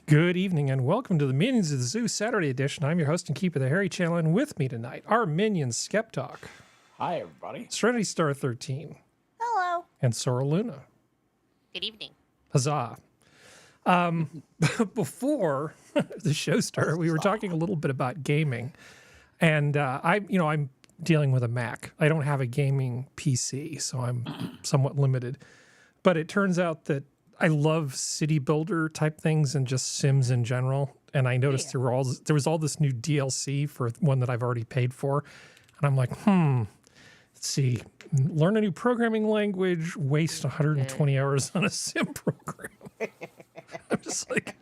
Good evening and welcome to the Minions of the Zoo Saturday edition. I'm your host and keeper of the Harry Channel, and with me tonight, our minions SkepTok. Hi, everybody. Serenity Star 13. Hello. And Sora Luna. Good evening. Huzzah. Before the show started, we were talking a little bit about gaming, and I'm dealing with a Mac. I don't have a gaming PC, so I'm somewhat limited. But it turns out that I love city builder type things and just Sims in general. And I noticed there was all this new DLC for one that I've already paid for. And I'm like, let's see, learn a new programming language, waste 120 hours on a Sim program. I'm just like,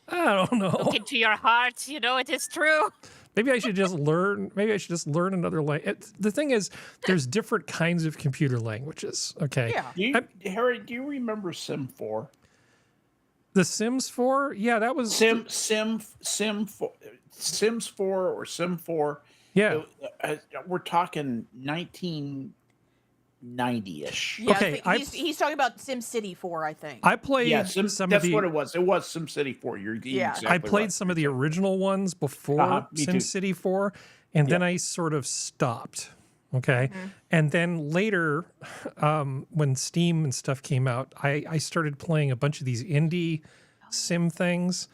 I don't know. Look into your heart, you know it is true. Maybe I should just learn. Maybe I should just learn another language. The thing is, there's different kinds of computer languages. Okay. Yeah. Harry, do you remember Sim 4? The Sims 4? Yeah, that was Sims 4 or Sim 4. Yeah. We're talking 1990-ish. Yeah, Okay, he's talking about SimCity 4, I think. I played Yeah, some of that's the. what it was. It was SimCity 4. You're exactly I played right. some of the original ones before me too. SimCity 4, and then I sort of stopped. Okay, and then later, when Steam and stuff came out, I started playing a bunch of these indie sim things.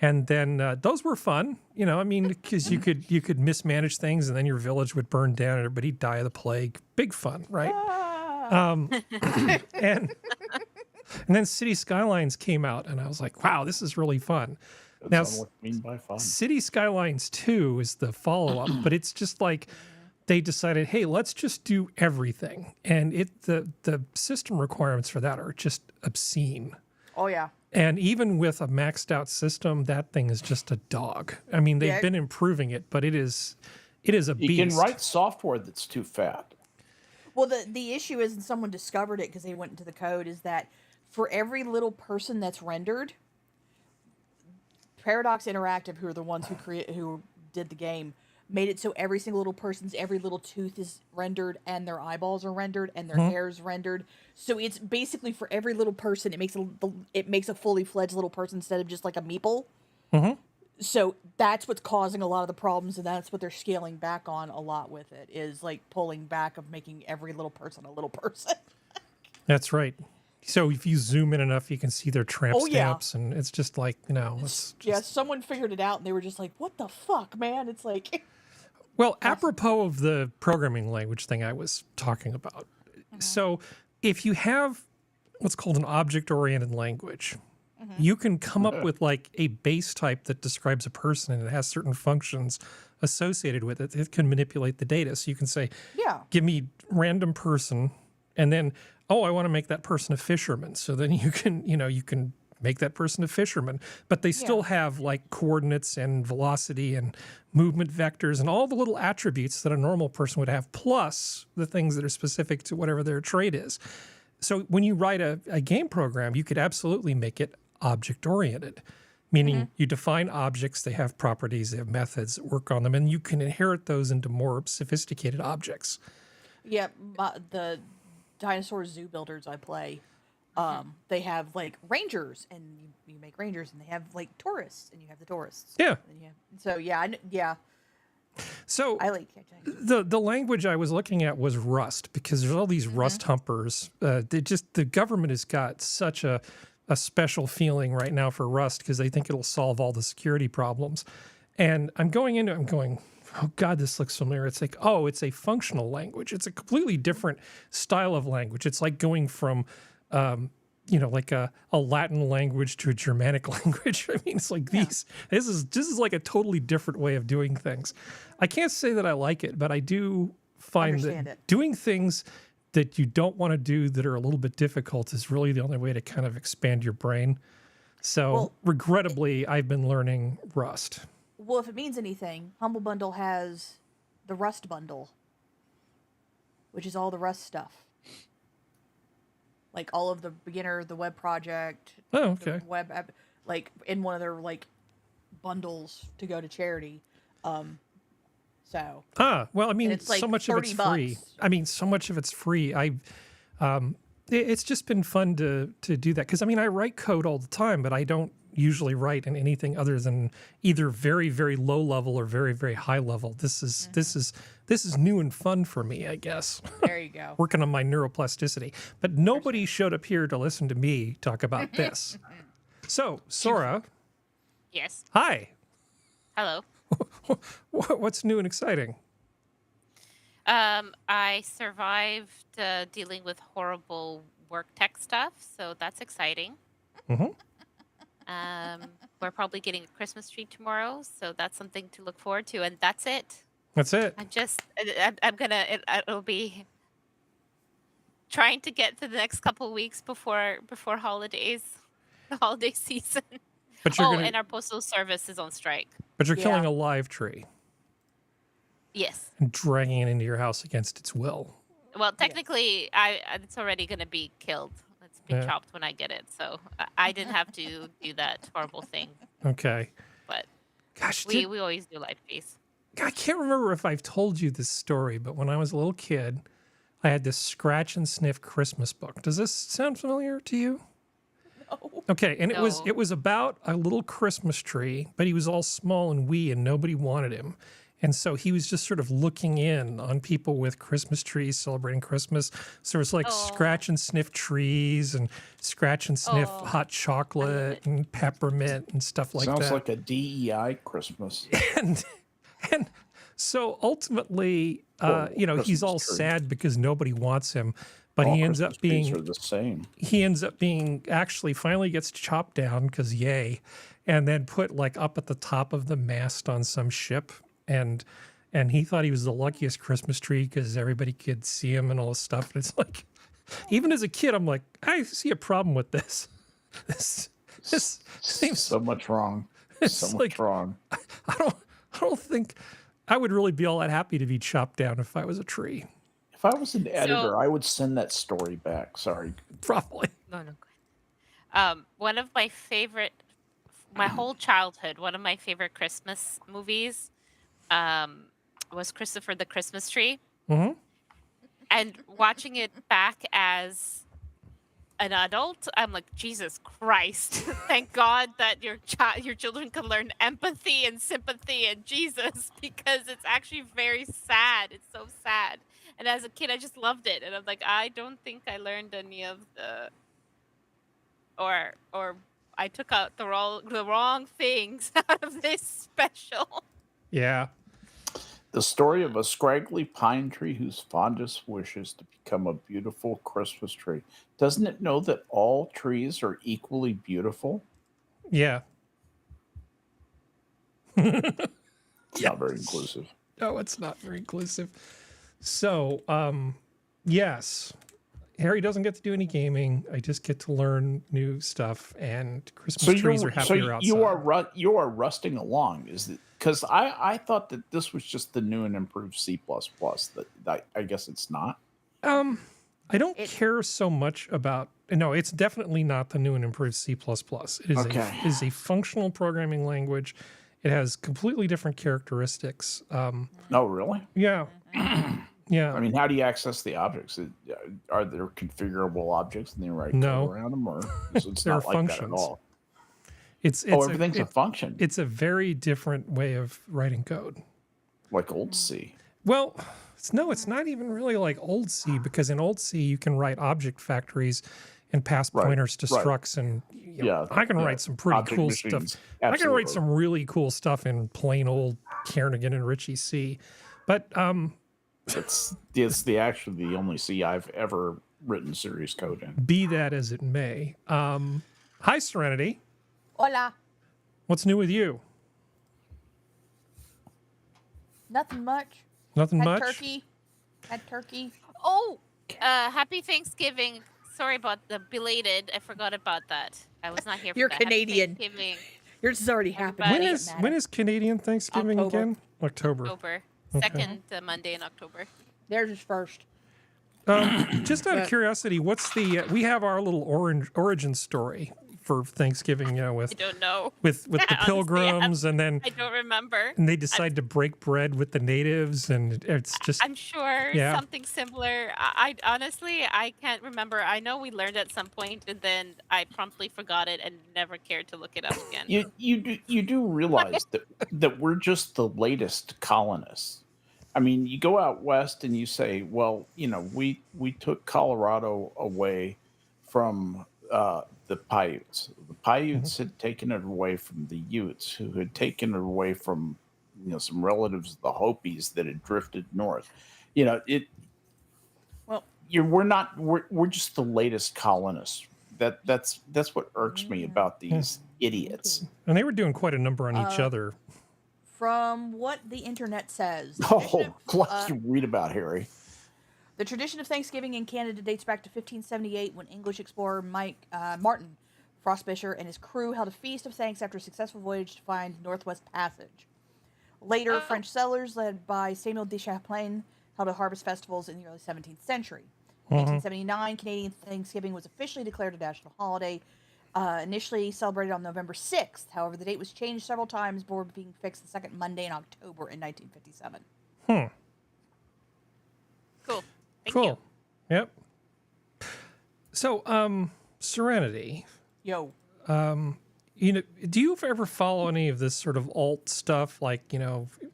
And then those were fun, you know. I mean, because you could mismanage things, and then your village would burn down, and everybody'd die of the plague. Big fun, right? And then City Skylines came out, and I was like, wow, this is really fun. That's not what you mean by fun. City Skylines 2 is the follow-up, but it's just like they decided, hey, let's just do everything, and the system requirements for that are just obscene. Oh, yeah. And even with a maxed out system, that thing is just a dog. I mean, they've been improving it, but it is a beast. You can write software that's too fat. Well, the issue is, and someone discovered it because they went into the code, is that for every little person that's rendered, Paradox Interactive, who are the ones who did the game, made it so every single little person's every little tooth is rendered, and their eyeballs are rendered, and their hair is rendered. So it's basically for every little person, it makes a fully fledged little person instead of just like a meeple. So that's what's causing a lot of the problems, and that's what they're scaling back on a lot with it, is like pulling back of making every little person a little person. That's right. So if you zoom in enough, you can see their tramp stamps, and it's just like, you know, it's just... Yeah, someone figured it out, and they were just like, "What the fuck, man?" It's like. Well, apropos of the programming language thing I was talking about. So if you have what's called an object-oriented language, you can come up with like a base type that describes a person, and it has certain functions associated with it. It can manipulate the data. So you can say, give me random person, and then, oh, I want to make that person a fisherman. So then you can make that person a fisherman, but they still have like coordinates and velocity and movement vectors and all the little attributes that a normal person would have, plus the things that are specific to whatever their trait is. So when you write a game program, you could absolutely make it object-oriented, meaning you define objects, they have properties, they have methods that work on them, and you can inherit those into more sophisticated objects. Yeah, the dinosaur zoo builders I play, they have like rangers, and you make rangers, and they have like tourists, and you have the tourists. Yeah. So I like the language I was looking at was Rust, because there's all these Rust humpers. The government has got such a special feeling right now for Rust because they think it'll solve all the security problems. And I'm going, oh God, this looks familiar. It's like, oh, it's a functional language. It's a completely different style of language. It's like going from like a Latin language to a Germanic language. I mean, it's like this is like a totally different way of doing things. I can't say that I like it, but I do find that doing things that you don't want to do that are a little bit difficult is really the only way to kind of expand your brain. So regrettably, I've been learning Rust. Well, if it means anything, Humble Bundle has the Rust bundle, which is all the Rust stuff. Like all of the beginner, the web project, the web app, like in one of their like bundles to go to charity. Well, I mean, it's like so much of it's free. $30. I mean, so much of it's free. it's just been fun to do that because I mean I write code all the time, but I don't usually write in anything other than either very very low level or very very high level. This is new and fun for me, I guess. There you go. Working on my neuroplasticity, but nobody showed up here to listen to me talk about this. So Sora, Yes. hi. Hello. What's new and exciting? I survived dealing with horrible work tech stuff, so that's exciting. Mhm. We're probably getting a Christmas tree tomorrow, so that's something to look forward to, and that's it. That's it. It'll be trying to get to the next couple of weeks before holidays, the holiday season. But you're and our postal service is on strike. But you're Yeah. killing a live tree Yes. and dragging it into your house against its will. Well, technically, it's already going to be killed. It's been Yeah. chopped when I get it, so I didn't have to do that horrible thing. Okay. But Gosh, we always do live trees. I can't remember if I've told you this story, but when I was a little kid, I had this scratch and sniff Christmas book. Does this sound familiar to you? No. Okay, and No. it was about a little Christmas tree, but he was all small and wee, and nobody wanted him. And so he was just sort of looking in on people with Christmas trees celebrating Christmas. So it was like scratch and sniff trees and scratch and sniff hot chocolate and peppermint and stuff like Sounds that. like a DEI Christmas. and so ultimately, you know, he's Christmas all tree. sad because nobody wants him, but All he ends Christmas up trees being are the same. actually finally gets chopped down because yay, and then put like up at the top of the mast on some ship, and he thought he was the luckiest Christmas tree because everybody could see him and all this stuff. And it's like, even as a kid, I'm like, I see a problem with this. This seems So much wrong. It's So like- much wrong. I don't think I would really be all that happy to be chopped down if I was a tree. If I was an editor, So- I would send that story back. Sorry. Probably. No, go ahead. One of my favorite, my whole childhood, one of my favorite Christmas movies, was Christopher the Christmas Tree. Hmm. And watching it back as an adult, I'm like, Jesus Christ! Thank God that your children can learn empathy and sympathy and Jesus, because it's actually very sad. It's so sad. And as a kid, I just loved it, and I'm like, I don't think I learned any of the, or I took out the wrong things out of this special. Yeah. The story of a scraggly pine tree whose fondest wish is to become a beautiful Christmas tree. Doesn't it know that all trees are equally beautiful? Yeah. It's not very inclusive. No, it's not very inclusive. So, yes, Harry doesn't get to do any gaming. I just get to learn new stuff, and Christmas trees are happier outside. You are rusting along. Is it because I thought that this was just the new and improved C++. That I guess it's not. I don't care so much about. No, it's definitely not the new and improved C++. It is Okay. it is a functional programming language. It has completely different characteristics. No, really? Yeah. Yeah. I mean, how do you access the objects? Are there configurable objects and you write No. code around them, or it's There not are like that at functions. all? it's Everything's a function, it's a very different way of writing code. like old C. Well, it's not even really like old C, because in old C you can write object factories and pass Right, pointers to right. structs, and you know, Yeah, I can yeah. write some pretty Object cool machines, stuff. I can write absolutely. some really cool stuff in plain old Kernighan and Ritchie C. But It's the only C I've ever written serious code in. be that as it may, hi Serenity, Hola. what's new with you? Nothing much. Nothing Had much. turkey. Had turkey. Oh, happy Thanksgiving. Sorry about the belated. I forgot about that. I was not here for You're that. Happy Canadian. Thanksgiving, Yours has already happened. Everybody- When Doesn't is matter. when is Canadian Thanksgiving October. again? October. October. Okay. Second Monday in October. Theirs is first. Just out of curiosity, what's the we have our little origin story for Thanksgiving, you know, I with don't know. the Honestly, I pilgrims, and then I don't remember. they decide to break bread with the natives, and it's just I'm sure remember Yeah. something similar. I honestly, I can't remember. I know we learned at some point, and then I promptly forgot it and never cared to look it up again. You do realize that we're just the latest colonists. I mean, you go out west and you say, well, we took Colorado away from the Paiutes. The Paiutes had taken it away from the Utes, who had taken it away from some relatives of the Hopis that had drifted north. Well, We're just the latest colonists. That's what irks me about these idiots. And they were doing quite a number on each other. from what the internet says, the Oh, tradition of- glad you read about Harry. the tradition of Thanksgiving in Canada dates back to 1578 when English explorer Martin Frostbisher and his crew held a feast of thanks after a successful voyage to find Northwest Passage. Later, French settlers led by Samuel de Champlain held harvest festivals in the early 17th century. In 1879, Canadian Thanksgiving was officially declared a national holiday, initially celebrated on November 6th. However, the date was changed several times before being fixed the second Monday in October in 1957. Cool. Thank Cool. you. Yep. So, Serenity, Yo. do you ever follow any of this sort of alt stuff, like,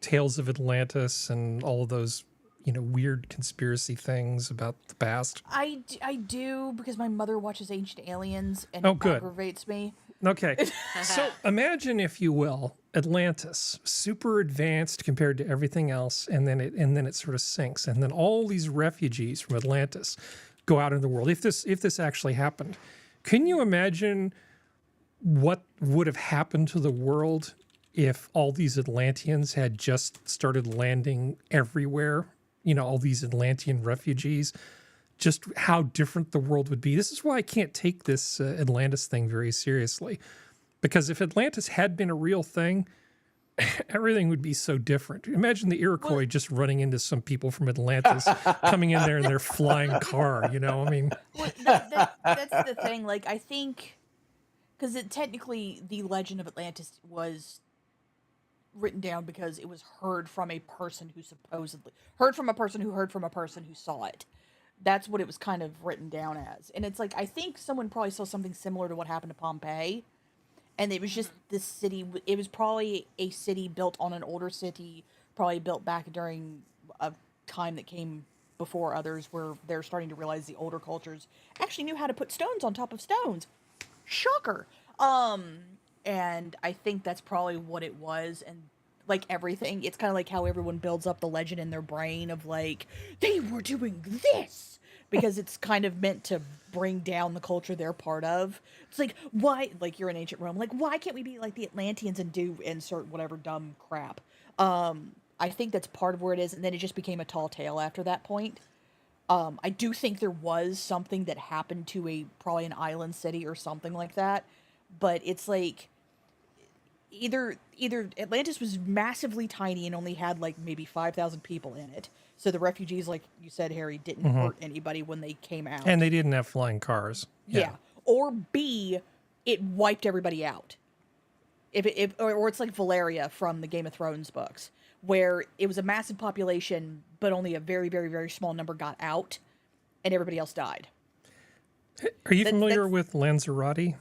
Tales of Atlantis and all of those, weird conspiracy things about the past? I do, because my mother watches Ancient Aliens, and Oh, it good. aggravates me. Okay. So imagine, if you will, Atlantis, super advanced compared to everything else, and then it sort of sinks, and then all these refugees from Atlantis go out in the world. If this actually happened, can you imagine what would have happened to the world if all these Atlanteans had just started landing everywhere? All these Atlantean refugees, just how different the world would be. This is why I can't take this Atlantis thing very seriously. Because if Atlantis had been a real thing, everything would be so different. Imagine the Iroquois just running into some people from Atlantis, coming in there in their flying car, I mean... Well, that's the thing. Like, I think... Because technically, the legend of Atlantis was written down because it was heard from a person who supposedly... Heard from a person who saw it. That's what it was kind of written down as. And it's like, I think someone probably saw something similar to what happened to Pompeii. And it was just this city, it was probably a city built on an older city, probably built back during a time that came before others, where they're starting to realize the older cultures actually knew how to put stones on top of stones. Shocker. And I think that's probably what it was. And like everything, it's kind of like how everyone builds up the legend in their brain of like, they were doing this. Because it's kind of meant to bring down the culture they're part of. It's like, why, like you're in ancient Rome, like, why can't we be like the Atlanteans and do insert whatever dumb crap? I think that's part of where it is, and then it just became a tall tale after that point. I do think there was something that happened to probably an island city or something like that, but it's like, either Atlantis was massively tiny and only had like maybe 5,000 people in it. So the refugees, like you said, Harry, didn't hurt anybody when they came out. And they didn't have flying cars. Yeah. Or B, it wiped everybody out. Or it's like Valeria from the Game of Thrones books, where it was a massive population, but only a very, very, very small number got out, and everybody else died. Are you familiar with Lanzarote?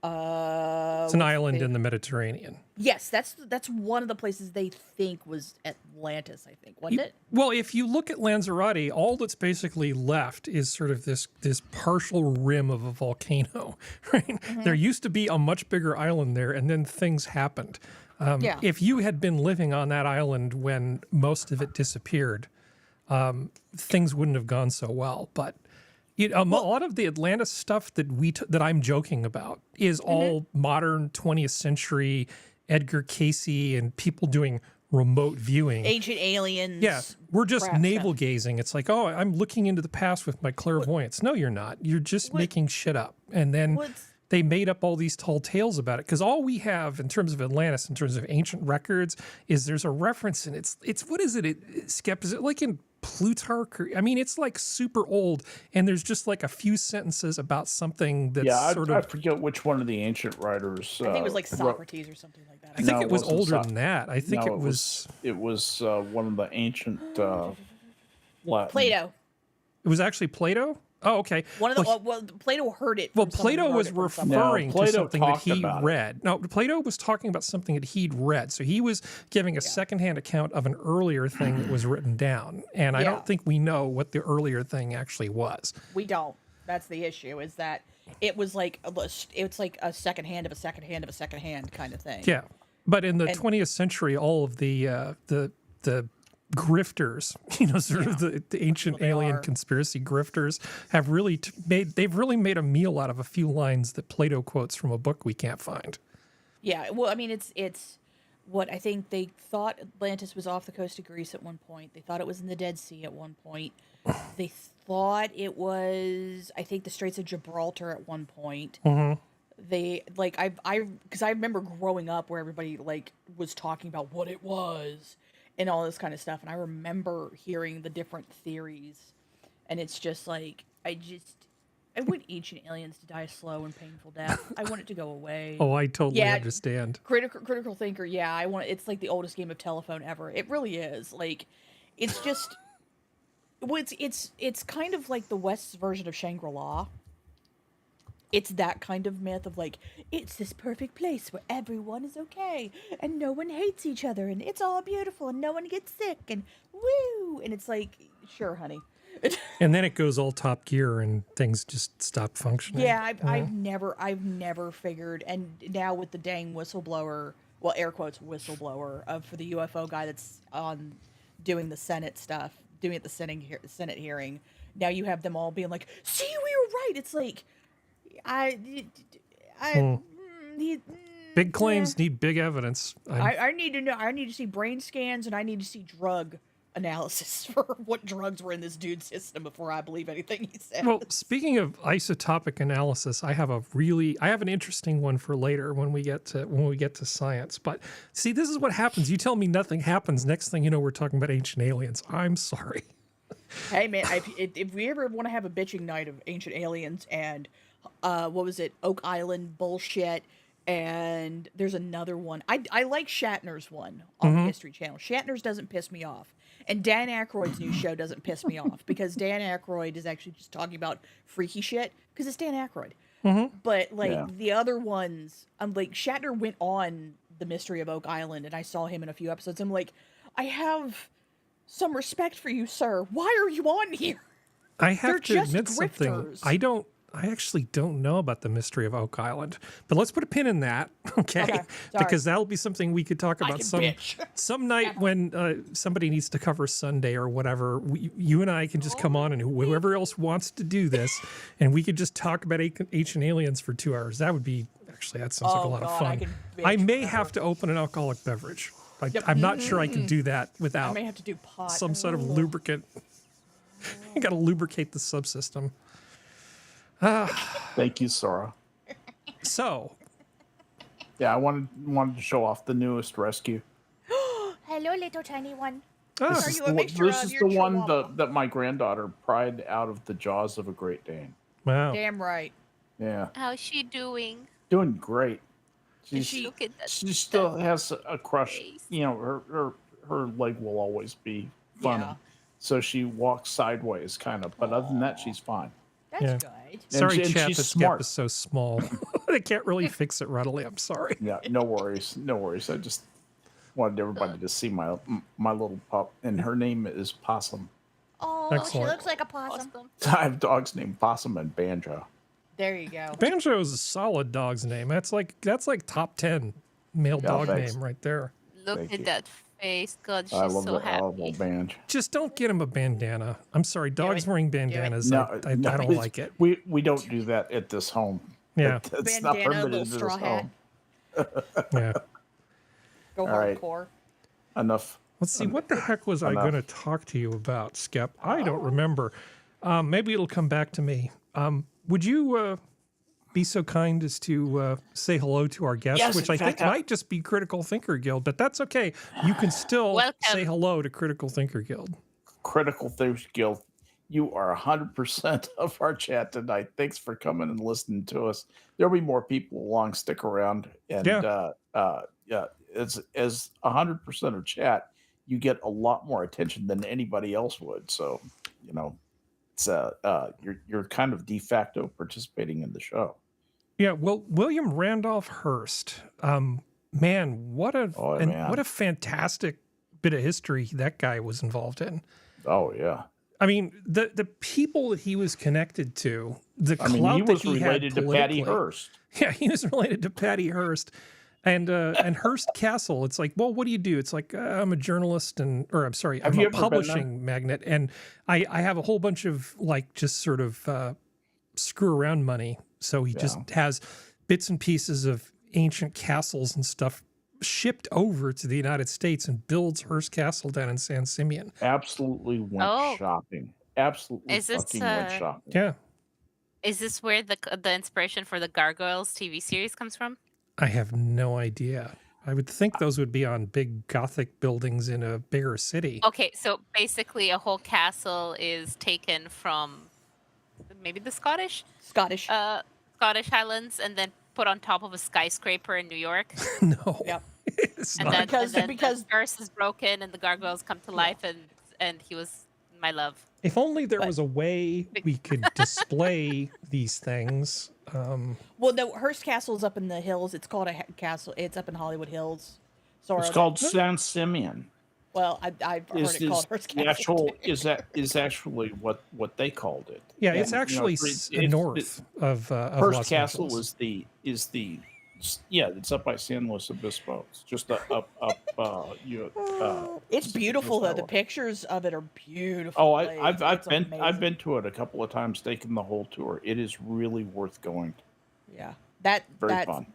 It's an island in the Mediterranean. Yes, that's one of the places they think was Atlantis, I think, wasn't it? Well, if you look at Lanzarote, all that's basically left is sort of this partial rim of a volcano, right? There used to be a much bigger island there, and then things happened. If you had been living on that island when most of it disappeared, things wouldn't have gone so well. But a lot of the Atlantis stuff that I'm joking about is all modern 20th century Edgar Casey and people doing remote viewing. Ancient aliens. Yeah, we're just crap navel stuff. gazing. It's like, oh, I'm looking into the past with my clairvoyance. No, you're not. You're just making shit up. And then they made up all these tall tales about it. Because all we have in terms of Atlantis, in terms of ancient records, is there's a reference, and it's what is it? Skep, is it like in Plutarch? I mean, it's like super old, and there's just like a few sentences about something that's I forget which one of the ancient writers. I think it was like Socrates or something like that. I think No, it was it wasn't older than that. I think it was one of the ancient Latin. Plato. It was actually Plato? Oh, okay. One of the Well, well, Plato heard it. Well, From someone who Plato wrote was it from somewhere. referring No, to Plato something that talked he about it. read. No, Plato was talking about something that he'd read. So he was giving a secondhand account of an earlier thing that was written down. And I Yeah. don't think we know what the earlier thing actually was. We don't. That's the issue. Is that it was like it's like a second hand of a second hand of a second hand kind of thing. Yeah. But in the And- 20th century, all of the grifters, you know, sort of the ancient Well, they alien are. conspiracy grifters have really they've really made a meal out of a few lines that Plato quotes from a book we can't find. Yeah, well, I mean, it's what I think they thought Atlantis was off the coast of Greece at one point. They thought it was in the Dead Sea at one point. They thought it was, I think, the Straits of Gibraltar at one point. They like because I remember growing up where everybody like was talking about what it was and all this kind of stuff, and I remember hearing the different theories, and it's just like I want ancient aliens to die a slow and painful death. I want it to go away. Oh, I totally Yeah. understand. Critical thinker, yeah. It's like the oldest game of telephone ever. It really is. Like, it's just, well, it's kind of like the West's version of Shangri-La. It's that kind of myth of like, it's this perfect place where everyone is okay and no one hates each other and it's all beautiful and no one gets sick and woo. And it's like, sure, honey. And then it goes all Top Gear and things just stop functioning. Yeah, I've never figured, and now with the dang whistleblower, well, air quotes whistleblower for the UFO guy that's on doing the Senate stuff, doing it the Senate hearing. Now you have them all being like, "See, we were right." It's like, Big claims need big evidence. I need to know. I need to see brain scans, and I need to see drug analysis for what drugs were in this dude's system before I believe anything he says. Well, speaking of isotopic analysis, I have an interesting one for later when we get to science. But see, this is what happens. You tell me nothing happens. Next thing you know, we're talking about ancient aliens. I'm sorry. Hey man, if we ever want to have a bitching night of ancient aliens and what was it, Oak Island bullshit, and there's another one. I like Shatner's one on the History Channel. Shatner's doesn't piss me off. And Dan Aykroyd's new show doesn't piss me off because Dan Aykroyd is actually just talking about freaky shit because it's Dan Aykroyd. But like the other ones, I'm like, Shatner went on the Mystery of Oak Island and I saw him in a few episodes. I'm like, I have some respect for you, sir. Why are you on here? I have They're to just admit something. grifters. I actually don't know about the Mystery of Oak Island, but let's put a pin in that, okay? sorry. Because that'll be something we could talk about can some bitch. some night when somebody needs to cover Sunday or whatever. You and I can just come on, and whoever else wants to do this, and we could just talk about ancient aliens for 2 hours. That would be that sounds like a lot of God, I fun. can I bitch may forever. have to open an alcoholic beverage. I'm not sure I can do that I without may have to do pot. some sort of lubricant. You got to lubricate the subsystem. Thank you, Sora. So, Yeah, I wanted to show off the newest rescue. Hello, little tiny one. ah, Are This you is a the, mixture this of is your the one chihuahua? that my granddaughter pried out of the jaws of a Great Dane. wow. Damn right. Yeah, How's she doing? doing great. Look at that. She still has a crush. face. You know, her leg will always be funny. Yeah. So she walks sideways, kind of. But other than that, she's fine. That's Yeah. good. Sorry, and chat. she's The smart. skep is so small. I can't really fix it readily. I'm sorry. Yeah, no worries, no worries. I just wanted everybody to see my little pup, and her name is Possum. Oh, Excellent. she looks like a possum. Awesome. I have dogs named Possum and Banjo. There you go. Banjo is a solid dog's name. That's like top 10 male Yeah, dog thanks. name right there. Look Thank at you. that face. God, she's I love so the I love happy. little Banjo. Just don't get him a bandana. I'm sorry, dogs it. wearing Do it. bandanas. No, I no, don't it's- like it. We don't do that at this home. Yeah. It's not Bandana, permitted little at this straw hat. home. Yeah. Go All right. hardcore. Enough. Let's see. What the heck was I Enough. going to talk to you about, Skep? I don't remember. Maybe it'll come back to me. Would you be so kind as to say hello to our guest, Yes, which in I think fact, might just be Critical Thinker Guild, but that's okay. You can still Welcome. say hello to Critical Thinker Guild. Critical Thirst Guild, you are 100% of our chat tonight. Thanks for coming and listening to us. There'll be more people along. Stick around. And Yeah. yeah, as 100% of chat, you get a lot more attention than anybody else would. So, you know, it's you're kind of de facto participating in the show. Yeah, well, William Randolph Hearst, man, what a fantastic bit of history that guy was involved in. Oh yeah. I mean, the people that he was connected to, the clout he that was he related had to Patty politically. Hearst. Yeah, he was related to Patty Hearst. And Hearst Castle, it's like, well, what do you do? It's like, I'm a journalist I'm a publishing magnate. And I have a whole bunch of like just sort of screw around money. So he just has bits and pieces of ancient castles and stuff shipped over to the United States and builds Hearst Castle down in San Simeon. Absolutely went shopping. Absolutely went shopping. Yeah. Is this where the inspiration for the Gargoyles TV series comes from? I have no idea. I would think those would be on big Gothic buildings in a bigger city. Okay, so basically a whole castle is taken from maybe the Scottish Highlands and then put on top of a skyscraper in New York. No. Yep. It's And not. then the curse is broken and the gargoyles come to life and he was my love. If only there was a way we could display these things. Well, no, Hearst Castle is up in the hills. It's called a castle. It's up in Hollywood Hills. Sora. It's called San Simeon. Well, I've heard it called Hearst Castle. Is actually what they called it. Yeah, it's actually north of Hearst Los Castle Angeles. it's up by San Luis Obispo. It's just up. It's beautiful though. The pictures of it are beautiful. Oh, Like, I've amazing. been to it a couple of times, taken the whole tour. It is really worth going. Yeah, Very that's fun.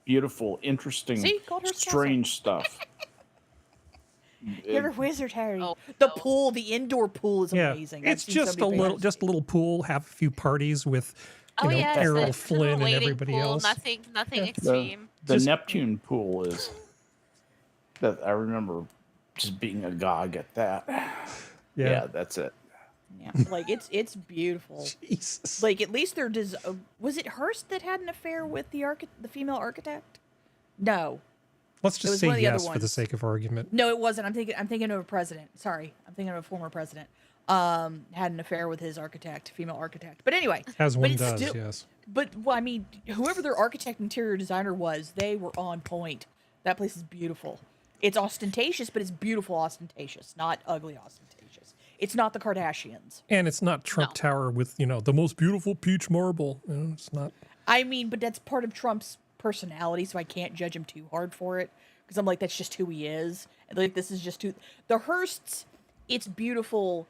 Beautiful, interesting, See, called Hearst strange stuff. You're a wizard, Harry. Oh, the no. pool, the indoor pool is Yeah, amazing. I've it's seen so just many pictures. just a little pool. Have a few parties with Errol the Flynn little and wading everybody pool, else. Nothing extreme. The Just- Neptune pool is that I remember just being agog at that. Yeah, that's it. Yeah, like it's beautiful. Jesus. Like at least there was it Hearst that had an affair with the female architect? No, Let's it just was say one of the other yes for the ones. sake of argument. no, it wasn't. I'm thinking of a president. Sorry, I'm thinking of a former president. Had an affair with his female architect. But anyway, As but one it's does, still- yes. But well, I mean, whoever their architect interior designer was, they were on point. That place is beautiful. It's ostentatious, but it's beautiful ostentatious, not ugly ostentatious. It's not the Kardashians. And it's not Trump Tower with, the most beautiful peach marble. It's not. I mean, but that's part of Trump's personality, so I can't judge him too hard for it. Because I'm like, that's just who he is. And like, this is just who... The Hearsts, it's beautiful,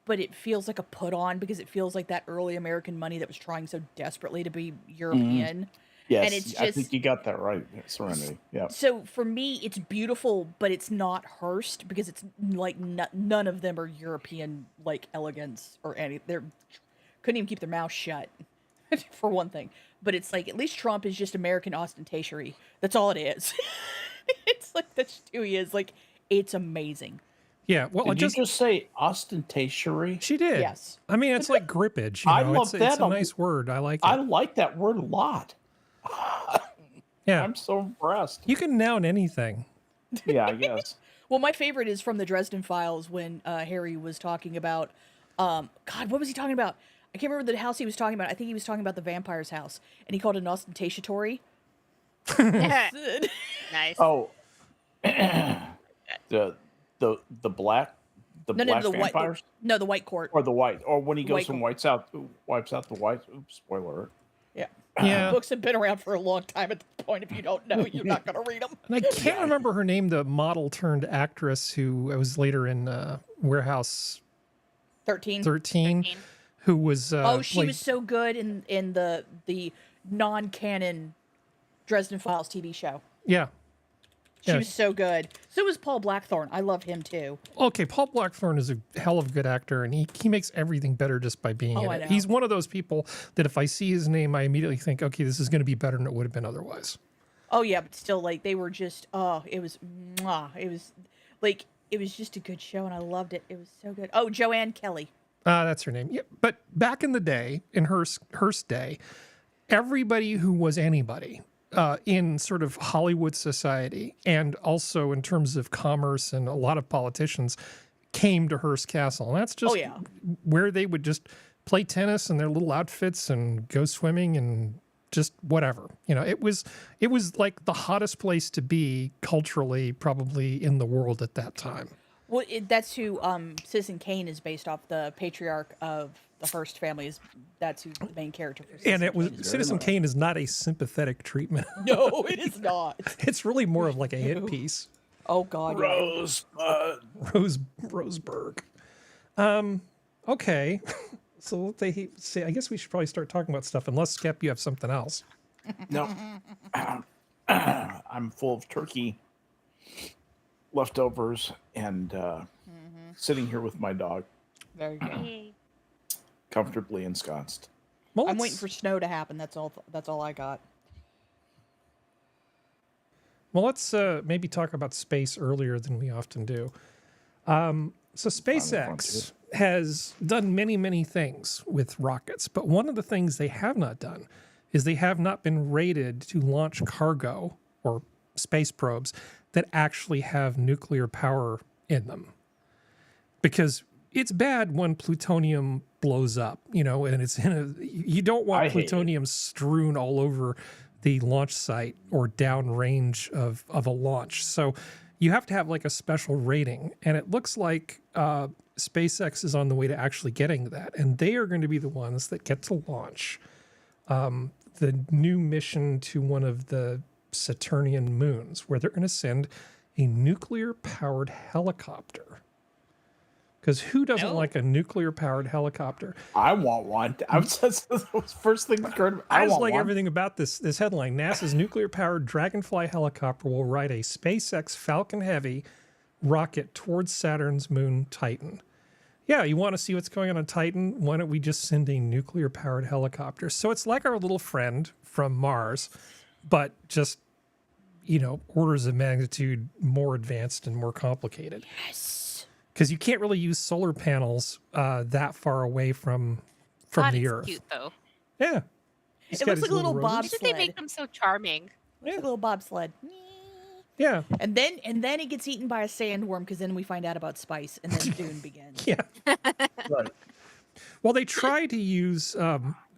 but it feels like a put-on because it feels like that early American money that was trying so desperately to be European. Yes, And it's I just- think you got that right, Serenity. Yeah. So for me, it's beautiful, but it's not Hearst because it's like none of them are European like elegance or any. They're couldn't even keep their mouth shut for one thing. But it's like at least Trump is just American ostentatious. That's all it is. It's like that's just who he is. Like it's amazing. Yeah, well, Did you just say ostentatious? she did. Yes. I mean, it's like grippage. I it's, love It's that. a nice word. I like it. I like that word a lot. Yeah. I'm so impressed. You can noun anything. Yeah, I guess. Well, my favorite is from the Dresden Files when Harry was talking about, God, what was he talking about? I can't remember the house he was talking about. I think he was talking about the vampire's house, and he called it an ostentatiatory. Nice. Oh, the black No, black the white. vampires No, the white court. or the white, or when he goes White and court. wipes out the white. Oops, spoiler alert. Yeah. Yeah. Books have been around for a long time at this point. If you don't know, you're not going to read them. And I can't remember her name, the model turned actress who was later in Warehouse 13. 13, 13. who was. She was so good in the non-canon Dresden Files TV show. Yeah. She Yeah. was so good. So was Paul Blackthorne. I love him too. Okay, Paul Blackthorne is a hell of a good actor, and he makes everything better just by being in I it. know. He's one of those people that if I see his name, I immediately think, okay, this is going to be better than it would have been otherwise. Oh yeah, but still, like they were just it was like it was just a good show, and I loved it. It was so good. Oh, Joanne Kelly. That's her name. Yeah, but back in the day, in Hearst day, everybody who was anybody in sort of Hollywood society, and also in terms of commerce, and a lot of politicians came to Hearst Castle. And that's just yeah. where they would just play tennis in their little outfits and go swimming and just whatever. It was like the hottest place to be culturally probably in the world at that time. Well, that's who Citizen Kane is based off. The patriarch of the Hearst family that's who the main character for Citizen And it was Kane is. Citizen Kane is not a sympathetic treatment. No, it is not. It's really more of like a hit piece. Oh God, yeah. Roseburg. Okay. So they say, I guess we should probably start talking about stuff, unless Skep, you have something else. No. I'm full of turkey leftovers and sitting here with my dog, Very good. comfortably ensconced. Well, I'm waiting for snow to happen. That's all I got. Well, let's maybe talk about space earlier than we often do. So SpaceX has done many, many things with rockets, but one of the things they have not done is they have not been rated to launch cargo or space probes that actually have nuclear power in them. Because it's bad when plutonium blows up, and it's you don't want plutonium strewn all over the launch site or downrange of a launch. So you have to have like a special rating. And it looks like SpaceX is on the way to actually getting that. And they are going to be the ones that get to launch the new mission to one of the Saturnian moons, where they're going to send a nuclear-powered helicopter. Because who doesn't like a nuclear-powered helicopter? I want one. That's the first thing that occurred. I just like everything about this headline. NASA's nuclear-powered Dragonfly helicopter will ride a SpaceX Falcon Heavy rocket towards Saturn's moon Titan. Yeah, you want to see what's going on Titan? Why don't we just send a nuclear-powered helicopter? So it's like our little friend from Mars, but just, orders of magnitude more advanced and more complicated. Yes. Because you can't really use solar panels that far away from the Earth. Cute though. Yeah. It looks like a little roses. Why did they bobsled. make them so charming? It's a little bobsled. Yeah. And then it gets eaten by a sandworm, because then we find out about Spice, and then Dune begins. Yeah. Right. Well, they try to use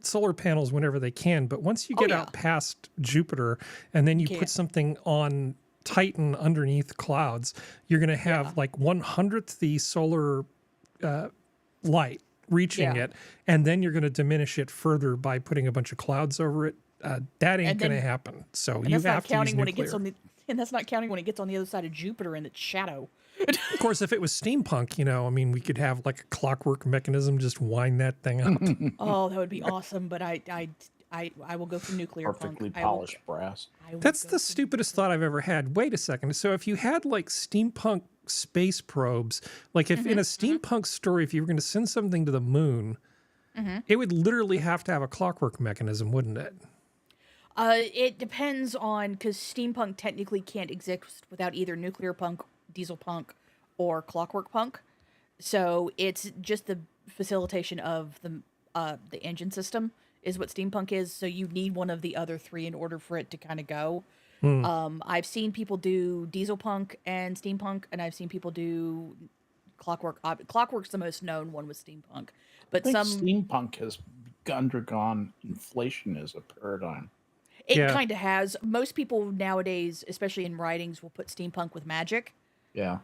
solar panels whenever they can, but once you get out past Jupiter and then you put something on Titan underneath clouds, you're going to have like 1/100th the solar light reaching it, and then you're going to diminish it further by putting a bunch of clouds over it. That ain't going to happen. So you have to use nuclear. And that's not counting when it gets on the other side of Jupiter in its shadow. Of course, if it was steampunk, we could have like a clockwork mechanism, just wind that thing up. Oh, that would be awesome. But I will go for nuclear Perfectly punk. polished brass. That's the stupidest thought I've ever had. Wait a second. So if you had like steampunk space probes, like if in a steampunk story, if you were going to send something to the moon, it would literally have to have a clockwork mechanism, wouldn't it? It depends on, because steampunk technically can't exist without either nuclear punk, diesel punk, or clockwork punk. So it's just the facilitation of the engine system is what steampunk is. So you need one of the other three in order for it to kind of go. I've seen people do diesel punk and steampunk, and I've seen people do clockwork. Clockwork's the most known one with steampunk, but I think steampunk has undergone inflation as a paradigm. It kind of has. Most people nowadays, especially in writings, will put steampunk with magic. Yeah.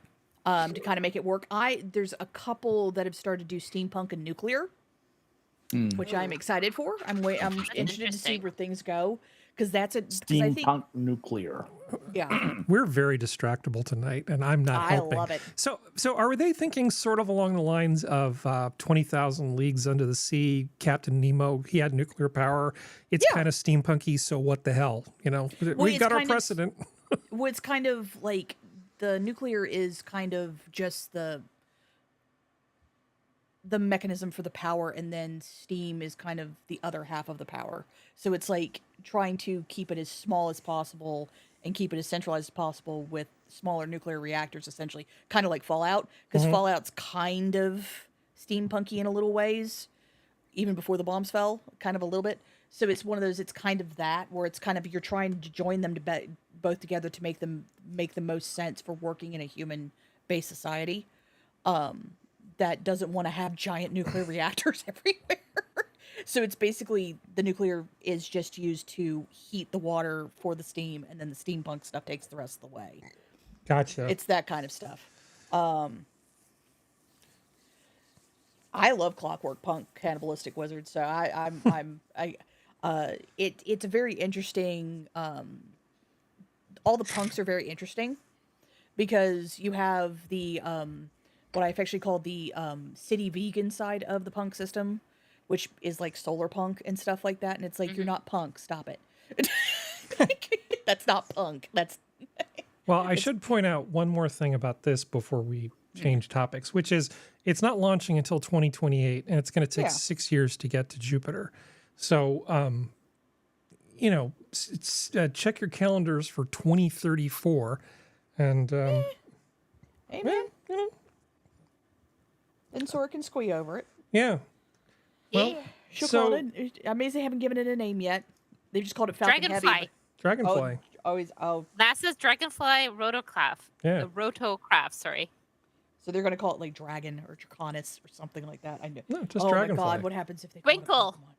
To kind of make it work. There's a couple that have started to do steampunk and nuclear, which I'm excited for. I'm interested to see where things go, because that's a steampunk nuclear. Yeah. We're very distractible tonight, and I'm not helping. I love it. So are they thinking sort of along the lines of 20,000 Leagues Under the Sea, Captain Nemo? He had nuclear power. It's kind of steampunky, so what the hell? We've got our precedent. Well, it's kind of like the nuclear is kind of just the mechanism for the power, and then steam is kind of the other half of the power. So it's like trying to keep it as small as possible and keep it as centralized as possible with smaller nuclear reactors, essentially, kind of like Fallout, because Fallout's kind of steampunky in a little ways, even before the bombs fell, kind of a little bit. So it's one of those. It's kind of that where it's kind of you're trying to join them to both together to make the most sense for working in a human-based society that doesn't want to have giant nuclear reactors everywhere. So it's basically the nuclear is just used to heat the water for the steam, and then the steampunk stuff takes the rest of the way. Gotcha. It's that kind of stuff. I love Clockwork Punk Cannibalistic Wizard, so it's a very interesting. All the punks are very interesting because you have the what I've actually called the city vegan side of the punk system, which is like solar punk and stuff like that, and it's like you're not punk. Stop it. That's not punk. That's Well, I should point out one more thing about this before we change topics, which is it's not launching until 2028, and it's going to take 6 years to get to Jupiter. So, check your calendars for 2034, and hey man, then Sora can squee over it. yeah. Well, She'll so call it. I'm amazed they haven't given it a name yet. They just called it Falcon Dragonfly. Heavy. Dragonfly. NASA's Dragonfly Rotocraft. Yeah. Rotocraft, sorry. So they're going to call it like Dragon or Draconis or something like that. I know. No, just oh Dragonfly. my God, what happens if they call it Twinkle. Pokemon?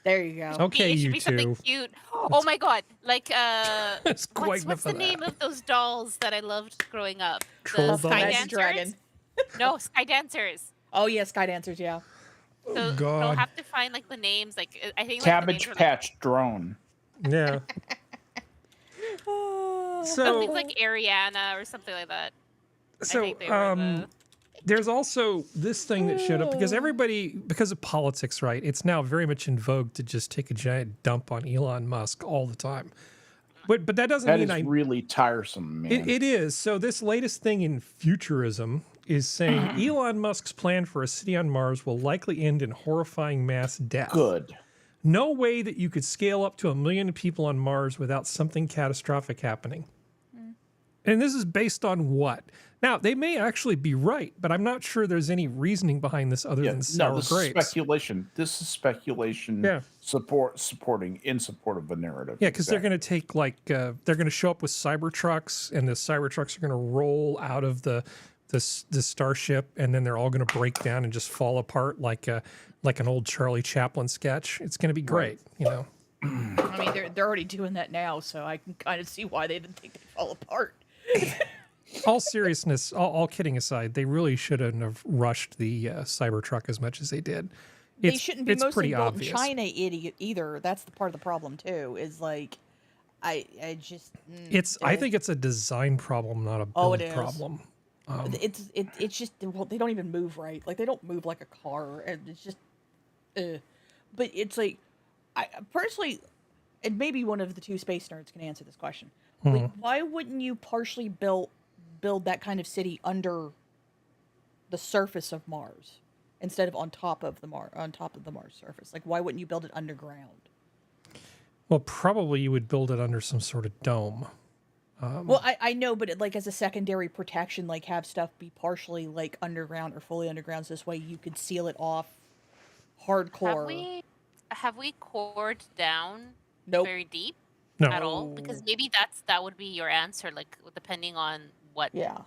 There you go. Okay, It should you be something two. cute. Oh my God. Like, It's quite what's the enough of name that. of those dolls that I loved growing up? Troll The dolls? Sky Magic Dancers? Dragon. No, Sky Dancers. Oh yeah, Sky Dancers. Yeah. So Oh, they'll God. have to find like the names. Like I think like, the names Cabbage are, like, Patch Drone. Yeah. something So, like Ariana or something like that. I so think they were the... there's also this thing that showed up because everybody, because of politics, right? It's now very much in vogue to just take a giant dump on Elon Musk all the time. But that doesn't That mean is really tiresome, man. It is. So this latest thing in futurism is saying Elon Musk's plan for a city on Mars will likely end in horrifying mass death. Good. No way that you could scale up to 1 million people on Mars without something catastrophic happening. And this is based on what? Now, they may actually be right, but I'm not sure there's any reasoning behind this other than sour No, this grapes. is speculation. This is speculation. Yeah. Supporting in support of a narrative. Yeah, because they're going to take they're going to show up with Cybertrucks, and the Cybertrucks are going to roll out of the starship, and then they're all going to break down and just fall apart like an old Charlie Chaplin sketch. It's going to be great, you know. I mean, they're already doing that now, so I can kind of see why they didn't think they'd fall apart. All seriousness, all kidding aside, they really shouldn't have rushed the Cybertruck as much as they did. They shouldn't be it's mostly pretty built obvious. in China either. That's the part of the problem too. Is like, I just. I think it's a design problem, not a Oh, it build is. problem. It's just they don't even move right. Like they don't move like a car, and it's just. But it's like, I personally, and maybe one of the two space nerds can answer this question. Like, why wouldn't you partially build that kind of city under the surface of Mars instead of on top of the Mars surface? Like, why wouldn't you build it underground? Well, probably you would build it under some sort of dome. Well, I know, but like as a secondary protection, like have stuff be partially like underground or fully underground, so this way you could seal it off hardcore. Have we cored down Nope. very deep No. at all? Because maybe that would be your answer, like depending on what Yeah.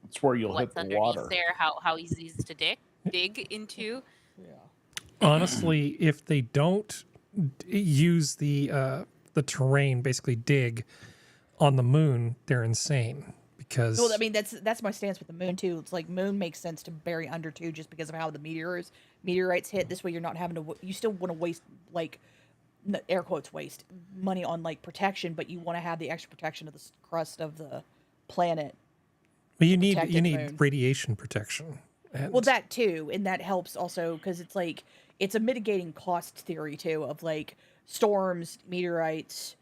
It's where you'll hit what's the underneath water. there, how easy it is to dig into. Yeah. Honestly, if they don't use the terrain, basically dig on the moon, they're insane. Because Well, I mean that's my stance with the moon too. It's like moon makes sense to bury under too, just because of how the meteorites hit. This way, you're not having to. You still want to waste like air quotes waste money on like protection, but you want to have the extra protection of the crust of the planet. But you protect the need moon. radiation protection. And Well, that too, and that helps also because it's like it's a mitigating cost theory too of like storms, meteorites,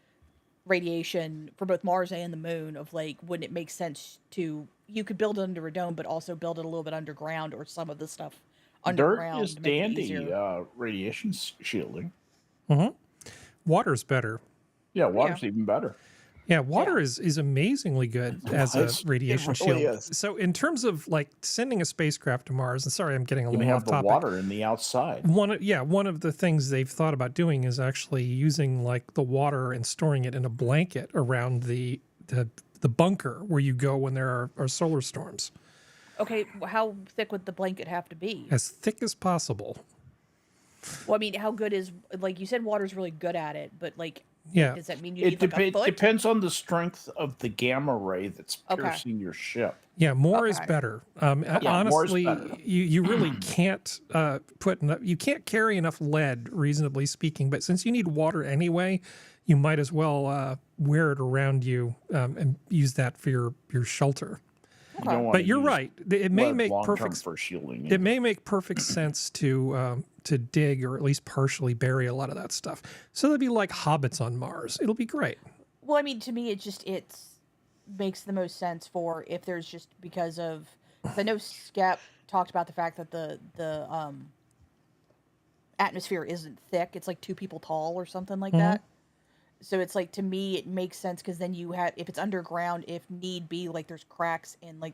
radiation for both Mars and the moon. Of like, wouldn't it make sense to you could build it under a dome, but also build it a little bit underground or some of the stuff Dirt underground is to make it dandy easier. radiation shielding. water's better. Yeah, water's even better. Yeah, water is amazingly good as a It radiation really shield. is. So in terms of like sending a spacecraft to Mars, and sorry, I'm getting a You little have off the topic. water in the outside. One of the things they've thought about doing is actually using like the water and storing it in a blanket around the bunker where you go when there are solar storms. Okay, how thick would the blanket have to be? As thick as possible. Well, I mean, how good is, like you said, water's really good at it, but like, Yeah. does that mean you It need like a foot? depends on the strength of the gamma ray that's Okay. piercing your ship. Yeah, more is Okay. better. Yeah, more is Honestly, better. you really can't you can't carry enough lead, reasonably speaking. But since you need water anyway, you might as well wear it around you and use that for your shelter. You don't wanna But you're use right; it may lead make long-term perfect for shielding. it may make perfect sense to dig or at least partially bury a lot of that stuff. So they'd be like hobbits on Mars. It'll be great. Well, I mean, to me, it makes the most sense for if there's just because of. 'Cause I know Skep talked about the fact that the atmosphere isn't thick; it's like 2 people tall or something like that. So it's like, to me, it makes sense because then you have, if it's underground, if need be, like there's cracks in like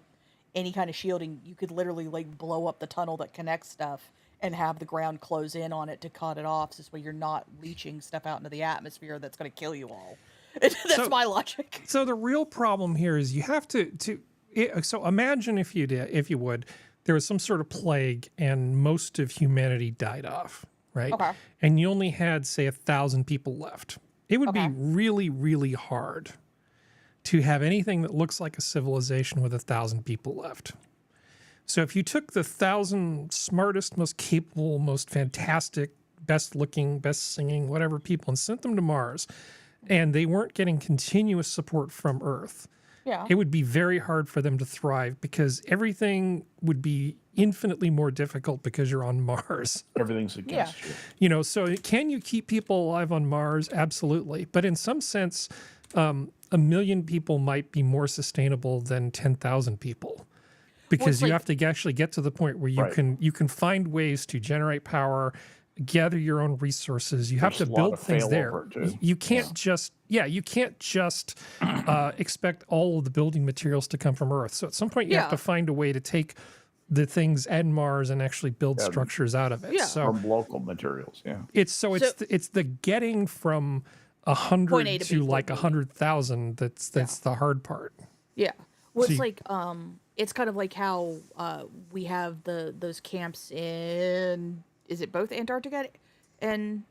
any kind of shielding, you could literally like blow up the tunnel that connects stuff and have the ground close in on it to cut it off. So this way you're not leaching stuff out into the atmosphere that's going to kill you all. That's So- my logic. So the real problem here is you have so imagine if you would, there was some sort of plague and most of humanity died off, right? Okay. And you only had, say, 1,000 people left. It would Okay. be really, really hard to have anything that looks like a civilization with 1,000 people left. So if you took the 1,000 smartest, most capable, most fantastic, best looking, best singing, whatever people and sent them to Mars, and they weren't getting continuous support from Earth, Yeah. it would be very hard for them to thrive because everything would be infinitely more difficult because you're on Mars. Everything's against you. You know, so can you keep people alive on Mars? Absolutely. But in some sense, 1,000,000 people might be more sustainable than 10,000 people because you like- have to actually get to the point where you Right. can find ways to generate power, gather your own resources. You have There's to a lot build of things there. failover, too. You can't just expect all of the building materials to come from Earth. So at some point you have Yeah. to find a way to take the things at Mars and actually build structures out of it. Yeah. So From local materials, yeah. it's So- it's the getting from 100 Point A to B, to like point B. 100,000 that's the hard part. Yeah. Well, So it's you- like it's kind of like how we have those camps in, is it both Antarctica and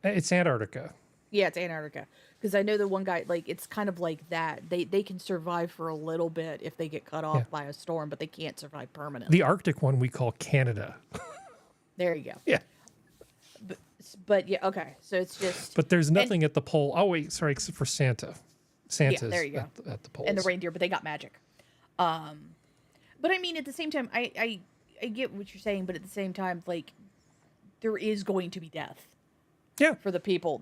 It's Antarctica. yeah, it's Antarctica, because I know the one guy, like, it's kind of like that. They can survive for a little bit if they get cut off Yeah. by a storm, but they can't survive permanently. The Arctic one we call Canada. There you go. Yeah. But yeah, okay. So it's just But there's nothing at the pole. Oh wait, sorry, except for Santa. Santa's there you go. at the poles. and the reindeer, but they got magic. But I mean, at the same time, I get what you're saying, but at the same time, like, there is going to be death Yeah. for some people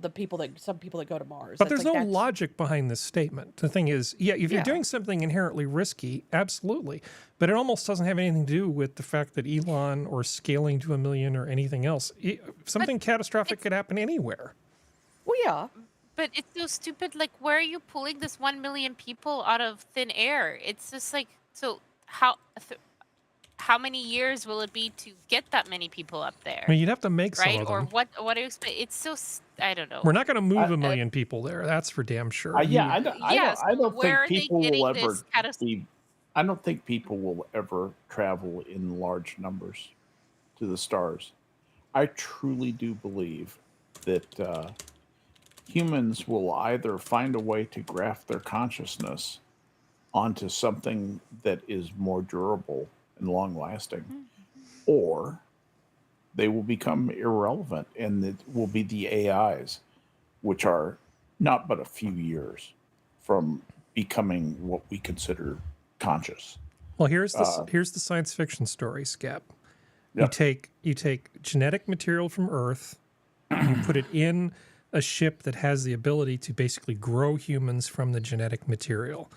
that go to Mars. But That's there's no like, that's- logic behind this statement. The thing is, yeah, if you're Yeah. doing something inherently risky, absolutely. But it almost doesn't have anything to do with the fact that Elon or scaling to 1,000,000 or anything else. Something catastrophic could happen anywhere. Well, yeah. But it's so stupid. Like, where are you pulling this 1,000,000 people out of thin air? It's just like, so how many years will it be to get that many people up there? I mean, you'd have to make some Right? of Or them. what do you expect? It's so I don't know. We're not going to move 1,000,000 people there. That's for damn sure. Yeah, I don't, I Yeah, don't, I so don't where are think they people will getting ever this be. I don't think people will ever travel in large numbers to the stars. I truly do believe that humans will either find a way to graft their consciousness onto something that is more durable and long lasting, or they will become irrelevant and it will be the AIs, which are not but a few years from becoming what we consider conscious. Well, here's the science fiction story, Skep. Yep. You take genetic material from Earth, you put it in a ship that has the ability to basically grow humans from the genetic material.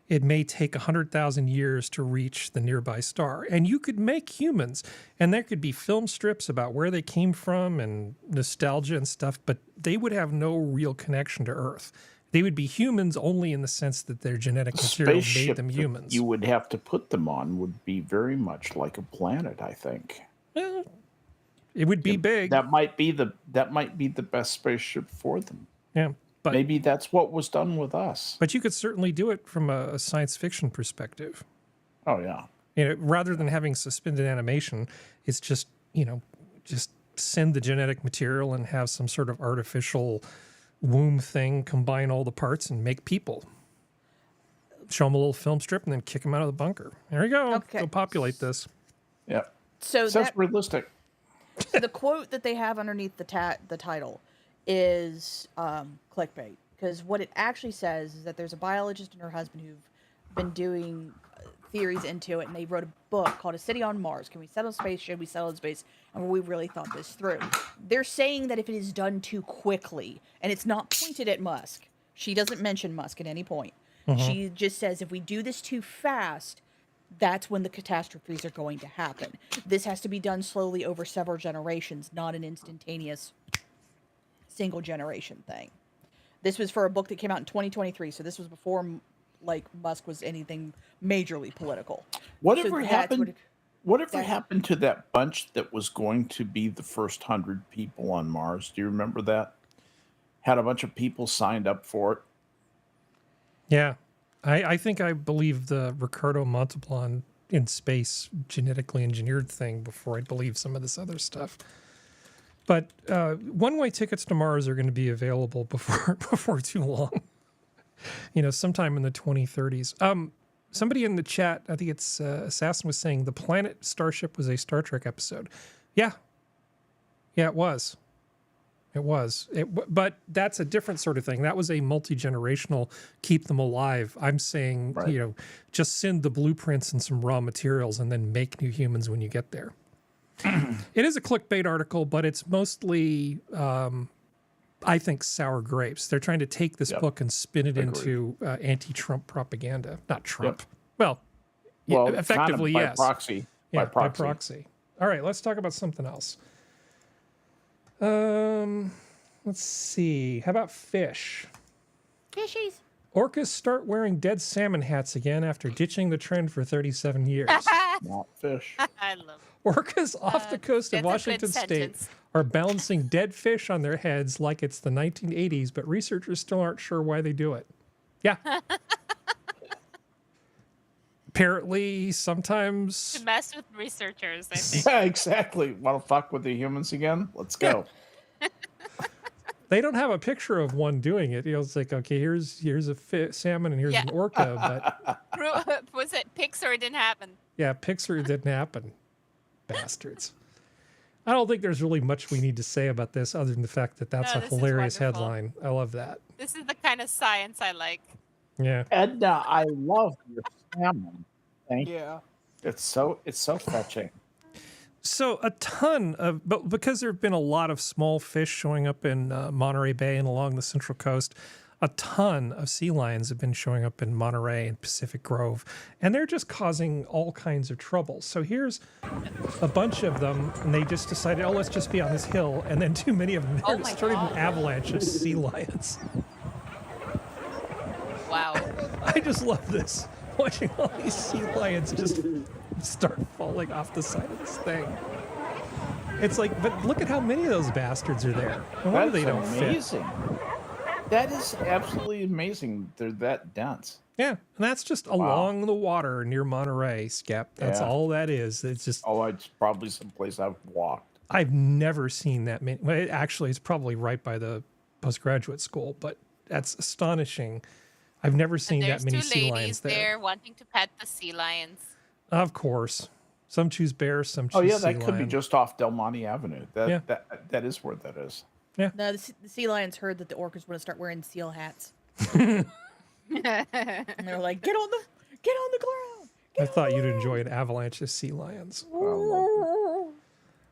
It may take 100,000 years to reach the nearby star, and you could make humans, and there could be film strips about where they came from and nostalgia and stuff, but they would have no real connection to Earth. They would be humans only in the sense that their genetic material made Spaceship them that humans. you would have to put them on would be very much like a planet, I think. Well, it would be big. That might be the best spaceship for them. Yeah, but Maybe that's what was done with us. you could certainly do it from a science fiction perspective. Oh yeah. Rather than having suspended animation, it's just just send the genetic material and have some sort of artificial womb thing, combine all the parts and make people. Show them a little film strip and then kick them out of the bunker. There you go. Okay. Go populate this. Yeah. So Sounds that, realistic. so the quote that they have underneath the title is clickbait, because what it actually says is that there's a biologist and her husband who've been doing theories into it, and they wrote a book called A City on Mars. Can we settle space? Should we settle in space? And we really thought this through. They're saying that if it is done too quickly, and it's not pointed at Musk, she doesn't mention Musk at any point. She just says if we do this too fast, that's when the catastrophes are going to happen. This has to be done slowly over several generations, not an instantaneous single generation thing. This was for a book that came out in 2023, so this was before like Musk was anything majorly political. Whatever So that's happened? what it- Whatever happened to that bunch that was going to be the first 100 people on Mars? Do you remember that? Had a bunch of people signed up for it. Yeah. I think I believe the Ricardo Montalban in space genetically engineered thing before I believe some of this other stuff. But one-way tickets to Mars are going to be available before too long. Sometime in the 2030s. Somebody in the chat, I think it's Assassin, was saying the planet Starship was a Star Trek episode. Yeah, it was. But that's a different sort of thing. That was a multi-generational keep them alive. I'm saying, Right. just send the blueprints and some raw materials and then make new humans when you get there. It is a clickbait article, but it's mostly, I think, sour grapes. They're trying to take this book and spin it into anti-Trump propaganda. Not Trump. Well, effectively, by yes. proxy. Yeah, by proxy. All right, let's talk about something else. Let's see. How about fish? Fishies. Orcas start wearing dead salmon hats again after ditching the trend for 37 years. Not fish. I love it. Orcas off the coast of that's a good Washington State sentence. are balancing dead fish on their heads like it's the 1980s, but researchers still aren't sure why they do it. Yeah. Apparently, sometimes To mess with researchers, I think. Yeah, exactly. Want to fuck with the humans again? Let's go. they don't have a picture of one doing it. It's like, okay, here's a salmon and here's Yeah. an orca, but Was it Pixar? It didn't happen. yeah, Pixar didn't happen. Bastards. I don't think there's really much we need to say about this other than the fact that that's No, a this is hilarious wonderful. headline. I love that. This is the kind of science I like. Yeah. Edna, I love your salmon. Thank you. Yeah. It's so fetching. So a ton of, but because there have been a lot of small fish showing up in Monterey Bay and along the Central Coast, a ton of sea lions have been showing up in Monterey and Pacific Grove, and they're just causing all kinds of trouble. So here's a bunch of them, and they just decided, oh, let's just be on this hill, and then too many of them Oh there my started an God. avalanche of sea lions. Wow. I just love this, watching all these sea lions just start falling off the side of this thing. It's like, but look at how many of those bastards are there. No wonder they don't fit. amazing. That is absolutely amazing. They're that dense. Yeah, and that's just along the water near Monterey, Skep. That's Yeah. all that is. It's just, Oh, it's probably someplace I've walked. I've never seen that many. Well, actually, it's probably right by the postgraduate school, but that's astonishing. I've never seen There's that many two sea ladies lions there. there. Wanting to pet the sea lions. Of course. Some choose bears, some choose Oh yeah, sea that could be lion. just off Del Monte Avenue. Yeah. That is where that is. No, the sea lions heard that the orcas want to start wearing seal hats, Just and they're like, "Get on the ground." I thought you'd enjoy an avalanche of sea lions.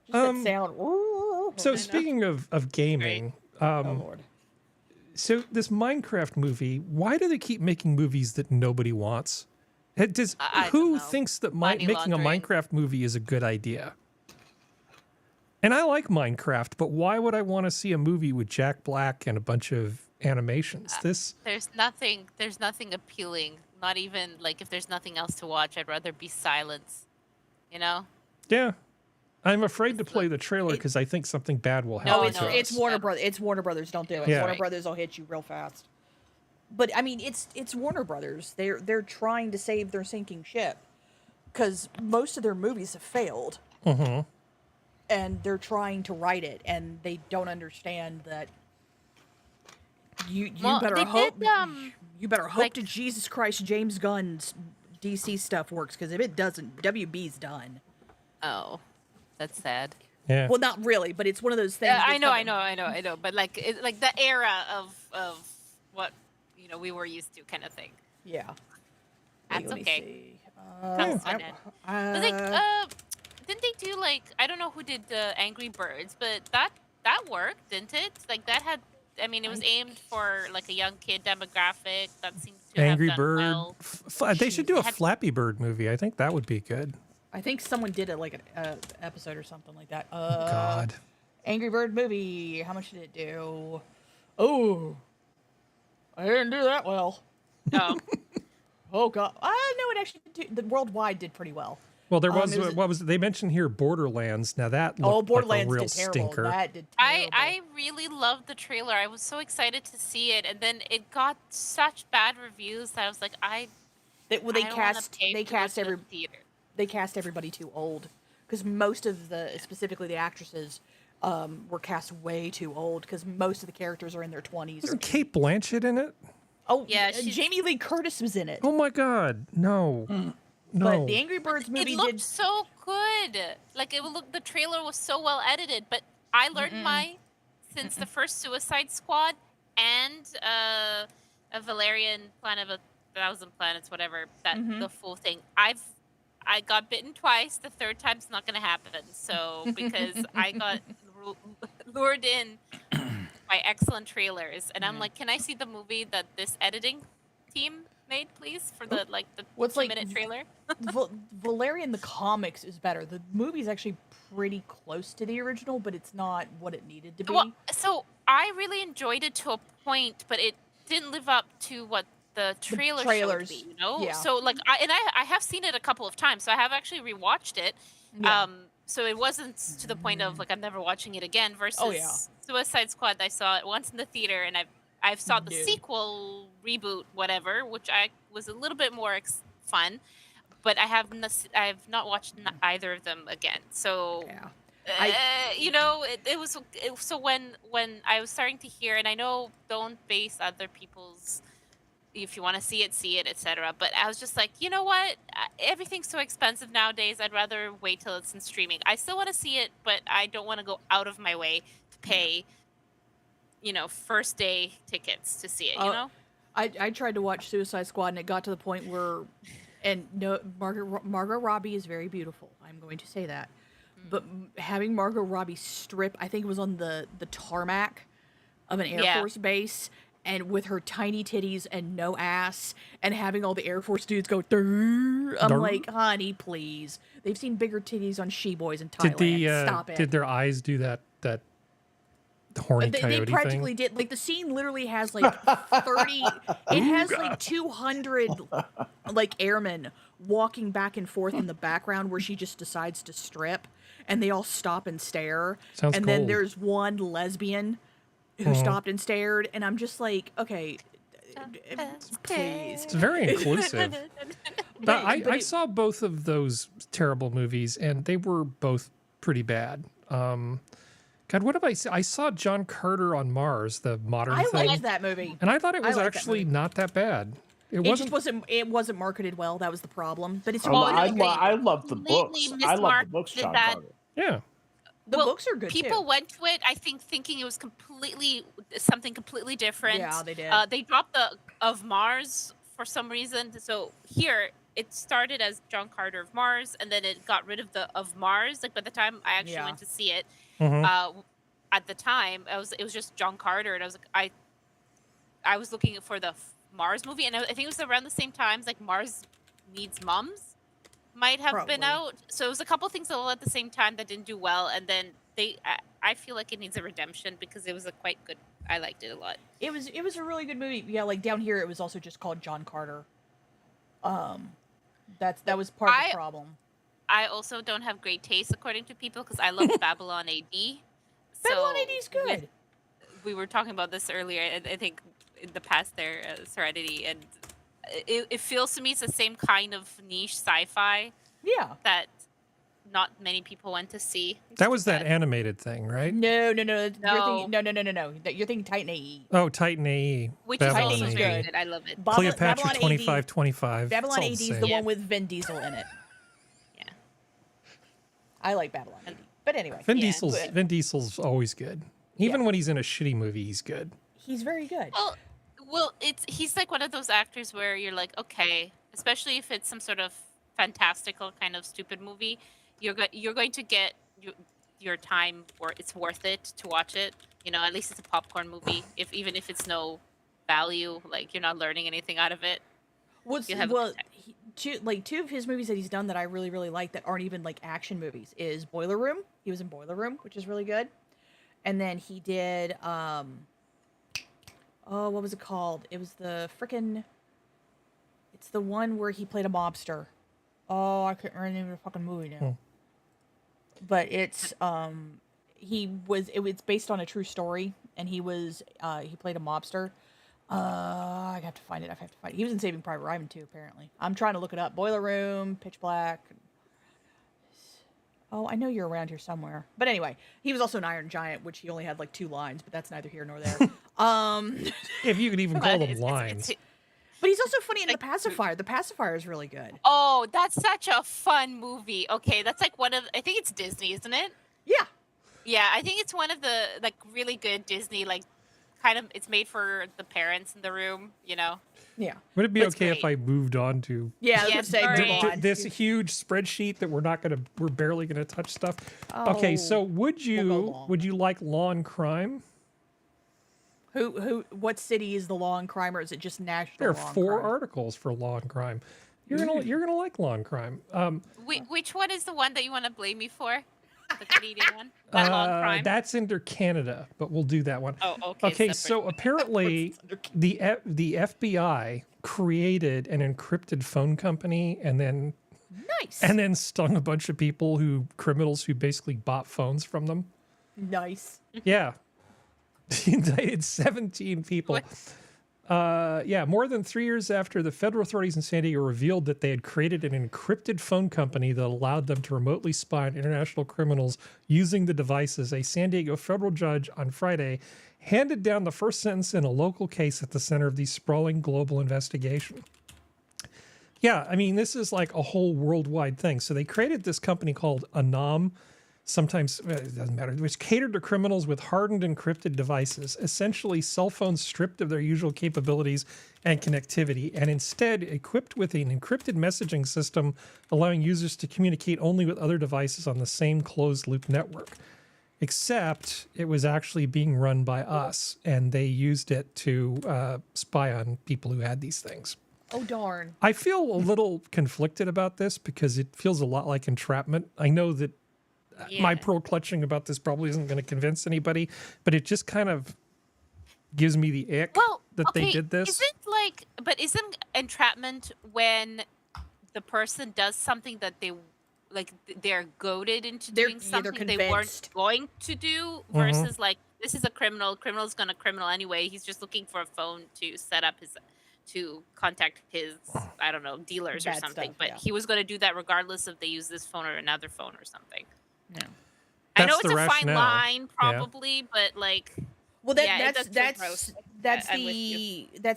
Just that sound. So speaking of gaming, Oh Lord. so this Minecraft movie, why do they keep making movies that nobody wants? I don't Who know. thinks that Money making a laundering. Minecraft movie is a good idea? And I like Minecraft, but why would I want to see a movie with Jack Black and a bunch of animations. This, There's nothing appealing. Not even like if there's nothing else to watch, I'd rather be silence. You know? yeah. I'm afraid to It's play like- the trailer because I think something bad will No, happen to it's us. Warner Brothers. It's Warner Brothers. Don't do it. Yeah. Warner Brothers will hit you real fast. But I mean, it's Warner Brothers. They're trying to save their sinking ship because most of their movies have failed, and they're trying to right it, and they don't understand that. You Well, better they hope. did, You better hope like- to Jesus Christ James Gunn's DC stuff works, because if it doesn't, WB's done. Oh, that's sad. Yeah. Well, not really, but it's one of those things. Yeah, I that's know, coming- I know. But like, like the era of what we were used to, kind of thing. Yeah. That's Let me okay. see. Comes to an end. But like, uh, didn't they do like I don't know who did the Angry Birds, but that worked, didn't it? Like that had. I mean, it was aimed for like a young kid demographic. That seems to Angry have done Bird. well. They should do a They had- Flappy Bird movie. I think that would be good. I think someone did it like an episode or something like that. God. Angry Bird movie. How much did it do? Oh, I didn't do that well. Oh, Oh God. No, it actually did. The worldwide did pretty well. Well, there was, it was- what was it? They mentioned here Borderlands. Now that looked Oh, Borderlands like a real did terrible. stinker. That did terrible. I really loved the trailer. I was so excited to see it, and then it got such bad reviews that I was like, They I don't wanna pay they to cast go to every the theater. they cast everybody too old, because most of specifically the actresses were cast way too old, because most of the characters are in their 20s. Wasn't Kate Blanchett in it? Oh Yeah, she's- Jamie Lee Curtis was in it. Oh my God. No. No. But the Angry Birds It movie looked did. so good. Like it looked. The trailer was so well edited. But I learned since the first Suicide Squad and a Valerian Planet of 1,000 Planets, whatever that the full thing. I got bitten twice. The third time's not gonna happen. So because I got lured in by excellent trailers, and I'm like, can I see the movie that this editing team made, please, for the What's like 2-minute trailer? Valerian the comics is better. The movie's actually pretty close to the original, but it's not what it needed to be. Well, so I really enjoyed it to a point, but it didn't live up to what the trailer trailers, showed me, you know? yeah. So like I have seen it a couple of times, so I have actually rewatched it. Yeah. So it wasn't to the point of like I'm never watching it again versus Oh, yeah. Suicide Squad. I saw it once in the theater, and I've saw the No. sequel reboot, whatever, which I was a little bit more fun, but I have not watched either of them again. So Yeah. so when I was starting to hear, and I know don't base other people's, if you want to see it, etc. But I was just like, you know what? Everything's so expensive nowadays. I'd rather wait till it's in streaming. I still want to see it, but I don't want to go out of my way to pay, first day tickets to see it. You know? I tried to watch Suicide Squad, and it got to the point where, and no, Margot Robbie is very beautiful. I'm going to say that, but having Margot Robbie strip, I think it was on the tarmac of an Air Force base, and with her tiny titties and no ass, and having all the Air Force dudes go, "Durr." I'm Durr. like, honey, please. They've seen bigger titties on she-boys in Thailand. Stop it. Did their eyes do that horny They coyote practically thing? did. Like the scene literally has like 30. It has like 200 like airmen walking back and forth in the background where she just decides to strip, and they all stop and stare. Sounds and then cold. there's one lesbian who stopped and stared, and I'm just like, okay, please. It's very inclusive. But I it- saw both of those terrible movies, and they were both pretty bad. God, what have I seen? I saw John Carter on Mars, the modern I thing, liked that movie. and I thought it was liked that actually movie. not that bad. It It wasn't. just wasn't. It wasn't marketed well. That was the problem. But it's Well, really I, great. I love the Completely books. I love the books, mismarketed John that. Carter. Yeah. The Well, books are good People too. went to it, I think, thinking it was something completely different. Yeah, they did. They dropped the of Mars for some reason. So here it started as John Carter of Mars, and then it got rid of the of Mars. Like by the time I actually Yeah. went to see it, Mhm. at the time it was just John Carter, and I was like, I was looking for the Mars movie, and I think it was around the same times like Mars Needs Mums might have been Probably. out. So it was a couple things all at the same time that didn't do well, and then I feel like it needs a redemption because it was a quite good. I liked it a lot. It was a really good movie. Yeah, like down here, it was also just called John Carter. That was part of the problem. I also don't have great taste according to people because I love Babylon AD. Babylon AD is good. We were talking about this earlier, and I think in the past there, Serenity, and it feels to me it's the same kind of niche sci-fi. Yeah. That not many people went to see. That was that animated thing, right? No. You're No. thinking, no. You're thinking Titan AE. Oh, Titan AE. Which Babylon is also AE. very good. I love it. Cleopatra Babylon 2525. Babylon AD is the Yeah. one with Vin Diesel in it. Yeah. I like Babylon AD. But anyway. Vin Yeah. Vin Diesel's always good. Even when he's in a shitty movie, he's good. He's very good. Well, he's like one of those actors where you're like, okay, especially if it's some sort of fantastical kind of stupid movie, you're going to get your time, or it's worth it to watch it. You know, at least it's a popcorn movie. Even if it's no value, like you're not learning anything out of it. Two of his movies that he's done that I really, really like that aren't even like action movies is Boiler Room. He was in Boiler Room, which is really good. And then he did what was it called? It was it's the one where he played a mobster. Oh, I can't remember the name of the fucking movie now. But it's it's based on a true story, and he played a mobster. I have to find it. He was in Saving Private Ryan too, apparently. I'm trying to look it up. Boiler Room, Pitch Black. Oh, I know you're around here somewhere. But anyway, he was also an Iron Giant, which he only had like 2 lines, but that's neither here nor there. If you could even call them lines. But he's also funny in The Pacifier. The Pacifier is really good. Oh, that's such a fun movie. Okay, that's like I think it's Disney, isn't it? Yeah. Yeah, I think it's one of the like really good Disney, like kind of, it's made for the parents in the room, you know? Yeah. Would it be But it's okay if I great. moved on to Yeah, I was Yeah, gonna say sorry. move on. this huge spreadsheet that we're barely gonna touch stuff? Okay, so would go you long. like Law and Crime? What city is the law and crime, or is it just national? There are law and 4 crime? articles for Law and Crime. You're gonna like Law and Crime. Which one is the one that you want to blame me for? The Canadian one? That long crime? That's under Canada, but we'll do that one. Oh, okay. Okay, separate. so apparently the FBI created an encrypted phone company and then stung a bunch of criminals who basically bought phones from them. Nice. Yeah. He indicted 17 people. More than 3 years after the federal authorities in San Diego revealed that they had created an encrypted phone company that allowed them to remotely spy on international criminals using the devices, a San Diego federal judge on Friday handed down the first sentence in a local case at the center of the sprawling global investigation. Yeah, I mean, this is like a whole worldwide thing. So they created this company called Anam. Sometimes it doesn't matter, which catered to criminals with hardened encrypted devices, essentially cell phones stripped of their usual capabilities and connectivity, and instead equipped with an encrypted messaging system allowing users to communicate only with other devices on the same closed loop network. Except it was actually being run by us, and they used it to spy on people who had these things. Oh, darn. I feel a little conflicted about this because it feels a lot like entrapment. I know that my pearl clutching about this probably isn't going to convince anybody, but it just kind of gives me the ick they did this. Isn't entrapment when the person does something that they're goaded into doing something they weren't going to do, versus like, this is a criminal's gonna criminal anyway, he's just looking for a phone to set up to contact his, I don't know, dealers or something, he was going to do that regardless if they use this phone or another phone or something. No. I know That's it's the a fine rationale. line, probably, but like, well, that's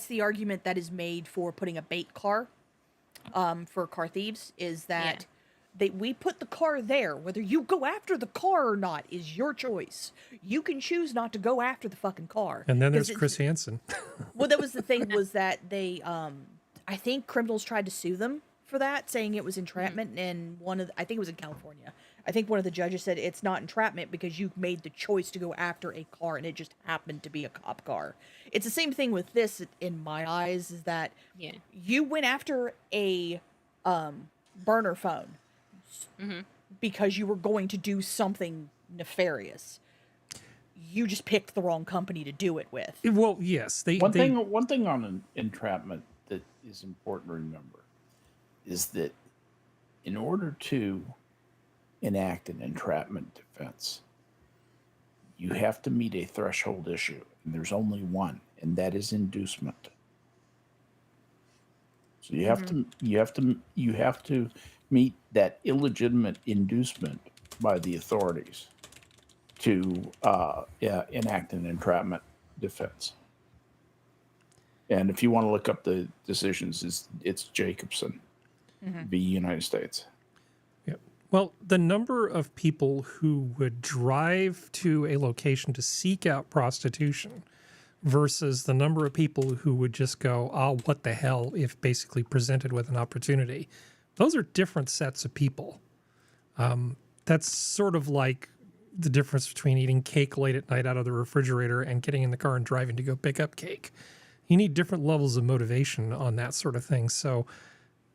the argument that is made for putting a bait car, for car thieves, is that we put the car there. Whether you go after the car or not is your choice. You can choose not to go after the fucking car. And then there's Chris Hansen. Well, that was the thing, was that they, I think criminals tried to sue them for that, saying it was entrapment, and I think it was in California. I think one of the judges said it's not entrapment because you made the choice to go after a car, and it just happened to be a cop car. It's the same thing with this, in my eyes, is that you went after a burner phone because you were going to do something nefarious. You just picked the wrong company to do it with. Well, yes, One thing on entrapment that is important to remember is that in order to enact an entrapment defense, you have to meet a threshold issue, and there's only one, and that is inducement. So you have to meet that illegitimate inducement by the authorities to enact an entrapment defense. And if you want to look up the decisions, it's Jacobson v. United States. Yep. Well, the number of people who would drive to a location to seek out prostitution versus the number of people who would just go, oh, what the hell, if basically presented with an opportunity. Those are different sets of people. That's sort of like the difference between eating cake late at night out of the refrigerator and getting in the car and driving to go pick up cake. You need different levels of motivation on that sort of thing. So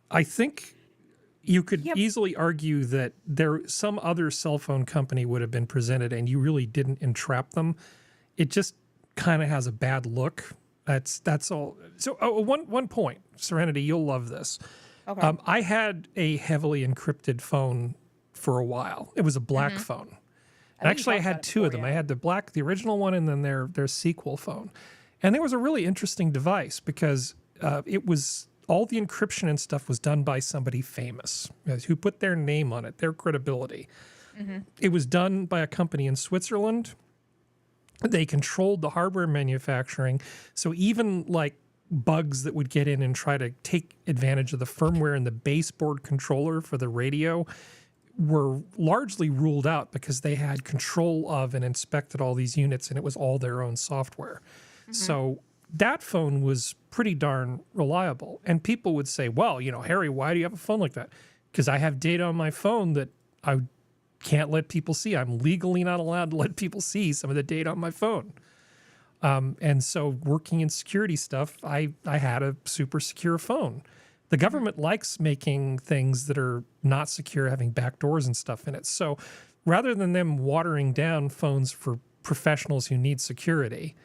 I think you could easily argue that some other cell phone company would have been presented and you really didn't entrap them. It just kind of has a bad look. That's all. So one point, Serenity, you'll love this. Okay. I had a heavily encrypted phone for a while. It was a black phone. And actually, I had two of them. I had the original one, and then their sequel phone. And there was a really interesting device because it was all the encryption and stuff was done by somebody famous who put their name on it, their credibility. It was done by a company in Switzerland. They controlled the hardware manufacturing. So even like bugs that would get in and try to take advantage of the firmware and the baseboard controller for the radio were largely ruled out because they had control of and inspected all these units and it was all their own software. So that phone was pretty darn reliable. And people would say, well, Harry, why do you have a phone like that? Because I have data on my phone that I can't let people see. I'm legally not allowed to let people see some of the data on my phone. And so working in security stuff, I had a super secure phone. The government likes making things that are not secure, having backdoors and stuff in it. So rather than them watering down phones for professionals who need security,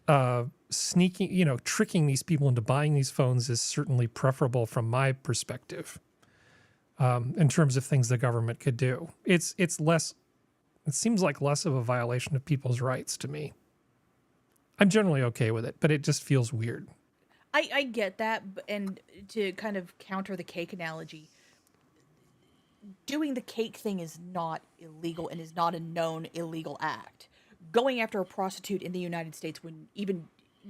tricking these people into buying these phones is certainly preferable from my perspective. In terms of things the government could do. It seems like less of a violation of people's rights to me. I'm generally okay with it, but it just feels weird. I get that, and to kind of counter the cake analogy, doing the cake thing is not illegal and is not a known illegal act. Going after a prostitute in the United States, when even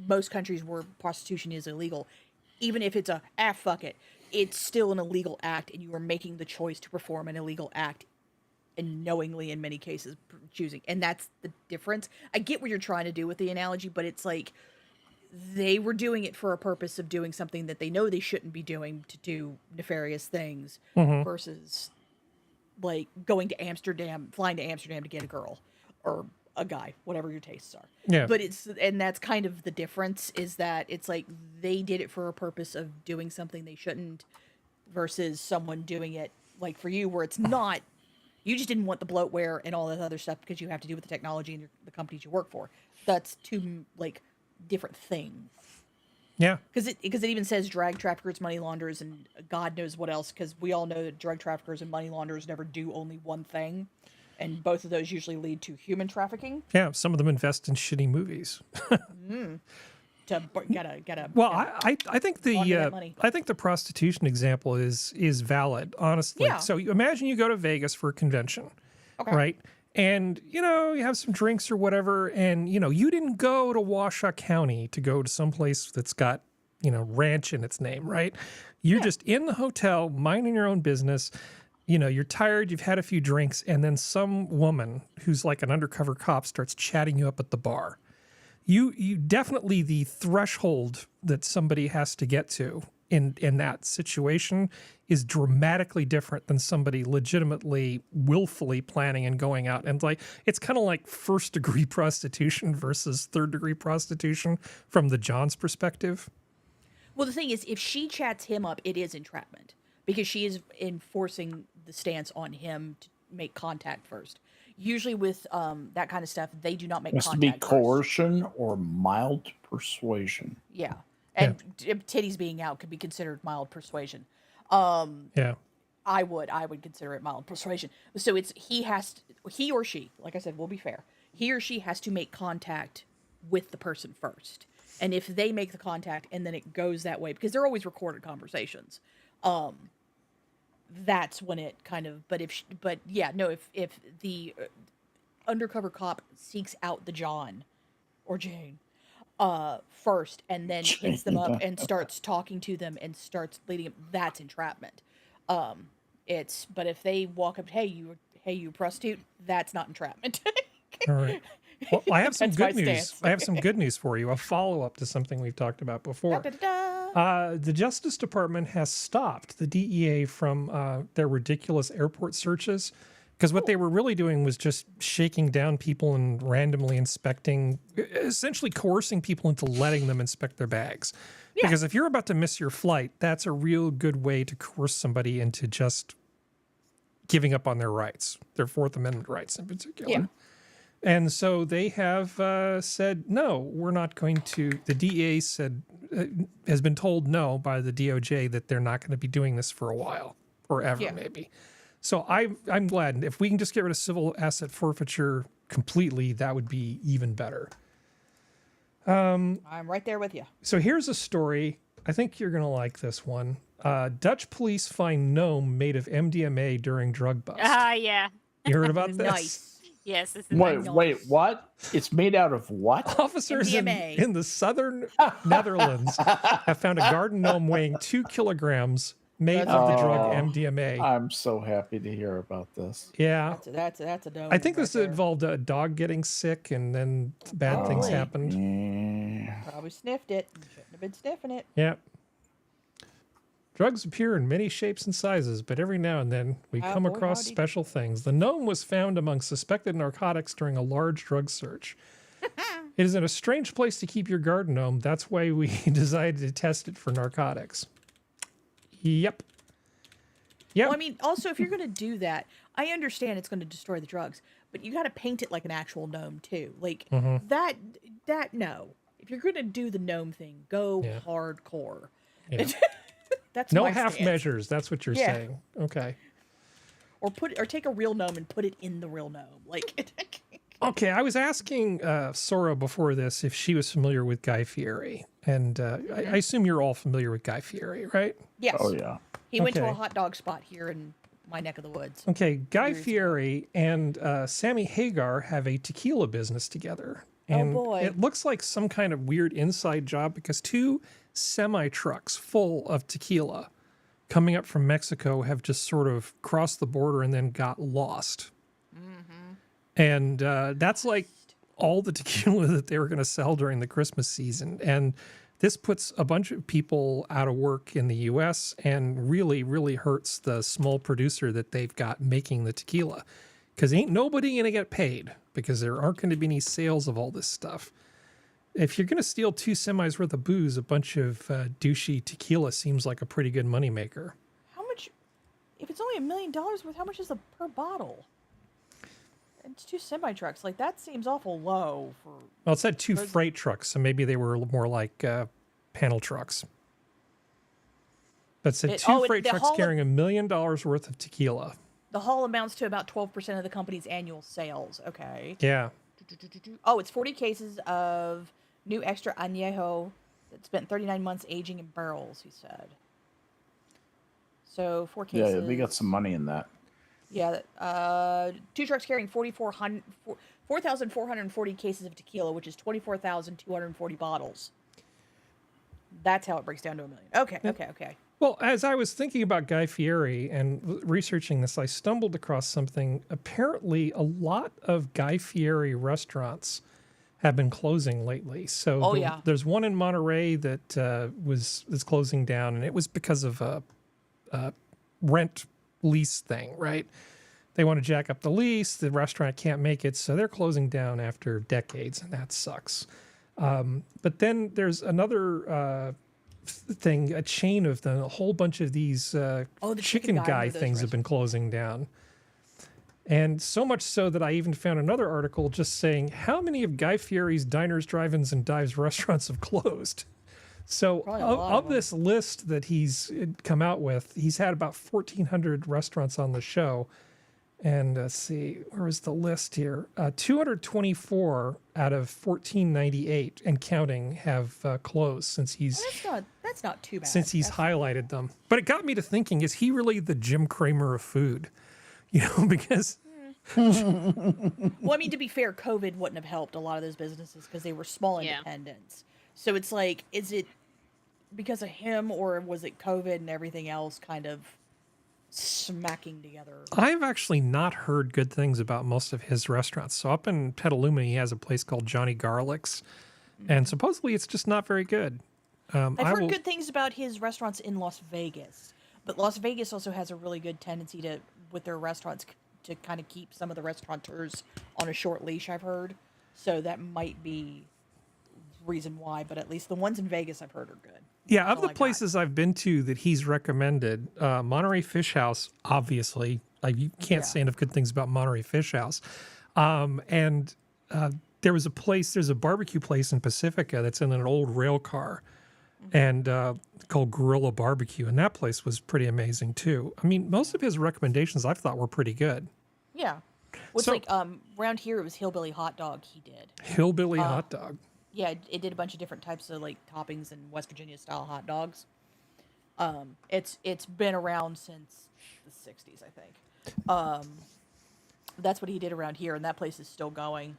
most countries where prostitution is illegal, even if it's fuck it, it's still an illegal act, and you are making the choice to perform an illegal act, and knowingly in many cases choosing. And that's the difference. I get what you're trying to do with the analogy, but it's like they were doing it for a purpose of doing something that they know they shouldn't be doing to do nefarious things versus like flying to Amsterdam to get a girl or a guy, whatever your tastes are. Yeah. But that's kind of the difference, is that it's like they did it for a purpose of doing something they shouldn't versus someone doing it like for you where it's not, you just didn't want the bloatware and all that other stuff because you have to do with the technology and the companies you work for. That's two like different things. Yeah. Because it even says drug traffickers, money launderers, and God knows what else, because we all know that drug traffickers and money launderers never do only one thing. And both of those usually lead to human trafficking. Yeah, some of them invest in shitty movies. Well, I think the prostitution example is valid, honestly. Yeah. So imagine you go to Vegas for a convention, right? And you have some drinks or whatever, and you didn't go to Washoe County to go to some place that's got ranch in its name, right? You're just in the hotel, minding your own business. You're tired, you've had a few drinks, and then some woman who's like an undercover cop starts chatting you up at the bar. You definitely, the threshold that somebody has to get to in that situation is dramatically different than somebody legitimately, willfully planning and going out. And like, it's kind of like first-degree prostitution versus third-degree prostitution from the John's perspective. Well, the thing is, if she chats him up, it is entrapment, because she is enforcing the stance on him to make contact first. Usually with that kind of stuff, they do not make It has to contact be first. coercion or mild persuasion. Yeah. And titties being out could be considered mild persuasion. Yeah. I would consider it mild persuasion. So it's he or she, like I said, we'll be fair. He or she has to make contact with the person first. And if they make the contact and then it goes that way, because they're always recorded conversations, that's when it kind of. But if the undercover cop seeks out the John or Jane first, and then hits them up and starts talking to them and starts leading them, that's entrapment. But if they walk up, hey you prostitute, that's not entrapment. All right. Well, I have some That's my good news. stance. I have some good news for you. A follow-up to something we've talked about before. Da-da-da-da. The Justice Department has stopped the DEA from their ridiculous airport searches, because what they were really doing was just shaking down people and randomly inspecting, essentially coercing people into letting them inspect their bags. Yeah. Because if you're about to miss your flight, that's a real good way to coerce somebody into just giving up on their rights, their Fourth Amendment rights in particular. Yeah. And so they have said, no, we're not going to. The DEA said, has been told no by the DOJ that they're not going to be doing this for a while or ever, maybe. So I'm glad. If we can just get rid of civil asset forfeiture completely, that would be even better. I'm right there with you. So here's a story. I think you're going to like this one. Dutch police find gnome made of MDMA during drug bust. Yeah. You heard about this? Nice. Yes, this is Wait, what? It's made out of what? Officers MDMA. in the southern Netherlands have found a garden gnome weighing 2 kilograms made of the drug MDMA. I'm so happy to hear about this. Yeah. That's a dome. I think right this there. involved a dog getting sick and then bad things Probably. happened. Yeah. Probably sniffed it. Shouldn't have been sniffing it. Yeah. Drugs appear in many shapes and sizes, but every now and then we come boy, across howdy. special things. The gnome was found among suspected narcotics during a large drug search. It is in a strange place to keep your garden gnome. That's why we decided to test it for narcotics. Yep. Yep. Well, I mean, also, if you're going to do that, I understand it's going to destroy the drugs, but you got to paint it like an actual gnome too. Like that. No, if you're going to do the gnome thing, go hardcore. Yeah. That's No my half stance. measures. That's what you're Yeah. saying. Okay. Or take a real gnome and put it in the real gnome. Like, Okay, I was asking Sora before this if she was familiar with Guy Fieri, and I assume you're all familiar with Guy Fieri, right? yes. Oh yeah. He went to Okay. a hot dog spot here in my neck of the woods. Okay, Guy Years ago. Fieri and Sammy Hagar have a tequila business together. And boy. it looks like some kind of weird inside job because 2 semi-trucks full of tequila coming up from Mexico have just sort of crossed the border and then got lost. And that's like all the tequila that they were going to sell during the Christmas season. And this puts a bunch of people out of work in the U.S. and really, really hurts the small producer that they've got making the tequila. Because ain't nobody going to get paid because there aren't going to be any sales of all this stuff. If you're going to steal 2 semis worth of booze, a bunch of douchey tequila seems like a pretty good moneymaker. How much? If it's only $1 million worth, how much is per bottle? It's 2 semi trucks. Like that seems awful low for. Well, it said 2 freight trucks, so maybe they were more like panel trucks. But it said 2 freight the trucks haul- carrying $1 million worth of tequila. The haul amounts to about 12% of the company's annual sales. Okay. Yeah. Oh, it's 40 cases of new extra añejo that spent 39 months aging in barrels, he said. So 4 cases. Yeah, they got some money in that. Yeah, 2 trucks carrying 4,440 cases of tequila, which is 24,240 bottles. That's how it breaks down to $1 million. Okay. Well, as I was thinking about Guy Fieri and researching this, I stumbled across something. Apparently, a lot of Guy Fieri restaurants have been closing lately. So there's one in Monterey that is closing down, and it was because of a rent lease thing, right? They want to jack up the lease. The restaurant can't make it, so they're closing down after decades, and that sucks. But then there's another thing, a chain of a whole bunch of these the chicken guy one of those things have been closing down. And so much so that I even found another article just saying how many of Guy Fieri's diners, drive-ins, and dives restaurants have closed. So Probably a lot of of this list that he's come out with, he's had about 1,400 restaurants on the show. And let's see, where is the list here? 224 out of 1,498 and counting have closed since he's That's not too bad. since he's highlighted them. But it got me to thinking: is he really the Jim Cramer of food? You know, because Well, I mean, to be fair, COVID wouldn't have helped a lot of those businesses because they were small Yeah. independents. So it's like, is it because of him, or was it COVID and everything else kind of smacking together? I've actually not heard good things about most of his restaurants. So up in Petaluma, he has a place called Johnny Garlic's, and supposedly it's just not very good. I've heard good things about his restaurants in Las Vegas, but Las Vegas also has a really good tendency to, with their restaurants, to kind of keep some of the restaurateurs on a short leash, I've heard. So that might be reason why, but at least the ones in Vegas I've heard are good. Yeah, That's of all the I got. places I've been to that he's recommended, Monterey Fish House, obviously. You can't say enough good things about Monterey Fish House. And there's a barbecue place in Pacifica that's in an old rail car and called Gorilla Barbecue. And that place was pretty amazing too. I mean, most of his recommendations I thought were pretty good. Yeah. Well, So- it's like around here it was Hillbilly Hot Dog he did. Hillbilly hot dog. Yeah, it did a bunch of different types of like toppings and West Virginia style hot dogs. It's been around since the 60s, I think. That's what he did around here, and that place is still going.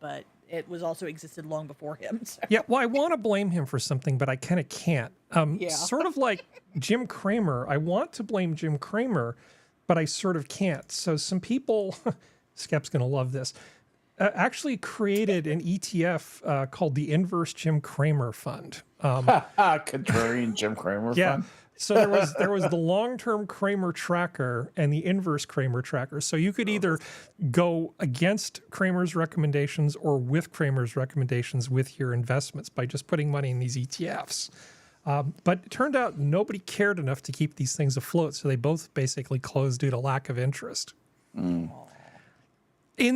But it was also existed long before him. So. Yeah, well, I want to blame him for something, but I kind of can't. Yeah. Sort of like Jim Cramer. I want to blame Jim Cramer, but I sort of can't. So some people, Skep's going to love this, actually created an ETF called the Inverse Jim Cramer Fund. Contrarian Jim Cramer Yeah. fund. So there was the long-term Cramer tracker and the inverse Cramer tracker. So you could either go against Cramer's recommendations or with Cramer's recommendations with your investments by just putting money in these ETFs. But it turned out nobody cared enough to keep these things afloat, so they both basically closed due to lack of interest. In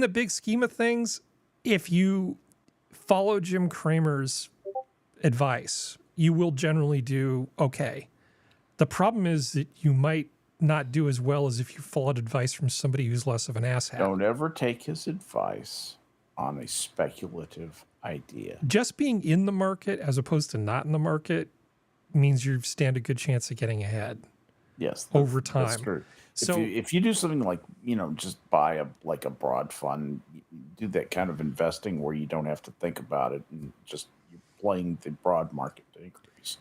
the big scheme of things, if you follow Jim Cramer's advice, you will generally do okay. The problem is that you might not do as well as if you followed advice from somebody who's less of an asshat. Don't ever take his advice on a speculative idea. Just being in the market as opposed to not in the market means you stand a good chance of getting ahead. Yes, Over that's time. true. So- if you do something like, just buy a broad fund, do that kind of investing where you don't have to think about it and just you're playing the broad market to increase.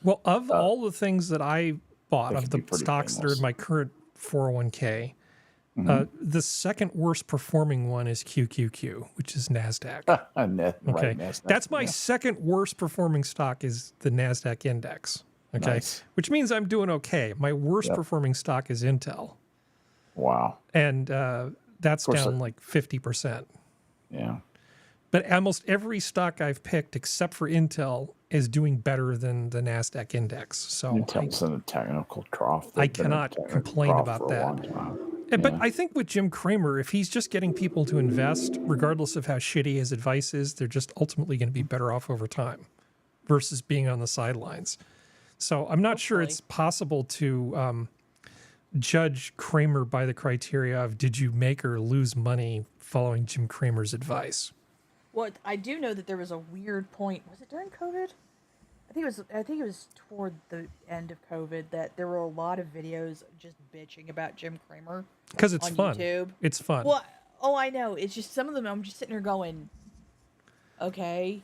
Well, of all the things that I bought, They of could the be pretty stocks that are in painless. my current 401k, the second worst performing one is QQQ, which is NASDAQ. Okay. That's my second worst performing stock is the NASDAQ index. Okay. Nice. Which means I'm doing okay. My worst performing stock is Intel. Wow. And that's course, down like 50%. Yeah. But almost every stock I've picked except for Intel is doing better than the NASDAQ index. So Intel's in a technical trough. I They've been in a cannot technical complain trough about for a that. long time. But Yeah. I think with Jim Cramer, if he's just getting people to invest, regardless of how shitty his advice is, they're just ultimately going to be better off over time versus being on the sidelines. So I'm not sure Hopefully. it's possible to judge Cramer by the criteria of did you make or lose money following Jim Cramer's advice. Well, I do know that there was a weird point. Was it during COVID? I think it was toward the end of COVID that there were a lot of videos just bitching about Jim Cramer Because it's on fun. YouTube. It's fun. Well, oh, I know. It's just some of them. I'm just sitting there going, okay,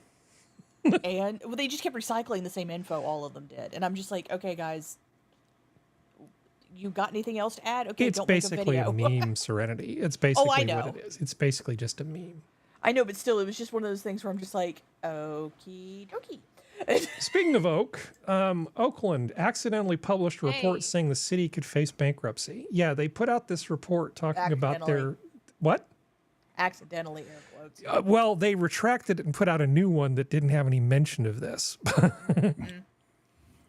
and well, they just kept recycling the same info. All of them did, and I'm just like, okay, guys, you got anything else to add? Okay, It's don't basically make a a video. meme, Serenity. It's basically what know. it is. It's basically just a meme. I know, but still, it was just one of those things where I'm just like, okie dokie. Speaking of Oak, Oakland accidentally published a report Hey. saying the city could face bankruptcy. Yeah, they put out this report talking about their Accidentally. what? Accidentally, air quotes. Well, they retracted it and put out a new one that didn't have any mention of this.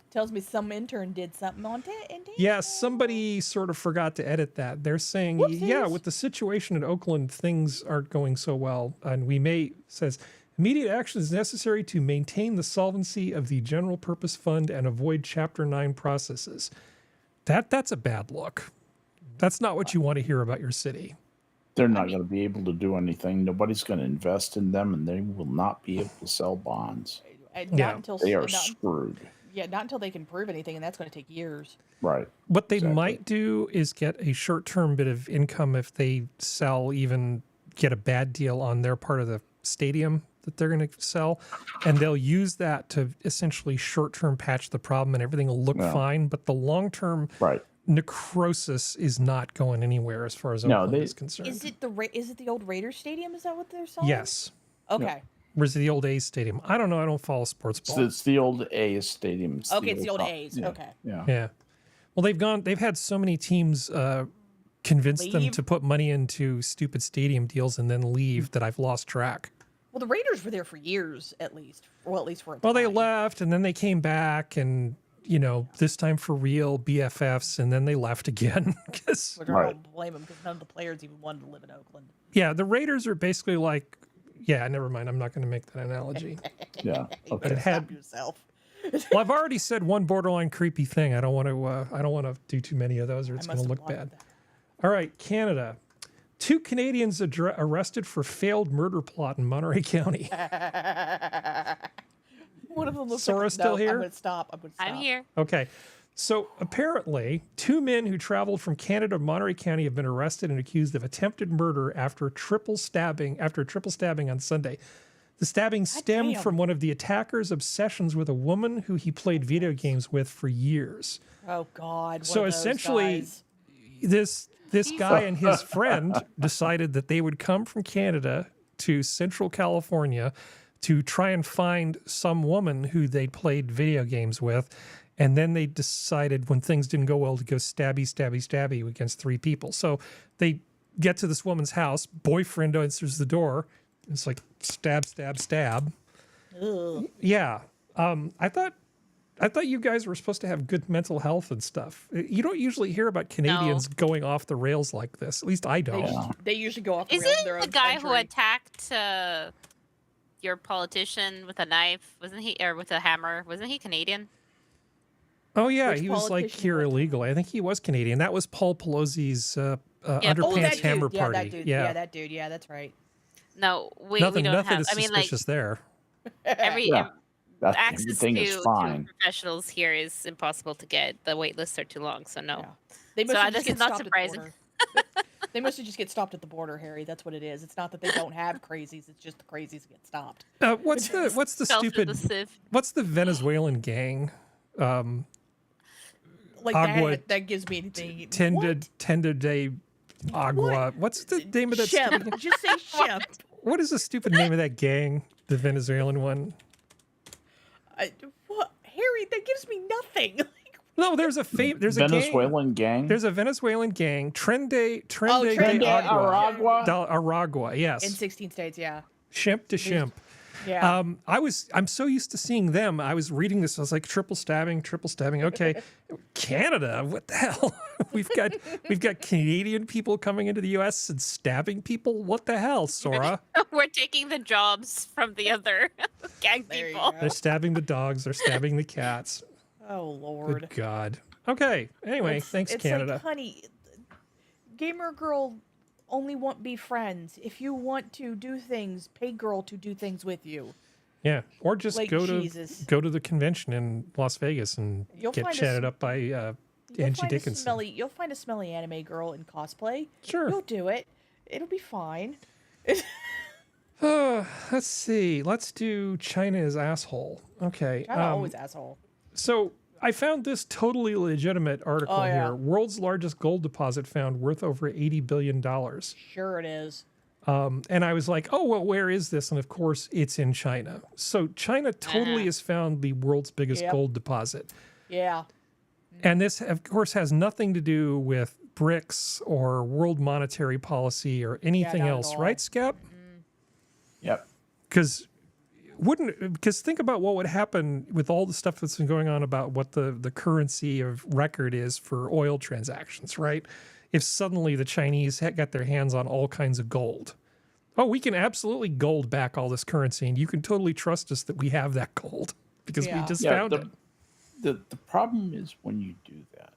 Tells me some intern did something on it. Yeah, somebody sort of forgot to edit that. They're saying, yeah, Whoopsies. with the situation in Oakland, things aren't going so well. And says, immediate action is necessary to maintain the solvency of the general purpose fund and avoid Chapter 9 processes. That's a bad look. That's not what you want to hear about your city. They're not going to be able to do anything. Nobody's going to invest in them, and they will not be able to sell bonds. Not until They are screwed. Yeah, not until they can prove anything, and that's going to take years. Right. What they might do is get a short-term bit of income if they get a bad deal on their part of the stadium that they're going to sell, and they'll use that to essentially short-term patch the problem, and everything will look fine. But the long-term necrosis is not going anywhere as far as Oakland is concerned. Is it the old Raiders Stadium? Is that what they're selling? Yes. Okay. Yeah. Or is it the old A's Stadium? I don't know. I don't follow sports ball. It's the old A's stadium. It's the old A's. Yeah. Okay. Yeah. Well, they've had so many teams convince them to put money into stupid stadium deals and then leave that I've lost track. Well, the Raiders were there for years, at least. Well, at least for a time. Well, they left and then they came back and, this time for real BFFs, and then they left again. Which I don't blame them because none of the players even wanted to live in Oakland. Yeah, the Raiders are basically like, never mind. I'm not going to make that analogy. Yeah. But it had Stop yourself. Well, I've already said one borderline creepy thing. I don't want to do too many of those, or it's going to look bad. All right, Canada. 2 Canadians arrested for failed murder plot in Monterey County. One of them looks Sora still here? I'm going to stop. I'm here. Okay. So apparently, 2 men who traveled from Canada to Monterey County have been arrested and accused of attempted murder after a triple stabbing on Sunday. The stabbing stemmed from one of the attacker's obsessions with a woman who he played video games with for years. Oh God! So essentially, this guy and his friend decided that they would come from Canada to Central California to try and find some woman who they played video games with. And then they decided when things didn't go well to go stabby against 3 people. So they get to this woman's house. Boyfriend answers the door. It's like stab. Ugh. Yeah. I thought you guys were supposed to have good mental health and stuff. You don't usually hear about Canadians going off the rails like this. At least I don't. They usually go off the rails in their own Isn't the guy country. who attacked your politician with a knife, or with a hammer, wasn't he Canadian? Oh, yeah. Which He was like politician here was it? illegally. I think he was Canadian. That was Paul Pelosi's underpants that dude. hammer Yeah, party. that dude. Yeah, that dude. Yeah, that's right. No, we Nothing don't have. is I mean, like suspicious there. access everything is to fine. professionals here is impossible to get. The wait lists are too long, so no. Yeah. They must So have this just is get not stopped surprising. At the border. They must have just get stopped at the border, Harry. That's what it is. It's not that they don't have crazies. It's just the crazies get stopped. What's the Fell through stupid? the sieve. What's the Venezuelan gang? Like Agua that gives me anything. Tenda de Agua. What's the name of that? Shemp. Stupid, Just say Shemp. what is the stupid name of that gang? The Venezuelan one. What? Harry, that gives me nothing. No, there's a Venezuelan gang. There's a Venezuelan gang. Trende Trende de Agua. Aragua. Aragua, yes. In 16 states, yeah. Shimp to Shimp. Yeah. I'm so used to seeing them. I was reading this. I was like, triple stabbing. Okay, Canada. What the hell? we've got Canadian people coming into the U.S. and stabbing people. What the hell, Sora? We're taking the jobs from the other gang There you people. go. They're stabbing the dogs. They're stabbing the cats. Oh, Lord. Good God. Okay. Anyway, thanks, it's Canada. Like, honey, gamer girl only want be friends. If you want to do things, pay girl to do things with you. Yeah, or just Like go Jesus. to the convention in Las Vegas and You'll get find a chatted s- up by You'll Angie find Dickinson. you'll find a smelly anime girl in cosplay. Sure. You'll do it. It'll be fine. Let's see. Let's do China as asshole. Okay. I'm always asshole. So I found this totally legitimate article Oh, yeah. here. World's largest gold deposit found worth over $80 billion. Sure it is. And I was like, oh, well, where is this? And of course, it's in China. So China totally has found the world's biggest Yep. gold deposit. Yeah. And this, of course, has nothing to do with BRICS or world monetary policy or anything not at else, all. right, Skep? Yep. Because wouldn't, because think about what would happen with all the stuff that's been going on about what the currency of record is for oil transactions, right? If suddenly the Chinese got their hands on all kinds of gold. Oh, we can absolutely gold back all this currency, and you can totally trust us that we have that gold because we just found it. The problem is when you do that,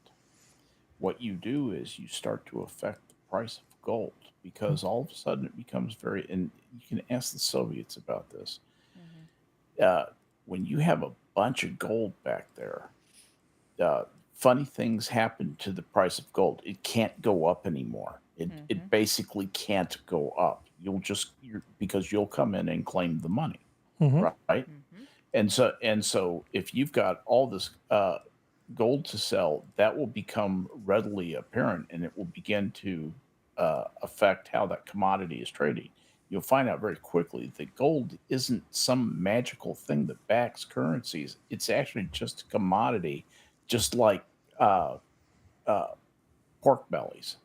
what you do is you start to affect the price of gold, because all of a sudden it becomes very, and you can ask the Soviets about this. When you have a bunch of gold back there, funny things happen to the price of gold. It can't go up anymore. It basically can't go up. Because you'll come in and claim the money, right? And so if you've got all this gold to sell, that will become readily apparent, and it will begin to affect how that commodity is trading. You'll find out very quickly that gold isn't some magical thing that backs currencies. It's actually just a commodity, just like pork bellies.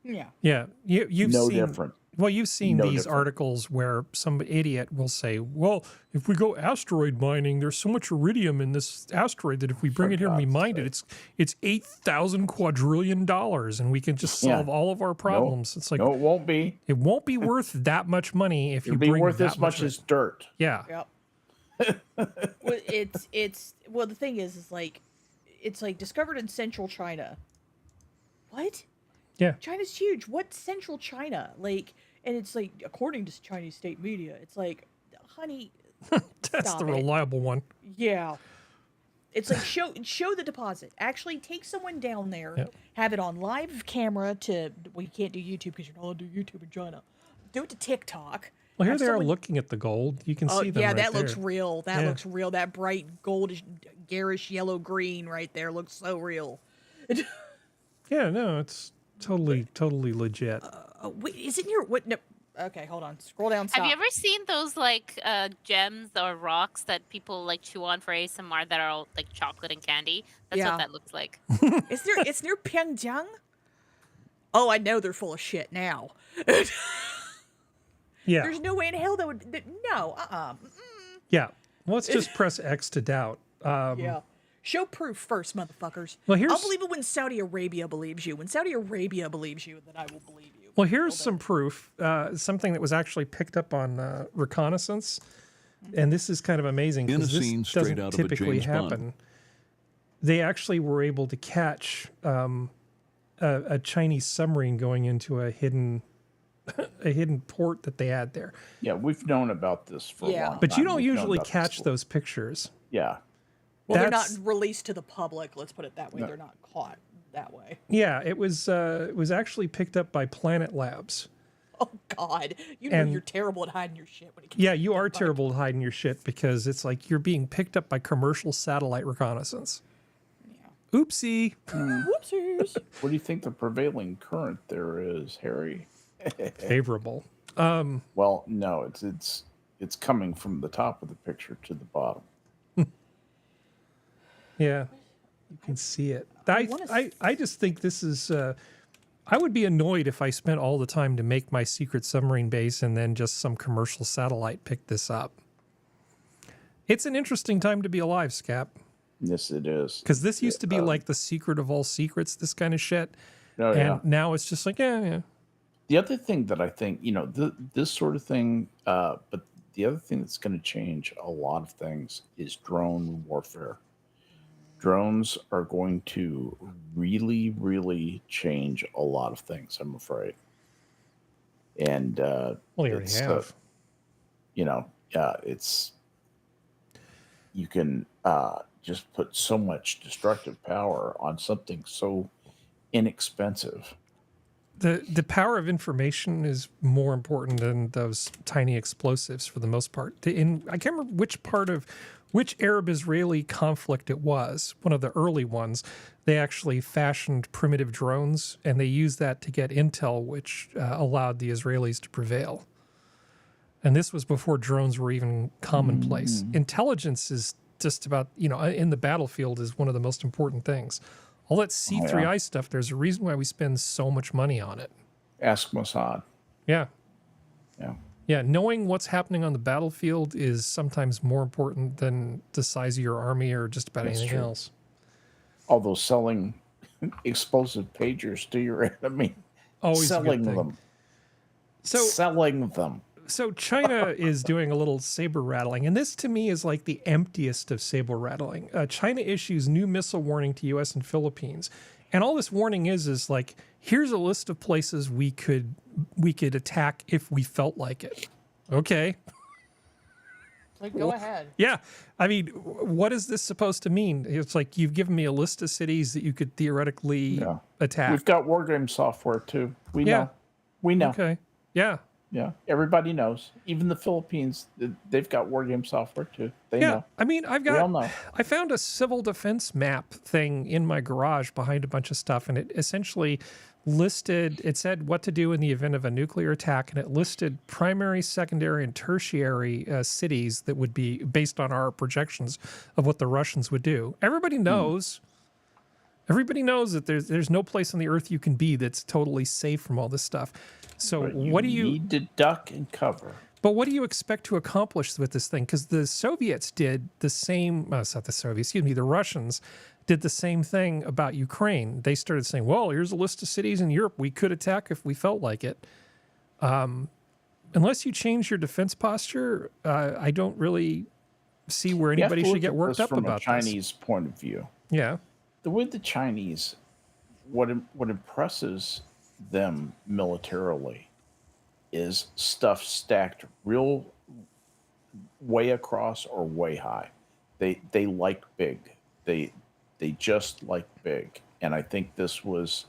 Yeah. Yeah. You've No seen, different. well, you've seen No these different. articles where some idiot will say, well, if we go asteroid mining, there's so much iridium in this asteroid that if we bring it here and we God's mine it, it's $8,000 quadrillion and we can just solve all of our problems. It's like, No, it won't be. it won't be worth that much money if It'll you be bring worth that as much of as it. dirt. Yeah. Yep. Well, well, the thing is like, it's like discovered in central China. What? Yeah. China's huge. What's central China? Like, and it's like, according to Chinese state media, it's like, honey, That's stop the it. reliable one. Yeah. It's like show the deposit. Actually take someone down there, Yep. have it on live camera to, well, you can't do YouTube because you're not allowed to do YouTube in China. Do it to TikTok. Well, here Have they are someone- looking at the gold. You can see them yeah, right that there. looks real. That Yeah. looks real. That bright goldish, garish yellow green right there looks so real. Yeah, no, it's totally legit. Wait, isn't your what? No, okay, hold on. Scroll down. Stop. Have you ever seen those like gems or rocks that people like chew on for ASMR that are all like chocolate and candy? That's Yeah. what that looks like. It's near Pyongyang. Oh, I know they're full of shit now. Yeah. There's no way in hell that would. No. Yeah. Let's just press X to doubt. Yeah. Show proof first, motherfuckers. Well, here's- I'll believe it when Saudi Arabia believes you. When Saudi Arabia believes you, then I will believe you. Well, here's some proof, something that was actually picked up on reconnaissance. And this is kind of amazing In a because this scene straight doesn't out of a typically James Bond. happen. They actually were able to catch a Chinese submarine going into a hidden port that they had there. Yeah, we've known about this for a Yeah. long But time. you don't We've known usually about this catch for- those pictures. Yeah. Well, they're not That's- released to the public. Let's put it that way. No. They're not caught that way. Yeah, it was actually picked up by Planet Labs. Oh God, you know And- you're terrible at hiding your shit when it comes. Yeah, to you are that, terrible at hiding your shit because it's like you're being picked up by commercial satellite reconnaissance. Yeah. Oopsie. Whoopsies. What do you think the prevailing current there is, Harry? Favorable. Well, no, it's coming from the top of the picture to the bottom. Yeah, you can see it. wanna I just think this is. I would be annoyed if I spent all the time to make my secret submarine base and then just some commercial satellite picked this up. It's an interesting time to be alive, Scap, Yes, it is. because this used to be like the secret of all secrets, this kind of shit. Oh, yeah. And now it's just like, yeah. The other thing that I think, this sort of thing, but the other thing that's going to change a lot of things is drone warfare. Drones are going to really, really change a lot of things, I'm afraid. And, Well, you already it's, have. you can just put so much destructive power on something so inexpensive. The power of information is more important than those tiny explosives for the most part. I can't remember which Arab-Israeli conflict it was, one of the early ones. They actually fashioned primitive drones, and they used that to get intel, which allowed the Israelis to prevail. And this was before drones were even commonplace. Intelligence is just about, in the battlefield is one of the most important things. All that C3I stuff, there's a reason why we spend so much money on it. Ask MotZ. Yeah. Yeah. Yeah, knowing what's happening on the battlefield is sometimes more important than the size of your army or just about That's anything true. else. Although selling explosive pagers to your enemy, Always a good selling thing. them, So, selling them. so China is doing a little saber rattling, and this to me is like the emptiest of saber rattling. China issues new missile warning to U.S. and Philippines, and all this warning is like, here's a list of places we could attack if we felt like it. Okay. Like, go ahead. Yeah. I mean, what is this supposed to mean? It's like you've given me a list of cities that you could theoretically Yeah. attack. We've got war game software too. We Yeah. know. We know. Okay. Yeah. Yeah. Everybody knows. Even the Philippines, they've got war game software too. They Yeah. know. I mean, We all know. I found a civil defense map thing in my garage behind a bunch of stuff, and it essentially it said what to do in the event of a nuclear attack, and it listed primary, secondary, and tertiary cities that would be based on our projections of what the Russians would do. Everybody knows. Everybody knows that there's no place on the earth you can be that's totally safe from all this stuff. So But what do you need to duck and cover? But what do you expect to accomplish with this thing? Because the Soviets did the same. It's not the Soviets. Excuse me. The Russians did the same thing about Ukraine. They started saying, "Well, here's a list of cities in Europe we could attack if we felt like it." Unless you change your defense posture, I don't really see where You have to anybody should look get at worked this up from about a Chinese point of view. this. Yeah. The way the Chinese, what impresses them militarily is stuff stacked real way across or way high. They like big. They just like big. And I think this was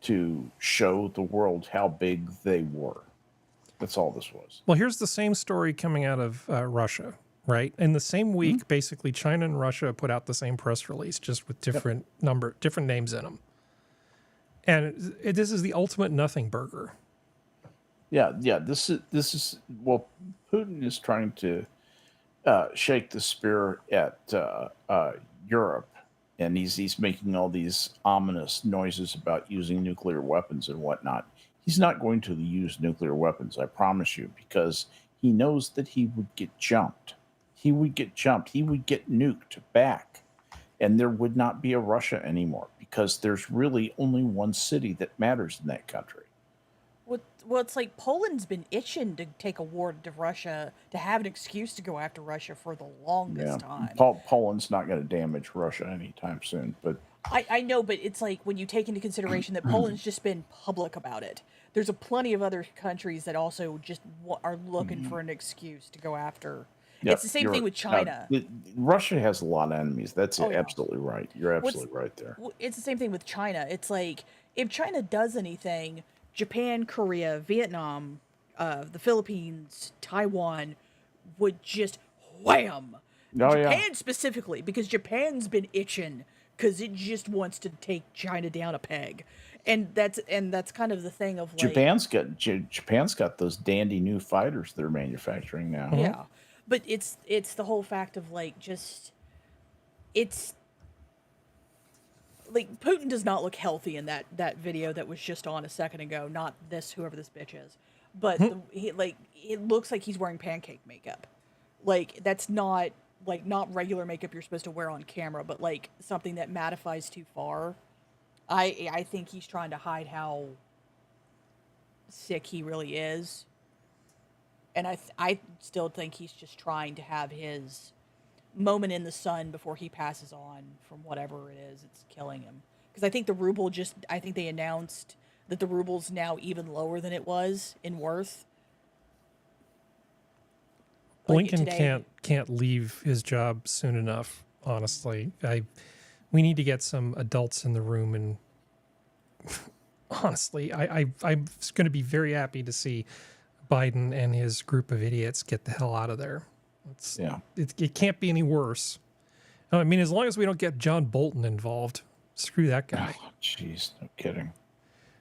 to show the world how big they were. That's all this was. Well, here's the same story coming out of Russia, right? In the same week, basically, China and Russia put out the same press release, just with different names in them. And this is the ultimate nothing burger. Yeah. This is well, Putin is trying to shake the spear at Europe, and he's making all these ominous noises about using nuclear weapons and whatnot. He's not going to use nuclear weapons, I promise you, because he knows that he would get jumped. He would get jumped. He would get nuked back, and there would not be a Russia anymore because there's really only one city that matters in that country. Well, it's like Poland's been itching to take a war to Russia, to have an excuse to go after Russia for the longest time. Poland's not going to damage Russia anytime soon, but I know, but it's like when you take into consideration that Poland's just been public about it. There's plenty of other countries that also just are looking for an excuse to go after. yeah, It's the same thing with China. Russia has a lot of enemies. That's Oh, yeah. absolutely right. You're absolutely right there. It's the same thing with China. It's like if China does anything, Japan, Korea, Vietnam, the Philippines, Taiwan would just wham. Oh, yeah. Japan specifically, because Japan's been itching because it just wants to take China down a peg, and that's kind of the thing of like Japan's got those dandy new fighters they're manufacturing now. yeah, but it's the whole fact of like just it's like Putin does not look healthy in that video that was just on a second ago. Not this whoever this bitch is, but it looks like he's wearing pancake makeup. Like that's not regular makeup you're supposed to wear on camera, but like something that mattifies too far. I think he's trying to hide how sick he really is, and I still think he's just trying to have his moment in the sun before he passes on from whatever it is it's killing him. Because I think the ruble I think they announced that the ruble's now even lower than it was in worth. Like Blinken today. can't leave his job soon enough. Honestly, we need to get some adults in the room, and honestly, I'm going to be very happy to see Biden and his group of idiots get the hell out of there. It can't be any worse. I mean, as long as we don't get John Bolton involved, screw that guy. Jeez, no kidding.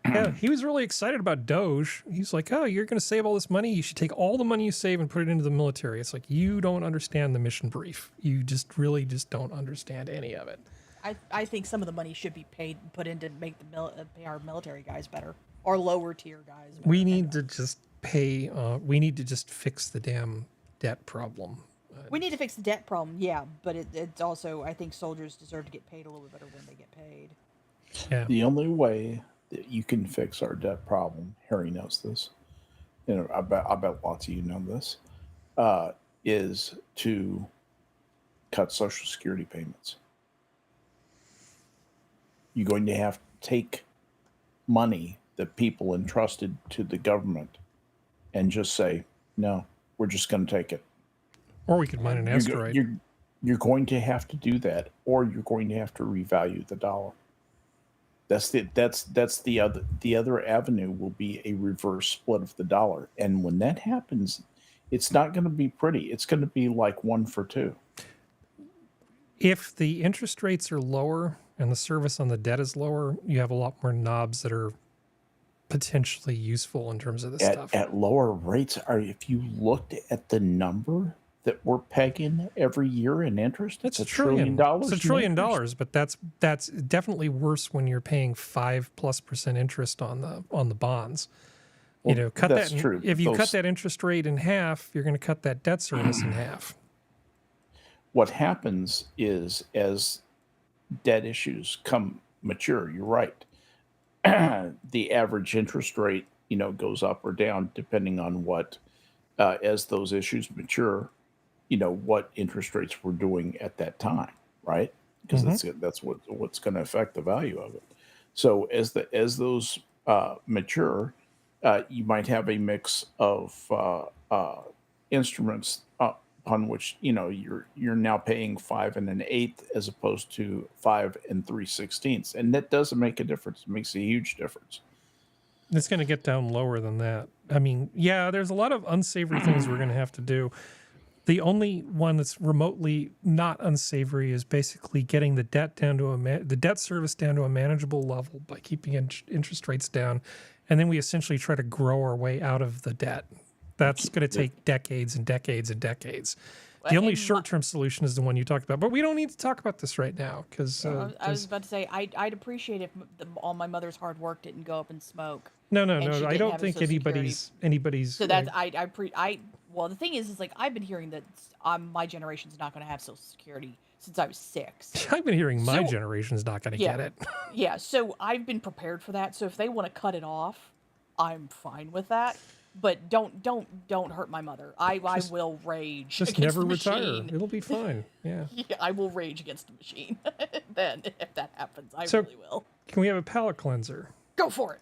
Yeah, he was really excited about Doge. He's like, "Oh, you're going to save all this money. You should take all the money you save and put it into the military." It's like, you don't understand the mission brief. You really don't understand any of it. I think some of the money should be put in to make pay our military guys better. our lower tier guys. We need to just pay. We need to just fix the damn debt problem. We need to fix the debt problem, yeah, but it's also, I think soldiers deserve to get paid a little bit better when they get paid. Yeah. The only way that you can fix our debt problem, Harry knows this, I bet lots of you know this, is to cut Social Security payments. You're going to have to take money that people entrusted to the government and just say, no, we're just going to take it. Or we could mine an asteroid. You're going to have to do that, or you're going to have to revalue the dollar. That's the other avenue will be a reverse split of the dollar. And when that happens, it's not going to be pretty. It's going to be like 1 for 2. If the interest rates are lower and the service on the debt is lower, you have a lot more knobs that are potentially useful in terms of this stuff. At lower rates, if you looked at the number that we're pegging every year in interest, it's $1 trillion. It's $1 trillion, but that's definitely worse when you're paying 5+% interest on the bonds. Well, cut that's that. True. If you cut that interest rate in half, you're going to cut that debt service in half. What happens is, as debt issues come mature, you're right. The average interest rate, goes up or down depending on what, as those issues mature, what interest rates we're doing at that time, right? Because that's what's going to affect the value of it. So as those mature, you might have a mix of instruments upon which you're now paying 5 1/8 as opposed to 5 3/16, and that doesn't make a difference. It makes a huge difference. It's going to get down lower than that. I mean, yeah, there's a lot of unsavory things we're going to have to do. The only one that's remotely not unsavory is basically getting the debt down to the debt service down to a manageable level by keeping interest rates down, and then we essentially try to grow our way out of the debt. That's going to take decades and decades and decades. The only short-term solution is the one you talked about, but we don't need to talk about this right now because I was about to say I'd appreciate if all my mother's hard work didn't go up in smoke. No. I don't think anybody's. So that's well, the thing is like I've been hearing that my generation's not going to have Social Security since I was 6. I've been hearing my generation's not going to get it. Yeah, so I've been prepared for that. So if they want to cut it off, I'm fine with that. But don't hurt my mother. I will rage. Just against never the retire. machine. It'll be fine. Yeah. Yeah, I will rage against the machine. Then if that happens, I So- really will. Can we have a palate cleanser? Go for it.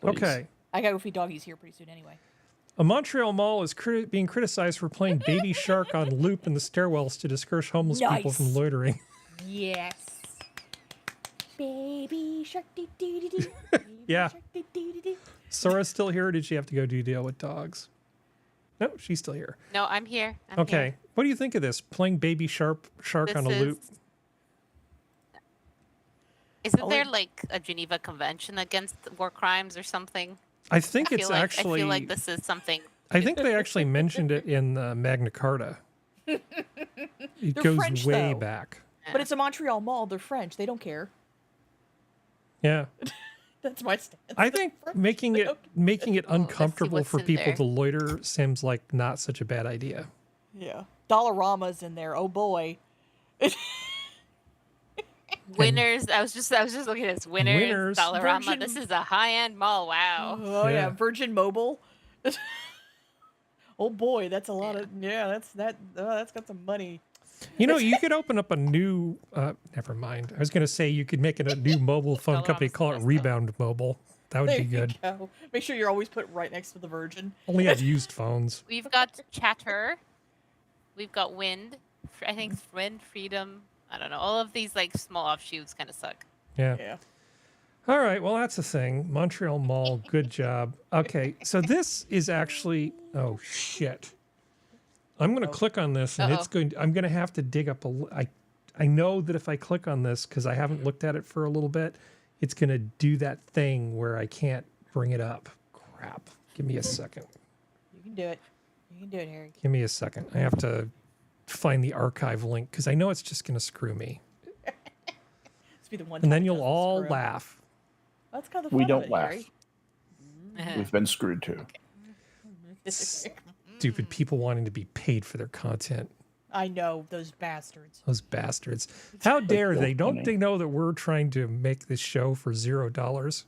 Please. Okay. I gotta go feed doggies here pretty soon anyway. A Montreal mall is being criticized for playing Baby Shark on loop in the stairwells to discourage homeless people Nice. from loitering. Yes. Baby shark dee dee dee dee. Yeah. Shark, dee, dee, dee, dee. Sora's still here, or did she have to go do deal with dogs? No, she's still here. No, I'm here. I'm Okay. here. What do you think of this? Playing Baby Shark on a loop? Isn't there like a Geneva Convention against war crimes or something? I think it's I actually. feel like this is something. I think they actually mentioned it in Magna Carta. It They're goes French, way though. back. But it's a Montreal mall. They're French. They don't care. Yeah. That's my stance. I think making it uncomfortable what's for in people there. to loiter seems like not such a bad idea. Yeah. Dollarama's in there. Oh boy. Winners. I was just looking at this. Winners. Dollarama. Virgin- This is a high-end mall. Wow. Oh yeah. Yeah. Virgin Mobile. Oh boy, that's a lot of that's got some money. You know, you could open up a new. Never mind. I was going to say you could make it a new mobile phone company. Call it Rebound Mobile. That would There be you good. go. Make sure you're always put right next to the Virgin. Only have used phones. We've got Chatter. We've got Wind. I think Wind, Freedom. I don't know. All of these like small offshoots kind of suck. Yeah. Yeah. All right. Well, that's the thing. Montreal Mall. Good job. Okay. So this is actually. Oh shit. I'm going to click on this, and I'm going to have to dig up I know that if I click on this, because I haven't looked at it for a little bit, it's going to do that thing where I can't bring it up. Crap. Give me a second. You can do it. You can do it, Harry. Give me a second. I have to find the archive link because I know it's just going to screw me. Let's be the one. And time then it you'll doesn't all screw up. laugh. That's kind of the We fun don't of it, laugh. Harry. We've been screwed too. Stupid people wanting to be paid for their content. I know, those bastards. Those bastards. How dare so they? Don't funny. they know that we're trying to make this show for $0?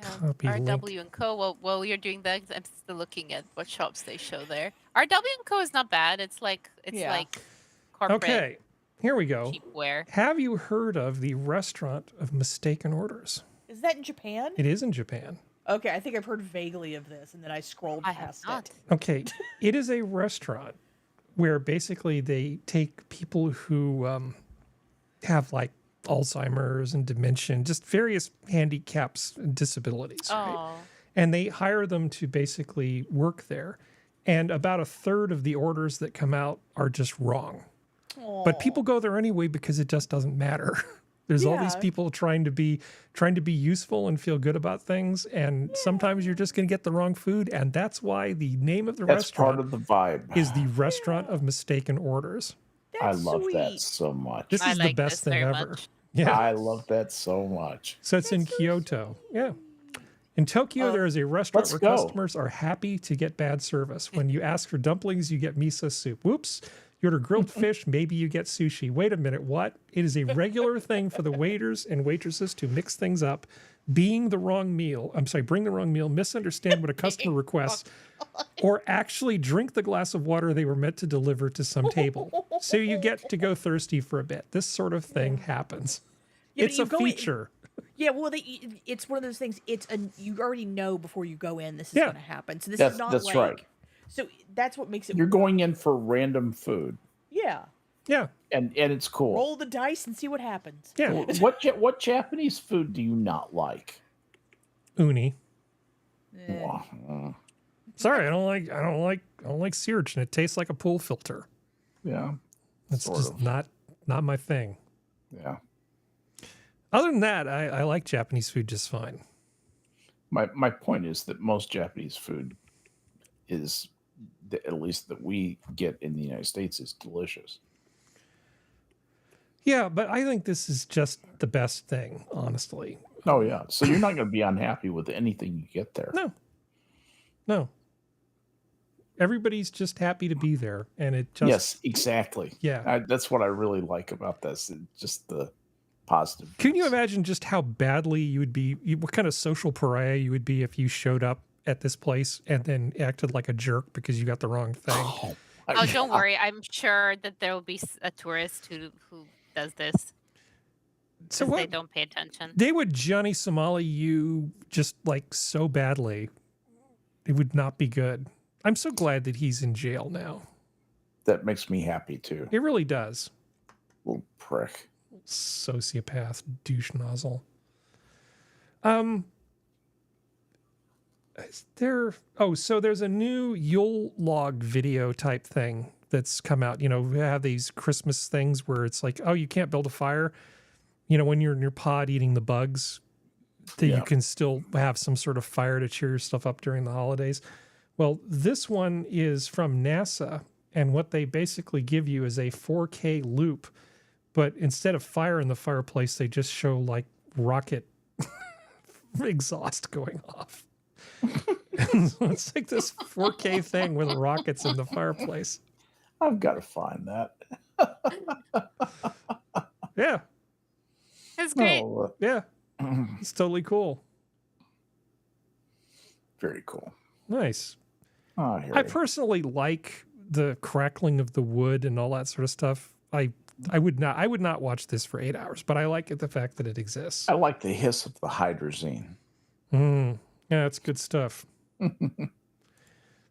Copy RW link. and Co. While you're doing that, I'm still looking at what shops they show there. RW and Co. is not bad. It's like corporate Okay, here we go. cheapware. Have you heard of the Restaurant of Mistaken Orders? Is that in Japan? It is in Japan. Okay, I think I've heard vaguely of this, and then I scrolled I have past not. it. Okay, it is a restaurant where basically they take people who have like Alzheimer's and dementia, just various handicaps and disabilities, right? Oh, And they hire them to basically work there. And about a third of the orders that come out are just wrong. But people go there anyway because it just doesn't matter. There's all these Yeah. people trying to be useful and feel good about things, and sometimes you're just going to get the wrong food, and that's why the name of the That's part restaurant of the vibe. is the Restaurant of Mistaken Orders. I That's love that sweet. so much. This I is like the best this thing very ever. much. Yeah. I love that so much. So it's in Kyoto. Yeah. In Tokyo, there is a restaurant let's where go. customers are happy to get bad service. When you ask for dumplings, you get miso soup. Whoops. You order grilled fish, maybe you get sushi. Wait a minute, what? It is a regular thing for the waiters and waitresses to mix things up, bring the wrong meal, misunderstand what a customer requests, or actually drink the glass of water they were meant to deliver to some table. So you get to go thirsty for a bit. This sort of thing happens. Yeah, but It's you a go in- feature. Yeah, well, it's one of those things. You already know before you go in this is Yeah. going to happen. So this That's- is not that's like. right. So that's what makes it. You're going in for random food, Yeah, Yeah. and it's cool. roll the dice and see what happens. Yeah. What Japanese food do you not like? Uni. Well, Sorry, I don't like sea urchin. It tastes like a pool filter. yeah, It's sort just of. not my thing. Yeah. Other than that, I like Japanese food just fine. My point is that most Japanese food is, at least that we get in the United States, is delicious. Yeah, but I think this is just the best thing, honestly. Oh yeah. So you're not going to be unhappy with anything you get there. No. Everybody's just happy to be there, and it just Yes, exactly. Yeah. That's what I really like about this. Just the positive. Can you things. imagine just how badly you would be? What kind of social pariah you would be if you showed up at this place and then acted like a jerk because you got the wrong thing? Oh, Oh, don't worry. I'm sure that there will be a tourist who does this So because they what? don't pay attention. They would Johnny Somali you just like so badly. It would not be good. I'm so glad that he's in jail now. That makes me happy too. It really does. Little prick. Sociopath, douche nozzle. So there's a new Yule log video type thing that's come out. You know, we have these Christmas things where it's like, oh, you can't build a fire. You know, when you're in your pod eating the bugs, that you Yeah. can still have some sort of fire to cheer yourself up during the holidays. Well, this one is from NASA, and what they basically give you is a 4K loop, but instead of fire in the fireplace, they just show like rocket exhaust going off. And so it's like this 4K thing with rockets in the fireplace. I've got to find that. Yeah, It's great. Oh, yeah, it's totally cool. very cool. Nice. Oh, I Harry. personally like the crackling of the wood and all that sort of stuff. I would not watch this for 8 hours, but I like it, the fact that it exists. I like the hiss of the hydrazine. Yeah, it's good stuff.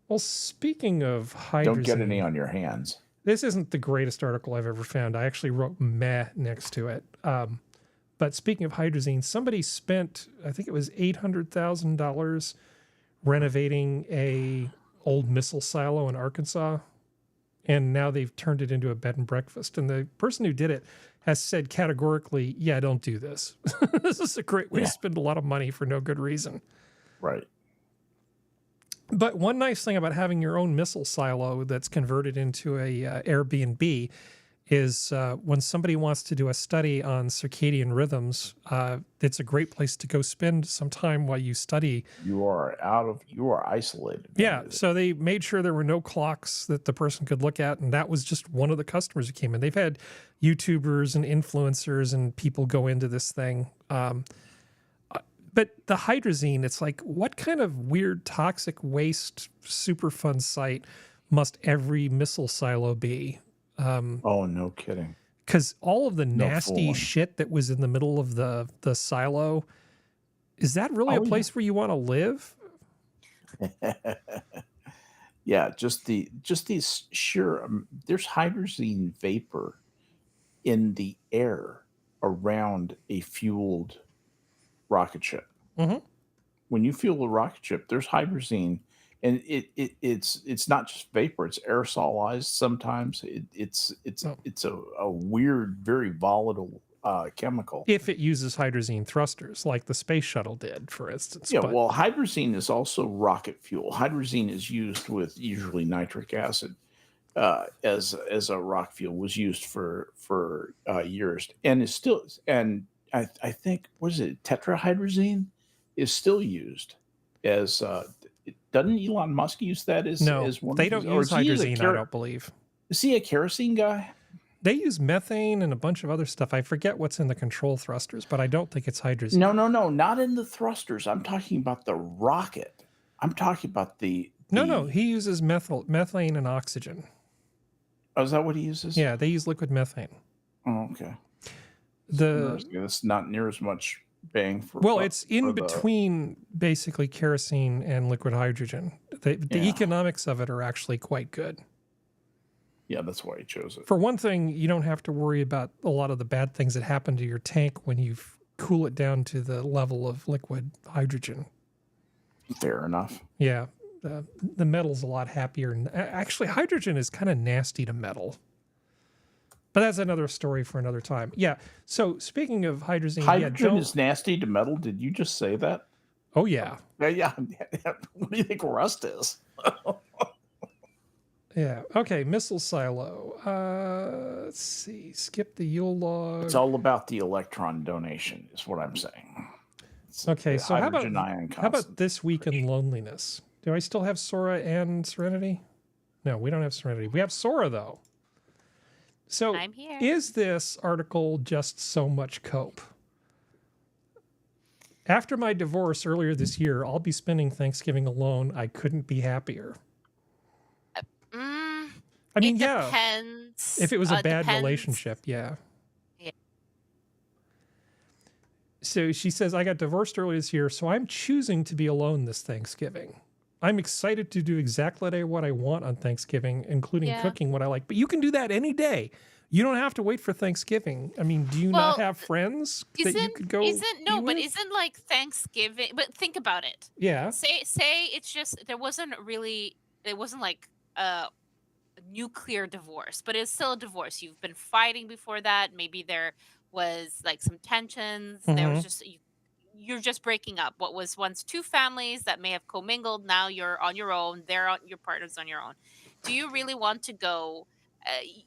Well, speaking of hydrazine, Don't get any on your hands. this isn't the greatest article I've ever found. I actually wrote meh next to it. But speaking of hydrazine, somebody spent, I think it was $800,000 renovating a old missile silo in Arkansas. And now they've turned it into a bed and breakfast. And the person who did it has said categorically, yeah, don't do this. This is a great way to spend a lot of money for no good reason. Right. But one nice thing about having your own missile silo that's converted into a Airbnb is when somebody wants to do a study on circadian rhythms, it's a great place to go spend some time while you study. You are isolated. Yeah, so they made sure there were no clocks that the person could look at, and that was just one of the customers who came in. They've had YouTubers and influencers and people go into this thing. But the hydrazine, it's like, what kind of weird toxic waste Superfund site must every missile silo be? Oh, no kidding. Because all of the No nasty fooling. shit that was in the middle of the silo, is that really a Oh, yeah. place where you want to live? Yeah, just these sheer there's hydrazine vapor in the air around a fueled rocket ship. Mhm. When you fuel a rocket ship, there's hydrazine, and it's not just vapor; it's aerosolized. Sometimes it's Oh. a weird, very volatile chemical. If it uses hydrazine thrusters, like the space shuttle did, for instance. Yeah, But well, hydrazine is also rocket fuel. Hydrazine is used with usually nitric acid as a rock fuel. Was used for years, and is still. And I think, what is it? Tetrahydrazine is still used as. Doesn't Elon Musk use that as no, as one? they of his, don't or use is he hydrazine, I don't believe. Is he a kerosene guy? They use methane and a bunch of other stuff. I forget what's in the control thrusters, but I don't think it's hydrazine. No, not in the thrusters. I'm talking about the rocket. I'm talking about the. No, he uses methane and oxygen. Oh, is that what he uses? Yeah, they use liquid methane. Oh, okay. That's not near as much bang for. Well, it's in for between basically kerosene and liquid hydrogen. The Yeah. economics of it are actually quite good. Yeah, that's why he chose it. For one thing, you don't have to worry about a lot of the bad things that happen to your tank when you cool it down to the level of liquid hydrogen. Fair enough. Yeah, the metal's a lot happier. Actually, hydrogen is kind of nasty to metal. But that's another story for another time. Yeah, so speaking of hydrazine... Hydrogen yeah, is nasty to metal. Did you just say that? Oh, yeah. Yeah. What do you think rust is? Yeah. Okay. Missile silo. Let's see. Skip the Yule log. It's all about the electron donation, is what I'm saying. It's Okay. the So how hydrogen ion about constant. this week in loneliness? Do I still have Sora and Serenity? No, we don't have Serenity. We have Sora though. So I'm here. is this article just so much cope? After my divorce earlier this year, I'll be spending Thanksgiving alone. I couldn't be happier. I mean, it yeah. depends. If it was a bad Depends. relationship, yeah. Yeah. So she says, I got divorced earlier this year, so I'm choosing to be alone this Thanksgiving. I'm excited to do exactly what I want on Thanksgiving, including Yeah. cooking what I like. But you can do that any day. You don't have to wait for Thanksgiving. I mean, do you not Well, have friends that you could go Isn't no, be but with? isn't like Thanksgiving? But think about it. Yeah. Say it's just there wasn't like a nuclear divorce, but it's still a divorce. You've been fighting before that. Maybe there was like some tensions. There was just you're just breaking up. What was once two families that may have commingled, now you're on your own. Your partner's on your own. Do you really want to go?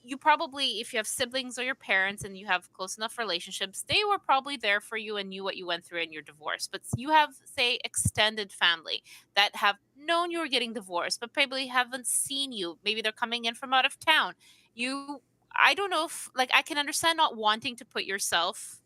You probably, if you have siblings or your parents and you have close enough relationships, they were probably there for you and knew what you went through in your divorce. But you have, say, extended family that have known you were getting divorced, but probably haven't seen you. Maybe they're coming in from out of town. I don't know if, like, I can understand not wanting to put yourself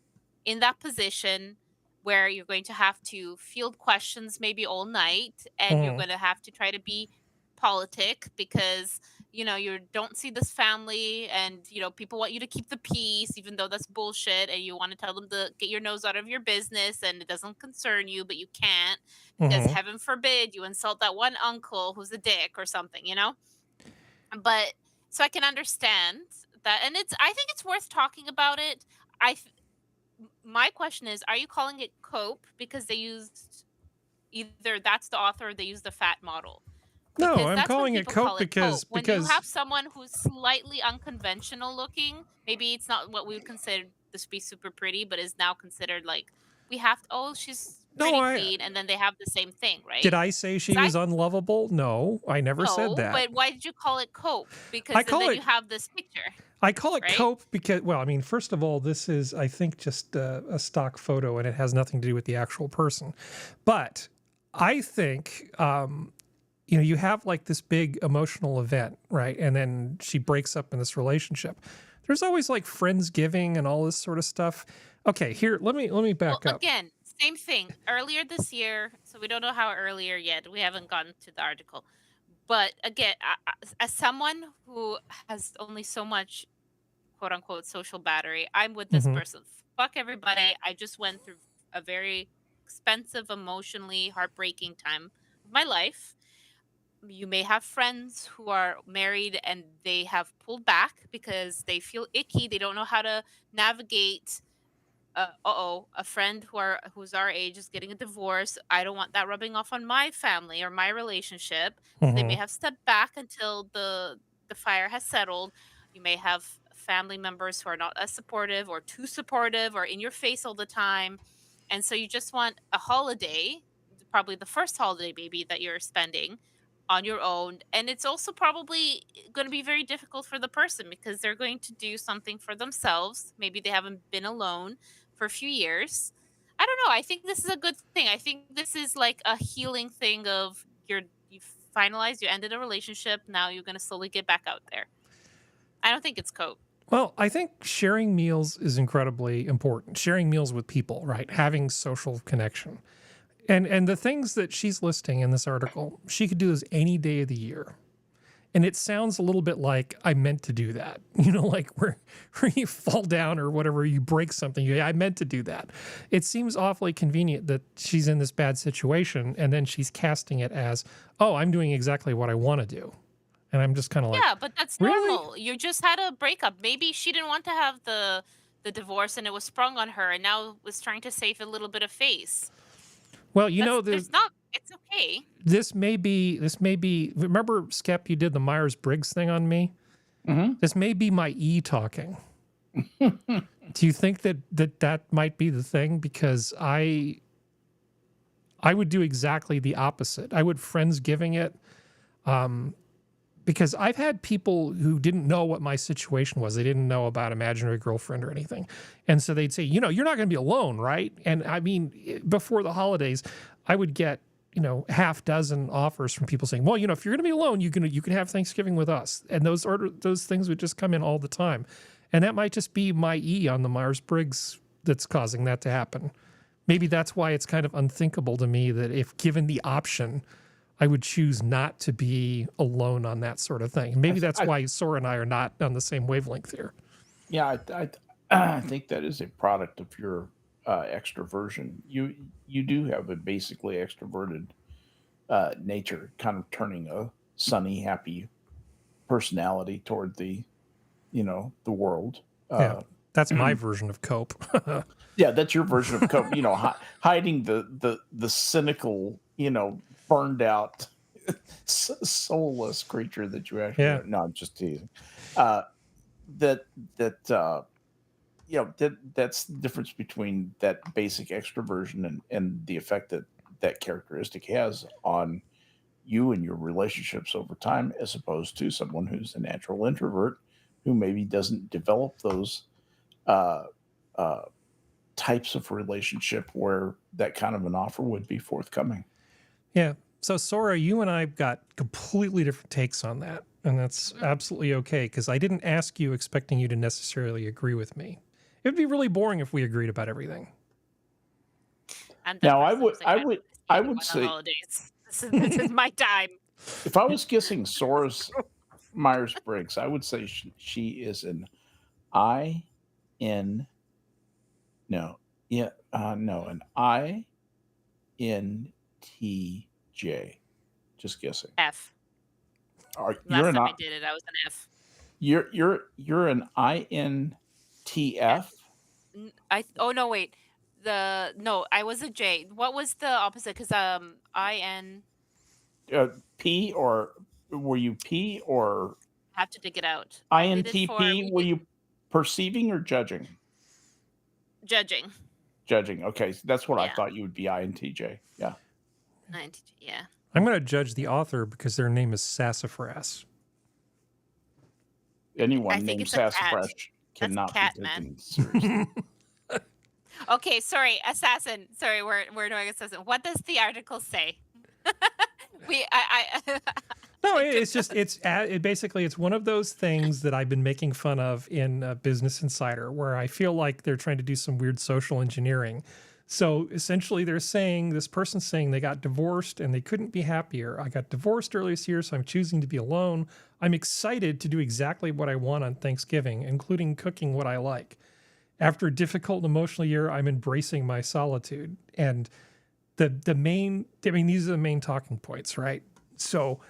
in that position where you're going to have to field questions maybe all night and you're going to have to try to be politic because you don't see this family and people want you to keep the peace even though that's bullshit, and you want to tell them to get your nose out of your business and it doesn't concern you, but you can't because heaven forbid you insult that one uncle who's a dick or something. But so I can understand that, and I think it's worth talking about it. My question is, are you calling it cope because they used either that's the author or they used the fat model? No, Because I'm that's when calling it people cope call because when you have someone who's slightly unconventional looking, maybe it's not what we would consider to be super pretty, but is now considered like she's pretty clean, and then they have the same thing, right? Did I say she was unlovable? No, I never said that. But why did you call it cope? Because then you have this picture. I call it right? cope because, well, I mean, first of all, this is, I think, just a stock photo and it has nothing to do with the actual person. But I think, you know, you have like this big emotional event, right? And then she breaks up in this relationship. There's always like Friendsgiving and all this sort of stuff. Okay, here, let me back Well, up. again, same thing. Earlier this year, so we don't know how earlier yet. We haven't gotten to the article. But again, as someone who has only so much quote unquote social battery, I'm with this Mhm. person. Fuck everybody. I just went through a very expensive, emotionally heartbreaking time of my life. You may have friends who are married and they have pulled back because they feel icky. They don't know how to navigate a friend who's our age is getting a divorce. I don't want that rubbing off on my family or my relationship. So they may Mhm. have stepped back until the fire has settled. You may have family members who are not as supportive or too supportive or in your face all the time. And so you just want a holiday, probably the first holiday maybe that you're spending on your own. And it's also probably going to be very difficult for the person because they're going to do something for themselves. Maybe they haven't been alone for a few years. I don't know. I think this is a good thing. I think this is like a healing thing of you finalized, you ended a relationship, now you're gonna slowly get back out there. I don't think it's cope. Well, I think sharing meals is incredibly important. Sharing meals with people, right? Having social connection. And the things that she's listing in this article, she could do this any day of the year. And it sounds a little bit like I meant to do that. You know, like where you fall down or whatever, you break something. I meant to do that. It seems awfully convenient that she's in this bad situation and then she's casting it as, oh, I'm doing exactly what I want to do. And I'm just kind of like, Yeah, but that's really? normal. You just had a breakup. Maybe she didn't want to have the divorce and it was sprung on her and now was trying to save a little bit of face. Well, you know, There's not it's okay. this may be, remember, Skep, you did the Myers-Briggs thing on me? Mm-hmm. This may be my E talking. Do you think that might be the thing? Because I would do exactly the opposite. I would Friendsgiving it, because I've had people who didn't know what my situation was. They didn't know about imaginary girlfriend or anything. And so they'd say, you know, you're not going to be alone, right? And I mean, before the holidays, I would get, you know, half dozen offers from people saying, well, you know, if you're going to be alone, you can have Thanksgiving with us. And those things would just come in all the time. And that might just be my E on the Myers-Briggs that's causing that to happen. Maybe that's why it's kind of unthinkable to me that if given the option, I would choose not to be alone on that sort of thing. Maybe that's why Sora and I are not on the same wavelength here. Yeah, I think that is a product of your extroversion. You do have a basically extroverted nature, kind of turning a sunny, happy personality toward the world. Yeah, that's my version of cope. Yeah, that's your version of cope. You know, hiding the cynical, burned out, soulless creature that you actually Yeah. are. No, I'm just teasing. That's the difference between that basic extroversion and the effect that characteristic has on you and your relationships over time, as opposed to someone who's a natural introvert who maybe doesn't develop those uh, uh, types of relationship where that kind of an offer would be forthcoming. Yeah. So Sora, you and I got completely different takes on that. And that's absolutely okay, because I didn't ask you expecting you to necessarily agree with me. It would be really boring if we agreed about everything. Now, I would say, holidays. This is my time. if I was guessing Sora's Myers-Briggs, I would say she is an an INTJ. Just guessing. F. You're Last an time I did it, I was an F. you're an INTF. Oh no, wait. I was a J. What was the opposite? Because IN. P, or were you P, or Have to dig it out. I did it for INTP? Were you perceiving or judging? judging. Judging. Okay, so that's what I Yeah. thought you would be. INTJ. Yeah. I'm going to judge the author because their name is Sassafras. Anyone think named it's a cat. Sassafrash That's cannot cat, be man. taken seriously. Okay, sorry, assassin. Sorry, we're doing assassin. What does the article say? I No, I it's took just basically it's one of those things that I've been making fun of in Business Insider, where I feel like they're trying to do some weird social engineering. So essentially, this person's saying they got divorced and they couldn't be happier. I got divorced earlier this year, so I'm choosing to be alone. I'm excited to do exactly what I want on Thanksgiving, including cooking what I like. After a difficult and emotional year, I'm embracing my solitude. And these are the main talking points, right? So.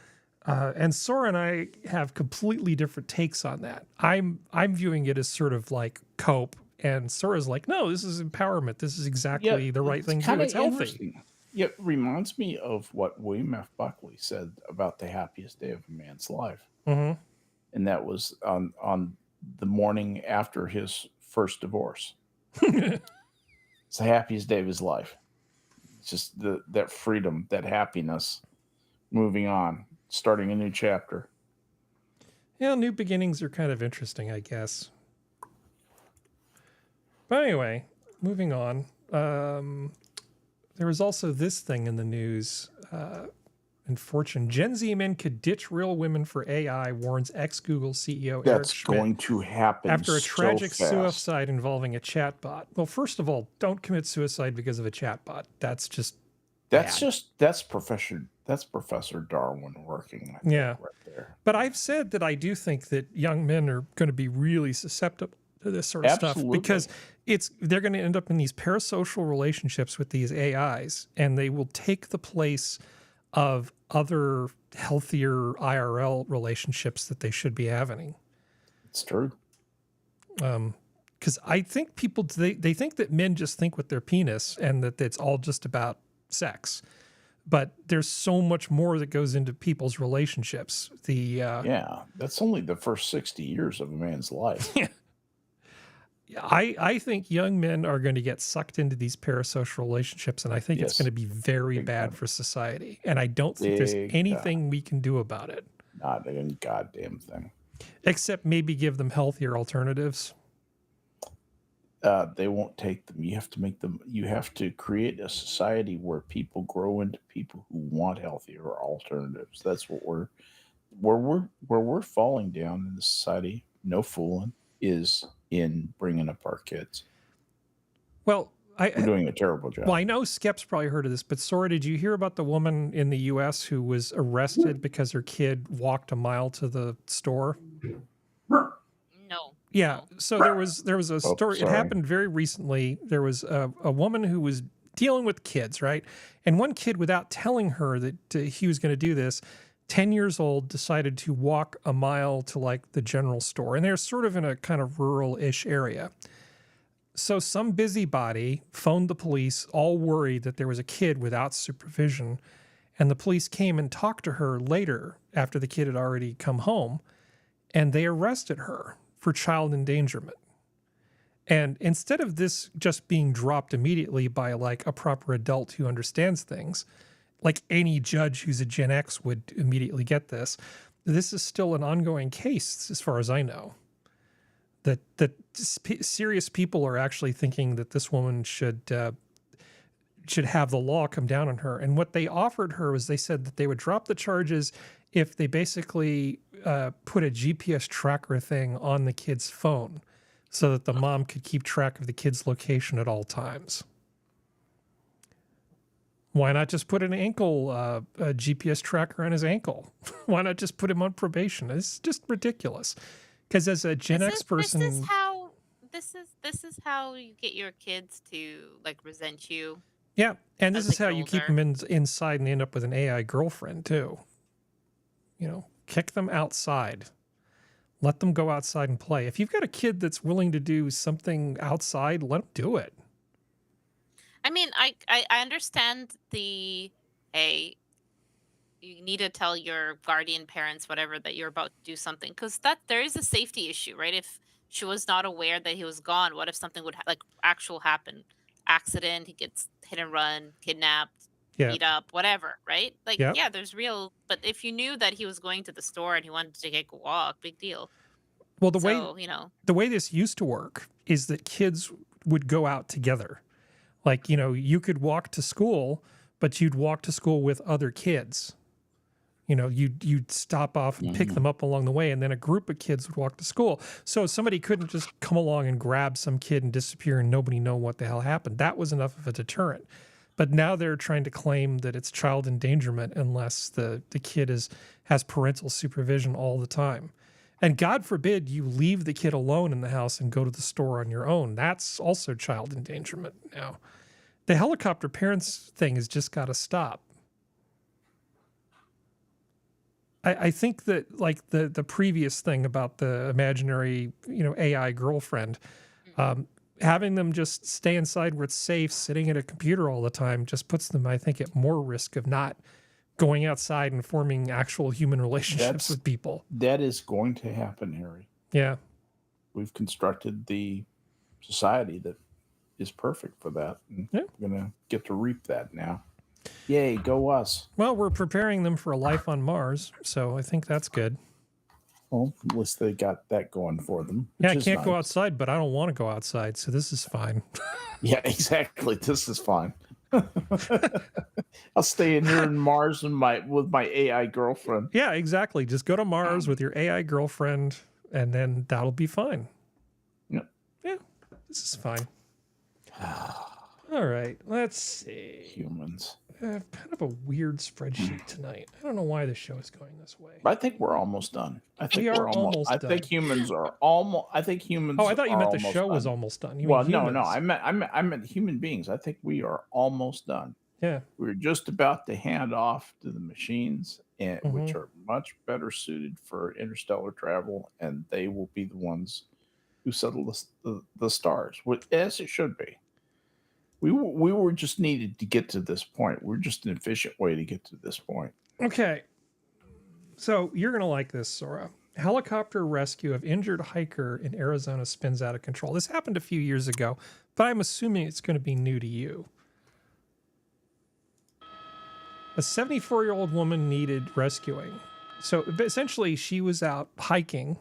And Sora and I have completely different takes on that. I'm viewing it as sort of like cope, and Sora's like, no, this is empowerment. This is exactly the right thing to do. kinda It's healthy. interesting. Yeah, it reminds me of what William F. Buckley said about the happiest day of a man's life, Mm-hmm. and that was on the morning after his first divorce. It's the happiest day of his life. It's just that freedom, that happiness, moving on, starting a new chapter. Yeah, new beginnings are kind of interesting, I guess. But anyway, moving on. There was also this thing in the news in Fortune. Gen Z men could ditch real women for AI, warns ex-Google CEO Eric That's Schmidt. going to happen After a so tragic fast. suicide involving a chatbot. Well, first of all, don't commit suicide because of a chatbot. That's just bad. That's Professor Darwin working. I think, Yeah. right there. But I've said that I do think that young men are going to be really susceptible to this sort of stuff because they're going to end up in these parasocial relationships with these AIs, and they will take the place of other healthier IRL relationships that they should be having. It's true. Because I think people they think that men just think with their penis and that it's all just about sex, but there's so much more that goes into people's relationships. Yeah, that's only the first 60 years of a man's life. I think young men are going to get sucked into these parasocial relationships, and I think it's Yes. going to be very Big bad time. for society. And I don't think there's Big anything we can do about it, Not a goddamn thing. except maybe give them healthier alternatives. They won't take them. You have to make them. You have to create a society where people grow into people who want healthier alternatives. That's what we're falling down in the society. No fooling is in bringing up our kids. Well, We're doing a terrible job. Well, I know Skep's probably heard of this, but Sora, did you hear about the woman in the U.S. who was arrested because her kid walked a mile to the store? no. Yeah. So there was a story. It sorry. happened very recently. There was a woman who was dealing with kids, right? And one kid, without telling her that he was going to do this, 10 years old, decided to walk a mile to like the general store. And they're sort of in a kind of rural-ish area. So some busybody phoned the police, all worried that there was a kid without supervision. And the police came and talked to her later after the kid had already come home. And they arrested her for child endangerment. And instead of this just being dropped immediately by like a proper adult who understands things, like any judge who's a Gen X would immediately get this, this is still an ongoing case as far as I know. That serious people are actually thinking that this woman should have the law come down on her. And what they offered her was they said that they would drop the charges if they basically put a GPS tracker thing on the kid's phone so that the mom could keep track of the kid's location at all times. Why not just put a GPS tracker on his ankle? Why not just put him on probation? It's just ridiculous. Because as a Gen X person, this is how you get your kids to like resent you. yeah, and this as is they how get you keep older. them inside and end up with an AI girlfriend too. You know, kick them outside. Let them go outside and play. If you've got a kid that's willing to do something outside, let them do it. I mean, I understand the hey, you need to tell your guardian parents whatever that you're about to do something because that there is a safety issue, right? If she was not aware that he was gone, what if something would actual happen? Accident, he gets hit and run, kidnapped, Yeah. beat up, whatever, right? Like, Yep. yeah, there's real. But if you knew that he was going to the store and he wanted to take a walk, big deal. Well, So, you know, the way this used to work is that kids would go out together. Like, you know, you could walk to school, but you'd walk to school with other kids. You know, you'd stop off and pick them up along the way, and then a group of kids would walk to school. So somebody couldn't just come along and grab some kid and disappear and nobody know what the hell happened. That was enough of a deterrent. But now they're trying to claim that it's child endangerment unless the kid has parental supervision all the time. And God forbid you leave the kid alone in the house and go to the store on your own. That's also child endangerment now. The helicopter parents thing has just got to stop. I think that, like, the previous thing about the imaginary, you know, AI girlfriend, having them just stay inside where it's safe, sitting at a computer all the time, just puts them, I think, at more risk of not going outside and forming actual human relationships with people. That is going to happen, Harry. Yeah. We've constructed the society that is perfect for that. And we're going to get to reap that now. Yay, go us. Well, we're preparing them for a life on Mars, so I think that's good. Well, at least they got that going for them. Yeah, I can't go outside, but I don't want to go outside, so this is fine. Yeah, exactly. This is fine. I'll stay in here in Mars with my AI girlfriend. Yeah, exactly. Just go to Mars with your AI girlfriend, and then that'll be fine. Yep. Yeah, this is fine. All right, let's see. Humans. Kind of a weird spreadsheet tonight. I don't know why the show is going this way. I think we're almost done. I think We are we're almost done. I think humans are almost. I think humans. Oh, I thought you meant the almost show was done. almost done. You Well, mean no. humans. I meant human beings. I think we are almost done. Yeah. We're just about to hand off to the machines, and which are much better suited for interstellar travel, and they will be the ones who settle the stars, as it should be. We were just needed to get to this point. We're just an efficient way to get to this point. Okay. So you're going to like this, Sora. Helicopter rescue of injured hiker in Arizona spins out of control. This happened a few years ago, but I'm assuming it's going to be new to you. A 74-year-old woman needed rescuing. So essentially, she was out hiking,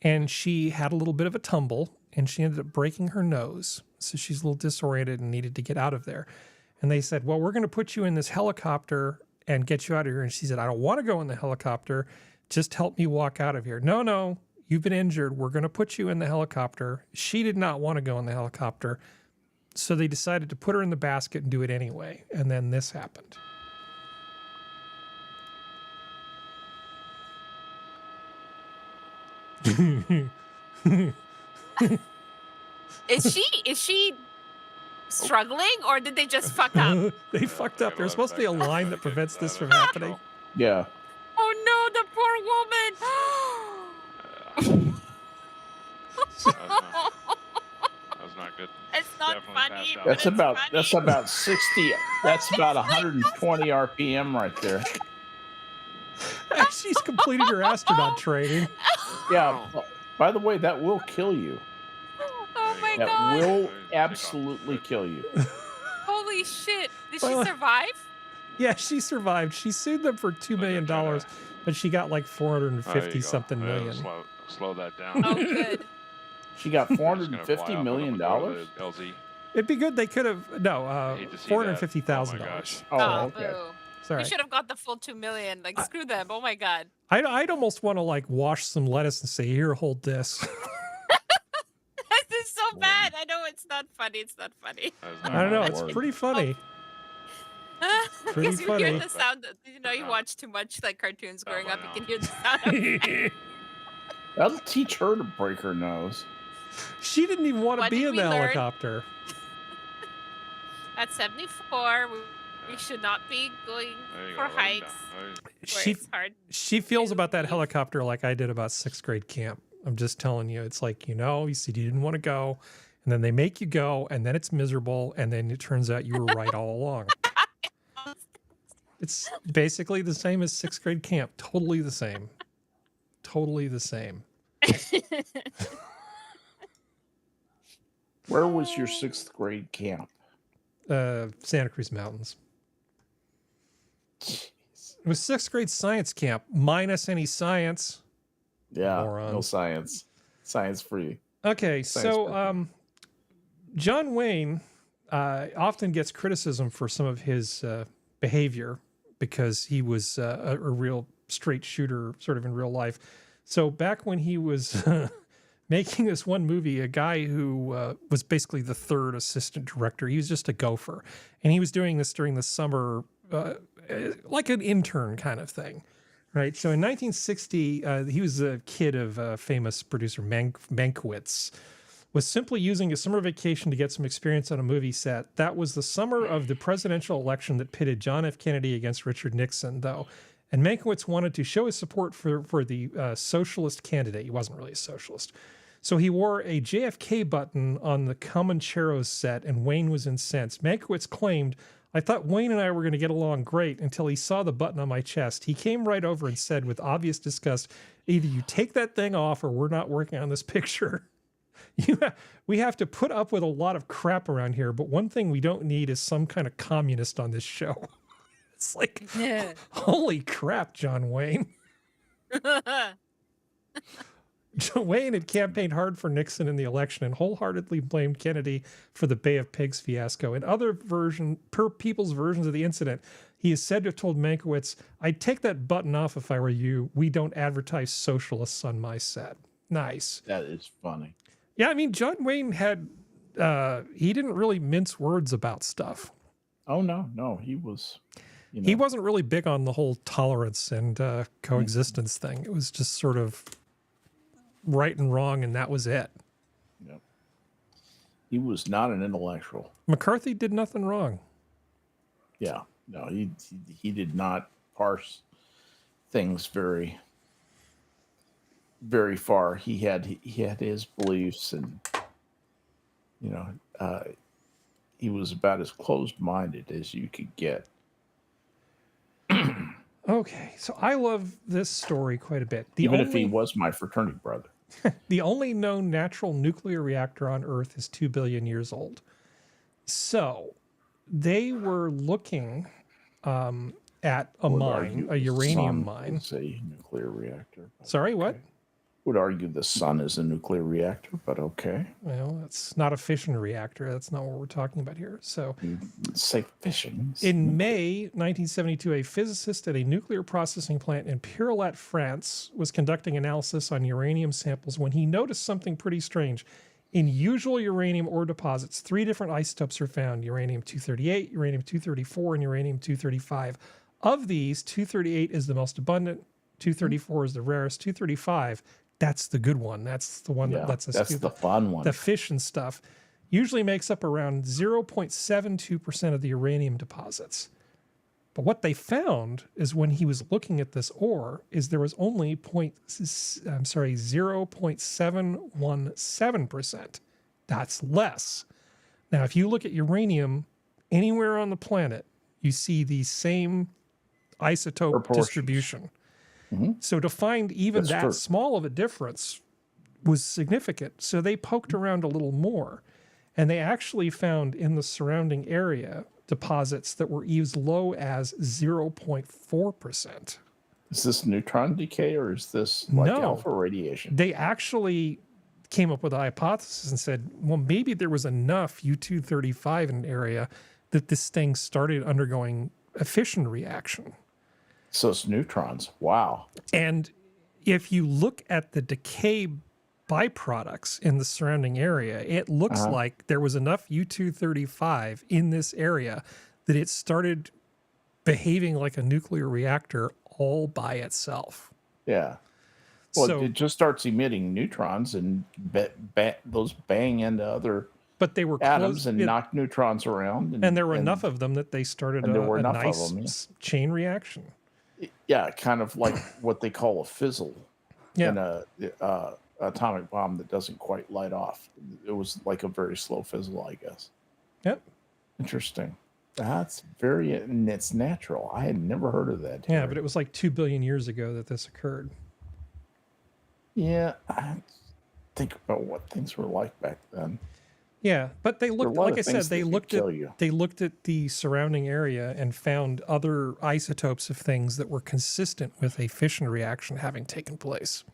and she had a little bit of a tumble, and she ended up breaking her nose. So she's a little disoriented and needed to get out of there. And they said, well, we're going to put you in this helicopter and get you out of here. And she said, I don't want to go in the helicopter. Just help me walk out of here. No, you've been injured. We're going to put you in the helicopter. She did not want to go in the helicopter. So they decided to put her in the basket and do it anyway. And then this happened. Is she struggling, or did they just fuck up? They fucked up. There's supposed to be a line that prevents this from happening. Yeah. Oh no, the poor woman. That's not good. It's not Definitely funny. passed out. but That's it's about funny. 60. That's about 120 RPM right there. She's completed her astronaut training. Yeah. By the way, that will kill you. Oh my That god! will absolutely kill you. Holy shit! Did Well, she survive? Yeah, she survived. She sued them for $2 million, but she got like 450 something million. Slow that down. Oh, good. She got Just gonna fly $450 off with million. them and go to the LZ. It'd be good. They could have hate to see that. $450,000. Oh my gosh. Oh, okay. Boo. Sorry. You should have got the full 2 million. Like, screw them. Oh my god. I'd almost want to like wash some lettuce and say, "Here, hold this." This is so bad. I know it's not funny. It's not funny. That is I not don't know. right. It's pretty funny. Because you hear funny. the sound. You know, you watch too much like cartoons growing up. You can hear the sound. Of That'll teach her to break her nose. She didn't even want to What be did in we the learn? helicopter. At 74, we should not be going There you for go, let him heights down. There you go. where She it's hard. she feels to about that leave. helicopter like I did about 6th grade camp. I'm just telling you, it's like, you said you didn't want to go, and then they make you go, and then it's miserable, and then it turns out you were right all along. It's basically the same as 6th grade camp. Totally the same. Totally the same. Where was your 6th grade camp? Santa Cruz Mountains. Jeez. It was 6th grade science camp, minus any science. Yeah, no Morons. science. Science free. Okay, Science so fiction. John Wayne often gets criticism for some of his behavior because he was a real straight shooter sort of in real life. So back when he was making this one movie, a guy who was basically the third assistant director, he was just a gopher. And he was doing this during the summer, like an intern kind of thing. Right. So in 1960, he was a kid of famous producer Mankiewicz, was simply using a summer vacation to get some experience on a movie set. That was the summer of the presidential election that pitted John F. Kennedy against Richard Nixon, though. And Mankiewicz wanted to show his support for the socialist candidate. He wasn't really a socialist. So he wore a JFK button on the Comancheros set, and Wayne was incensed. Mankiewicz claimed, "I thought Wayne and I were going to get along great until he saw the button on my chest. He came right over and said with obvious disgust, either you take that thing off or we're not working on this picture. We have to put up with a lot of crap around here, but one thing we don't need is some kind of communist on this show." It's like, holy crap, John Wayne. John Wayne had campaigned hard for Nixon in the election and wholeheartedly blamed Kennedy for the Bay of Pigs fiasco. In other people's versions of the incident, he is said to have told Mankiewicz, "I'd take that button off if I were you. We don't advertise socialists on my set." Nice. That is funny. Yeah, I mean, John Wayne had, he didn't really mince words about stuff. Oh, no. He was, He wasn't really big on the whole tolerance and coexistence thing. It was just sort of right and wrong, and that was it. Yep. He was not an intellectual. McCarthy did nothing wrong. Yeah. No, he did not parse things very, very far. He had his beliefs, and he was about as closed-minded as you could get. Okay, so I love this story quite a bit. Even if he was my fraternity brother. The only known natural nuclear reactor on Earth is 2 billion years old. So they were looking at a mine, a uranium mine. It's a nuclear reactor. Sorry, what? Would argue the sun is a nuclear reactor, but okay. Well, that's not a fission reactor. That's not what we're talking about here. So say fission. in May 1972, a physicist at a nuclear processing plant in Pirilat, France, was conducting analysis on uranium samples when he noticed something pretty strange. In usual uranium ore deposits, 3 different isotopes are found: uranium-238, uranium-234, and uranium-235. Of these, 238 is the most abundant, 234 is the rarest, 235, that's the good one. That's the one that lets us that's do the fun one. The fish and stuff. Usually makes up around 0.72% of the uranium deposits. But what they found is when he was looking at this ore is there was only 0.717%. That's less. Now, if you look at uranium anywhere on the planet, you see the same isotope distribution. Mm-hmm. So to find even that small of a difference was significant. So they poked around a little more, and they actually found in the surrounding area deposits that were as low as 0.4%. Is this neutron decay, or is this like alpha radiation? They actually came up with a hypothesis and said, well, maybe there was enough U-235 in an area that this thing started undergoing a fission reaction. So it's neutrons. Wow. And if you look at the decay byproducts in the surrounding area, it looks like there was enough U-235 in this area that it started behaving like a nuclear reactor all by itself. Yeah. Well, so, it just starts emitting neutrons, and those bang into other atoms and knock neutrons around. And there were enough of them that they started a nice chain reaction. Yeah, kind of like what they call a fizzle in a atomic bomb that doesn't quite light off. It was like a very slow fizzle, I guess. Yep. Interesting. That's and it's natural. I had never heard of that. Yeah, but it was like 2 billion years ago that this occurred. Yeah, I think about what things were like back then. Yeah, but they looked, like I said, they looked at the surrounding area and found other isotopes of things that were consistent with a fission reaction having taken place.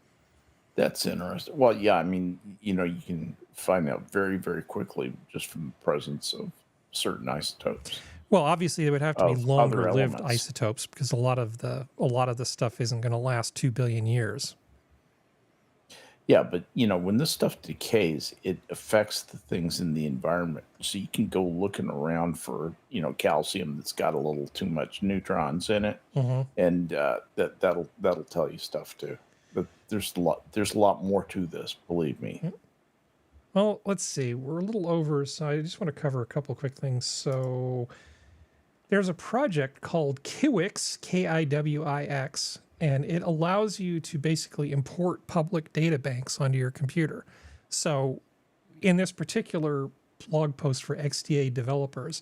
That's interesting. Well, yeah, I mean, you can find out very, very quickly just from the presence of certain isotopes Well, obviously, it would have to be of longer other lived elements. isotopes because a lot of the stuff isn't going to last 2 billion years. Yeah, but when this stuff decays, it affects the things in the environment. So you can go looking around for calcium that's got a little too much neutrons in it, and that'll tell you stuff too. But there's a lot more to this, believe me. Well, let's see. We're a little over, so I just want to cover a couple quick things. So there's a project called Kiwix, Kiwix, and it allows you to basically import public data banks onto your computer. So in this particular blog post for XDA developers,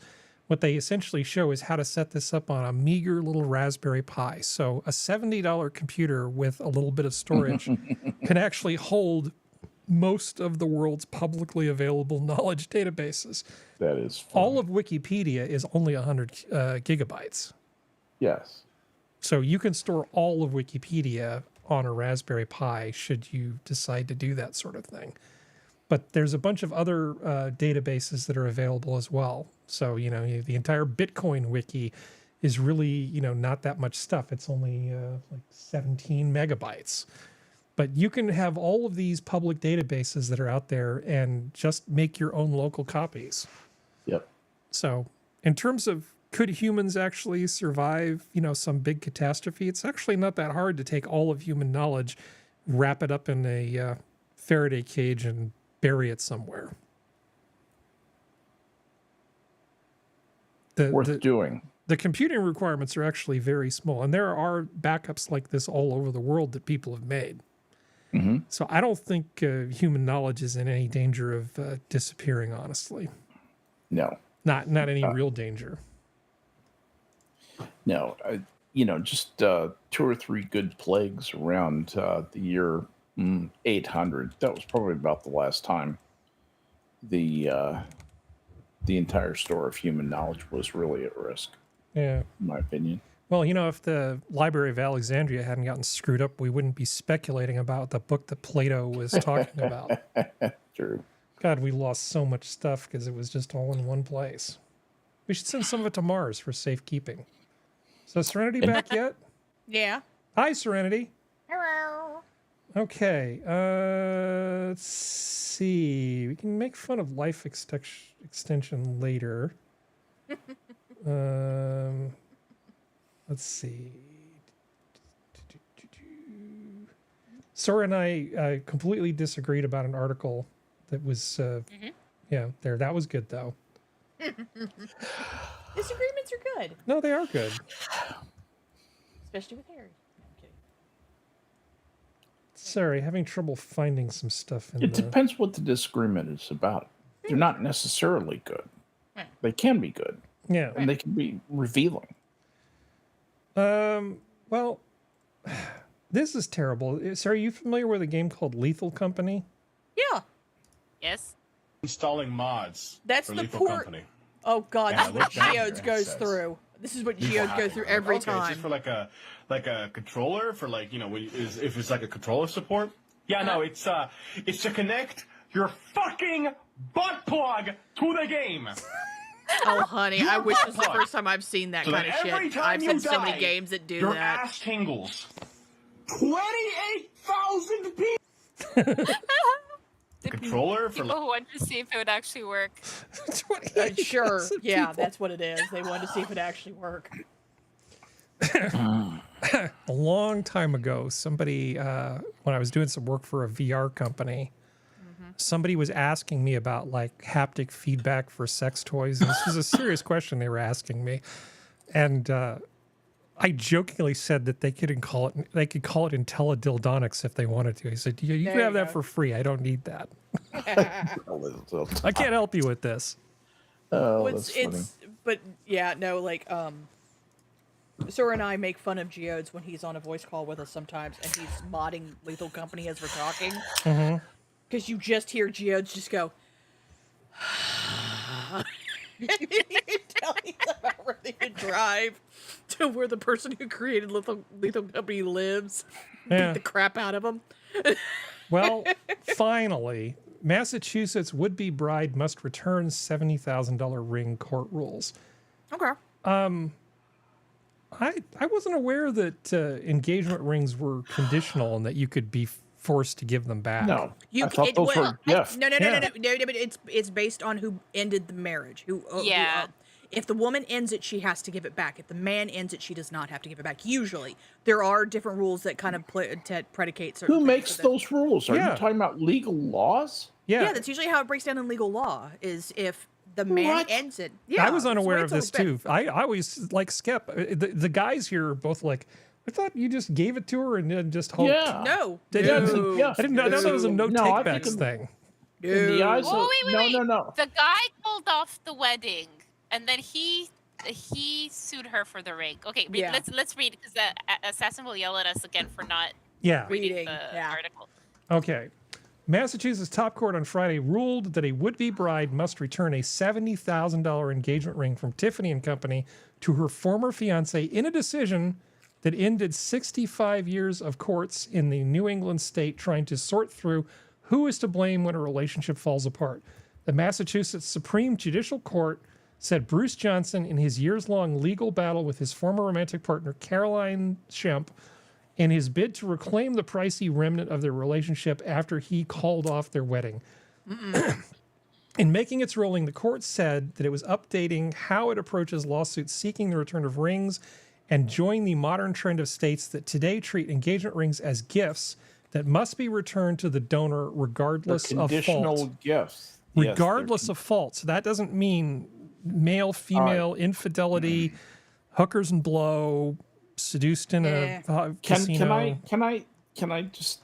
what they essentially show is how to set this up on a meager little Raspberry Pi. So a $70 computer with a little bit of storage can actually hold most of the world's publicly available knowledge databases. That is funny. All of Wikipedia is only 100 gigabytes. Yes. So you can store all of Wikipedia on a Raspberry Pi should you decide to do that sort of thing. But there's a bunch of other databases that are available as well. So, the entire Bitcoin wiki is really, not that much stuff. It's only like 17 megabytes. But you can have all of these public databases that are out there and just make your own local copies. Yep. So in terms of could humans actually survive, some big catastrophe, it's actually not that hard to take all of human knowledge, wrap it up in a Faraday cage and bury it somewhere. Worth doing. The computing requirements are actually very small, and there are backups like this all over the world that people have made. So I don't think human knowledge is in any danger of disappearing, honestly. No. Not any real danger. No. Just 2 or 3 good plagues around the year 800. That was probably about the last time the entire store of human knowledge was really at risk. Yeah. In my opinion. Well, if the Library of Alexandria hadn't gotten screwed up, we wouldn't be speculating about the book that Plato was talking about. True. God, we lost so much stuff because it was just all in one place. We should send some of it to Mars for safekeeping. So, Serenity back yet? Yeah. Hi, Serenity. Hello. Okay. Let's see. We can make fun of life extension later. Let's see. Sora and I completely disagreed about an article that was, that was good though. Disagreements are good, No, they are good. especially with Harry. No, I'm kidding. Sorry, having trouble finding some stuff in It depends what the disagreement is about. They're not necessarily good. They can be good. Yeah. And they can be revealing. Well, this is terrible. So are you familiar with a game called Lethal Company? Yeah. Yes. Installing mods. That's for the Lethal poor- Company. Oh God, Yeah, this is what look down Geodes here, it goes says. through. This is what Lethal Geodes go hacking. through every It's time. just for like a controller for like if it's like a controller support. Yeah, no, it's to connect your fucking butt plug to the game. Oh, honey, I wish this was the plug. first time I've seen that So kind that of every shit. time I've you had so many die, games that do your that. ass tingles. 28,000 people. Controller for People who wanted to see if it would actually work. Sure, 28,000 yeah, people. that's what it is. They wanted to see if it actually worked. A long time ago, somebody, when I was doing some work for a VR company, somebody was asking me about like haptic feedback for sex toys. And this was a serious question they were asking me. And I jokingly said that they could call it IntelliDildonics if they wanted to. He said, you There can have you that go. for free. I don't need that. I can't help you with this. Oh, Well, that's funny. but yeah, no, like Sora and I make fun of Geodes when he's on a voice call with us sometimes, and he's modding Lethal Company as we're talking. Because you just hear Geodes just go. And you tell me about where they could drive to where the person who created Lethal Company lives, Yeah. beat the crap out of him. Well, finally, Massachusetts would-be bride must return $70,000 ring court rules. Okay. I wasn't aware that engagement rings were conditional and that you could be forced to give them back. No, You I thought those were gifts. No, Yeah. but it's based on who ended the marriage. Yeah. If the woman ends it, she has to give it back. If the man ends it, she does not have to give it back. Usually, there are different rules that kind of predicate certain. Who things makes so that- those rules? Are Yeah. you talking about legal laws? Yeah, Yeah, that's usually how it breaks down in legal law. Is if the man What? ends it. Yeah, I was that's the unaware way of it's this always been. too. I always like Skep. The guys here are both like, I thought you just gave it to her and then just hoped. Yeah. No, Did Yeah, you? it's a no. gift. I didn't know that was a no No, I takebacks think thing. In the eyes Oh, of wait. no. The guy called off the wedding, and then he sued her for the ring. Okay, Yeah. let's read, because Assassin will yell at us again for not Yeah. reading Reading, the yeah. article. Okay. Massachusetts top court on Friday ruled that a would-be bride must return a $70,000 engagement ring from Tiffany & Company to her former fiancé in a decision that ended 65 years of courts in the New England state trying to sort through who is to blame when a relationship falls apart. The Massachusetts Supreme Judicial Court said Bruce Johnson, in his years-long legal battle with his former romantic partner Caroline Shemp, in his bid to reclaim the pricey remnant of their relationship after he called off their wedding. In making its ruling, the court said that it was updating how it approaches lawsuits seeking the return of rings and joined the modern trend of states that today treat engagement rings as gifts that must be returned to the donor They're regardless of conditional fault. gifts. Yes, they're Regardless of fault. So that doesn't mean male, female, infidelity, hookers and blow, seduced in a casino. Can I just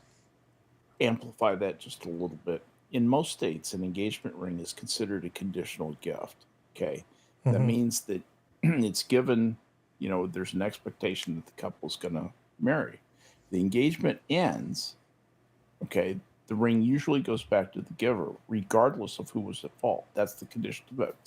amplify that just a little bit? In most states, an engagement ring is considered a conditional gift. Okay, that means that it's given. You know, there's an expectation that the couple's going to marry. The engagement ends. Okay, the ring usually goes back to the giver, regardless of who was at fault. That's the condition.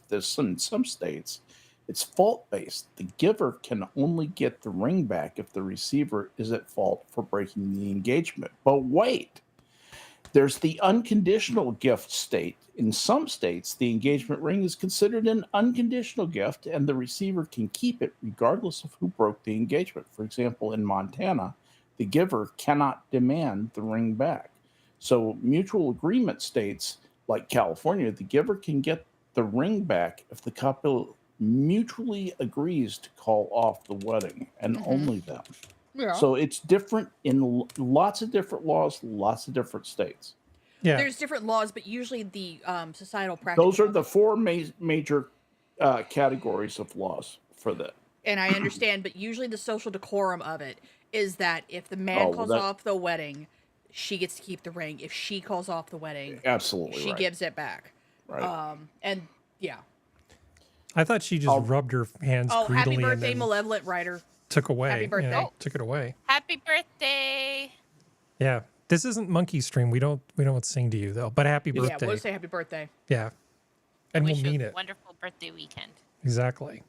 There's in some states, it's fault-based. The giver can only get the ring back if the receiver is at fault for breaking the engagement. But wait, there's the unconditional gift state. In some states, the engagement ring is considered an unconditional gift, and the receiver can keep it regardless of who broke the engagement. For example, in Montana, the giver cannot demand the ring back. So mutual agreement states like California, the giver can get the ring back if the couple mutually agrees to call off the wedding, and only them. Yeah. So it's different in lots of different laws, lots of different states. Yeah. There's different laws, but usually the societal practice. Those are the four major categories of laws for that. And I understand, but usually the social decorum of it is that if the man well, calls that- off the wedding, she gets to keep the ring. If she calls off the wedding, Absolutely she right. gives it back. Right. And yeah. I thought she just rubbed her hands Oh, happy greedily and birthday, then malevolent writer. took away. Happy birthday. Yeah, took it away. Happy birthday! Yeah. This isn't Monkey Stream. We don't sing to you though. But happy Yeah, birthday. we'll say happy birthday. Yeah. And we'll Wish you mean a it. wonderful birthday weekend. Exactly.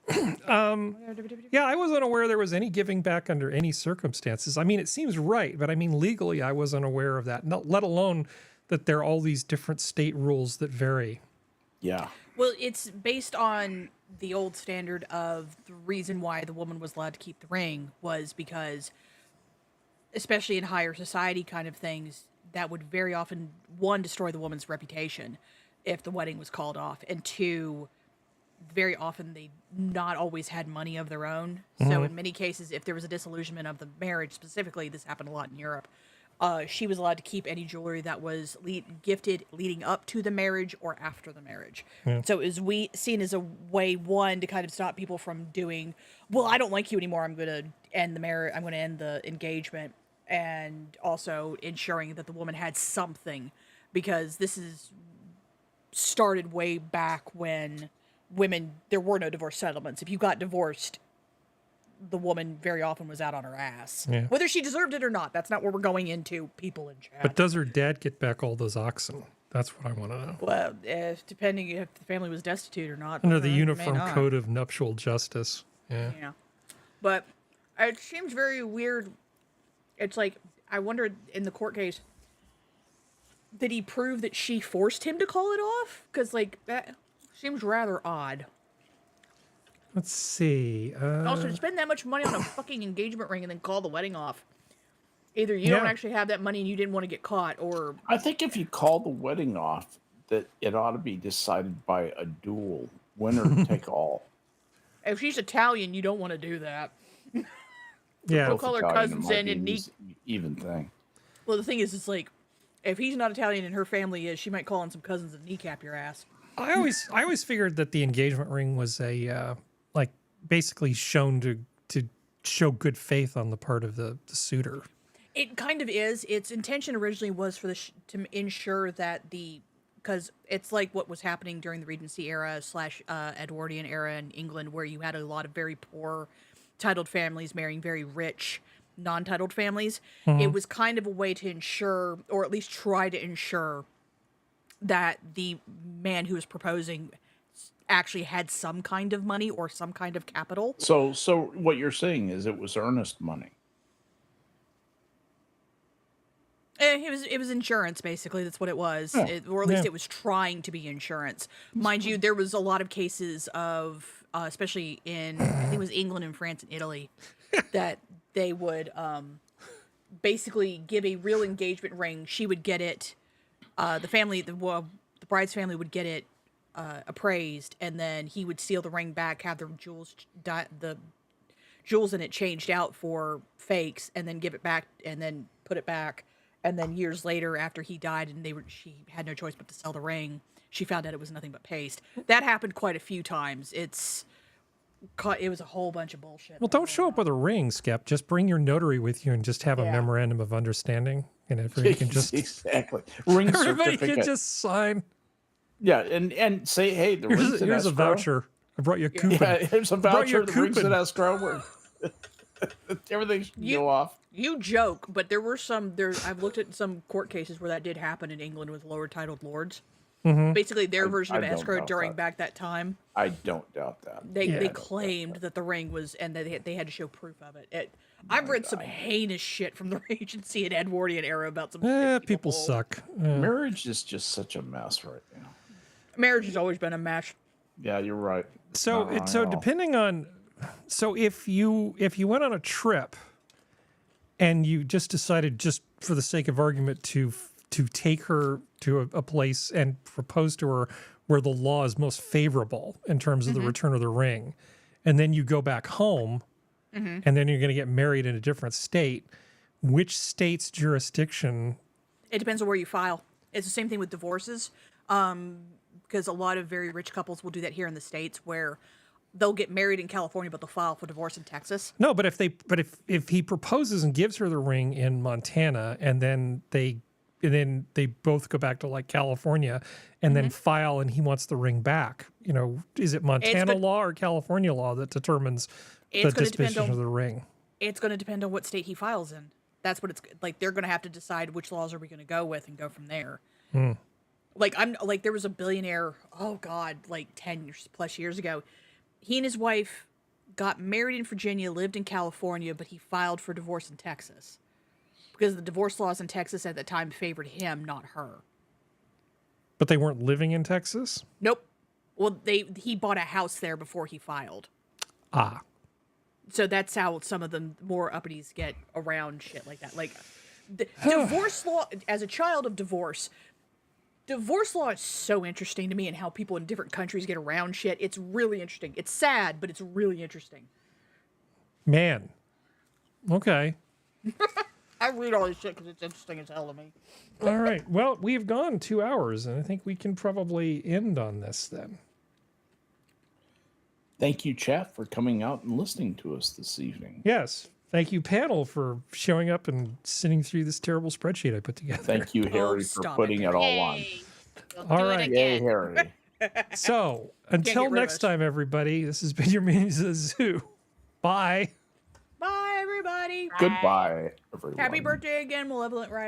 Yeah, I wasn't aware there was any giving back under any circumstances. I mean, it seems right, but I mean, legally, I wasn't aware of that, let alone that there are all these different state rules that vary. Yeah. Well, it's based on the old standard of the reason why the woman was allowed to keep the ring was because, especially in higher society kind of things, that would very often, one, destroy the woman's reputation if the wedding was called off, and two, very often they not always had money of their own. So in many cases, if there was a disillusionment of the marriage, specifically, this happened a lot in Europe, she was allowed to keep any jewelry that was gifted leading up to the marriage or after the marriage. So it was seen as a way, one, to kind of stop people from doing, well, I don't like you anymore, I'm going to end the marriage, I'm going to end the engagement, and also ensuring that the woman had something, because this is started way back when women, there were no divorce settlements. If you got divorced, the woman very often was out on her ass. Yeah. Whether she deserved it or not, that's not what we're going into, people in chat. But does her dad get back all those oxen? That's what I want to know. Well, depending if the family was destitute or not. Under the may Uniform not. Code of Nuptial Justice. Yeah. Yeah. But it seems very weird. It's like, I wonder in the court case, did he prove that she forced him to call it off? Because, like, that seems rather odd. Let's see. Also, to spend that much money on a fucking engagement ring and then call the wedding off. Either you don't actually have that money and you didn't want to get caught, or... I think if you call the wedding off, that it ought to be decided by a duel. Winner take all. If she's Italian, you don't want to do that. Yeah. They'll call her Italian, cousins it in might and be an even thing. Well, the thing is, it's like, if he's not Italian and her family is, she might call in some cousins and kneecap your ass. I always figured that the engagement ring was a like basically shown to show good faith on the part of the suitor. It kind of is. Its intention originally was for to ensure that because it's like what was happening during the Regency era / Edwardian era in England, where you had a lot of very poor titled families marrying very rich non-titled families. It was kind of a way to ensure, or at least try to ensure, that the man who was proposing actually had some kind of money or some kind of capital. So what you're saying is it was earnest money. It was insurance, basically. That's what it was, or at least it was trying to be insurance. Mind you, there was a lot of cases of, especially in I think it was England and France and Italy, that they would basically give a real engagement ring. She would get it. The bride's family would get it appraised, and then he would seal the ring back, have the jewels in it changed out for fakes, and then give it back, and then put it back. And then years later, after he died, and she had no choice but to sell the ring, she found out it was nothing but paste. That happened quite a few times. It was a whole bunch of bullshit. Well, don't show up with a ring, Skep. Just bring your notary with you and just have a memorandum of understanding, and everybody can just exactly ring everybody certificate. can just sign. Yeah, and say, hey, the ring's in Here's a escrow. voucher. I brought you a coupon. Yeah, here's a voucher. The ring's coupon. in escrow. Everything should go off. You joke, but there were I've looked at some court cases where that did happen in England with lower titled lords. Basically, their version of I don't escrow doubt during that. back that time. I don't doubt that. They claimed that the ring was, and they had to show proof of it. I've read some heinous shit from the Regency and Edwardian era about some shit People suck. Marriage is just such a mess right now. Marriage has always been a mess. Yeah, you're right. So Not so wrong at all. depending on, so if you went on a trip, and you just decided, just for the sake of argument, to take her to a place and propose to her where the law is most favorable in terms of the return of the ring, and then you go back home, and then you're going to get married in a different state, which state's jurisdiction? It depends on where you file. It's the same thing with divorces, because a lot of very rich couples will do that here in the States, where they'll get married in California, but they'll file for divorce in Texas. No, but if he proposes and gives her the ring in Montana, and then they both go back to like California, and then file, and he wants the ring back, is it Montana law or California law that determines the disposition of the ring? It's going to depend on what state he files in. That's what it's like. They're going to have to decide which laws are we going to go with and go from there. Like there was a billionaire, oh God, like 10 plus years ago. He and his wife got married in Virginia, lived in California, but he filed for divorce in Texas because the divorce laws in Texas at the time favored him, not her. But they weren't living in Texas? Nope. Well, he bought a house there before he filed. Ah. So that's how some of the more uppities get around shit like that. Like the divorce law, as a child of divorce law is so interesting to me, and how people in different countries get around shit. It's really interesting. It's sad, but it's really interesting. Man. Okay. I read all this shit because it's interesting as hell to me. All right. Well, we've gone 2 hours, and I think we can probably end on this then. Thank you, chat, for coming out and listening to us this evening. Yes. Thank you, panel, for showing up and sitting through this terrible spreadsheet I put together. Thank you, Harry, for stop putting it all on. Yay. We'll All do right. it Yay, again. Harry. So, get until rid of next us. time, everybody, this has been your Meetings at the Zoo. Bye. Bye, everybody. Goodbye, everyone. Happy birthday again, Malevolent Rider.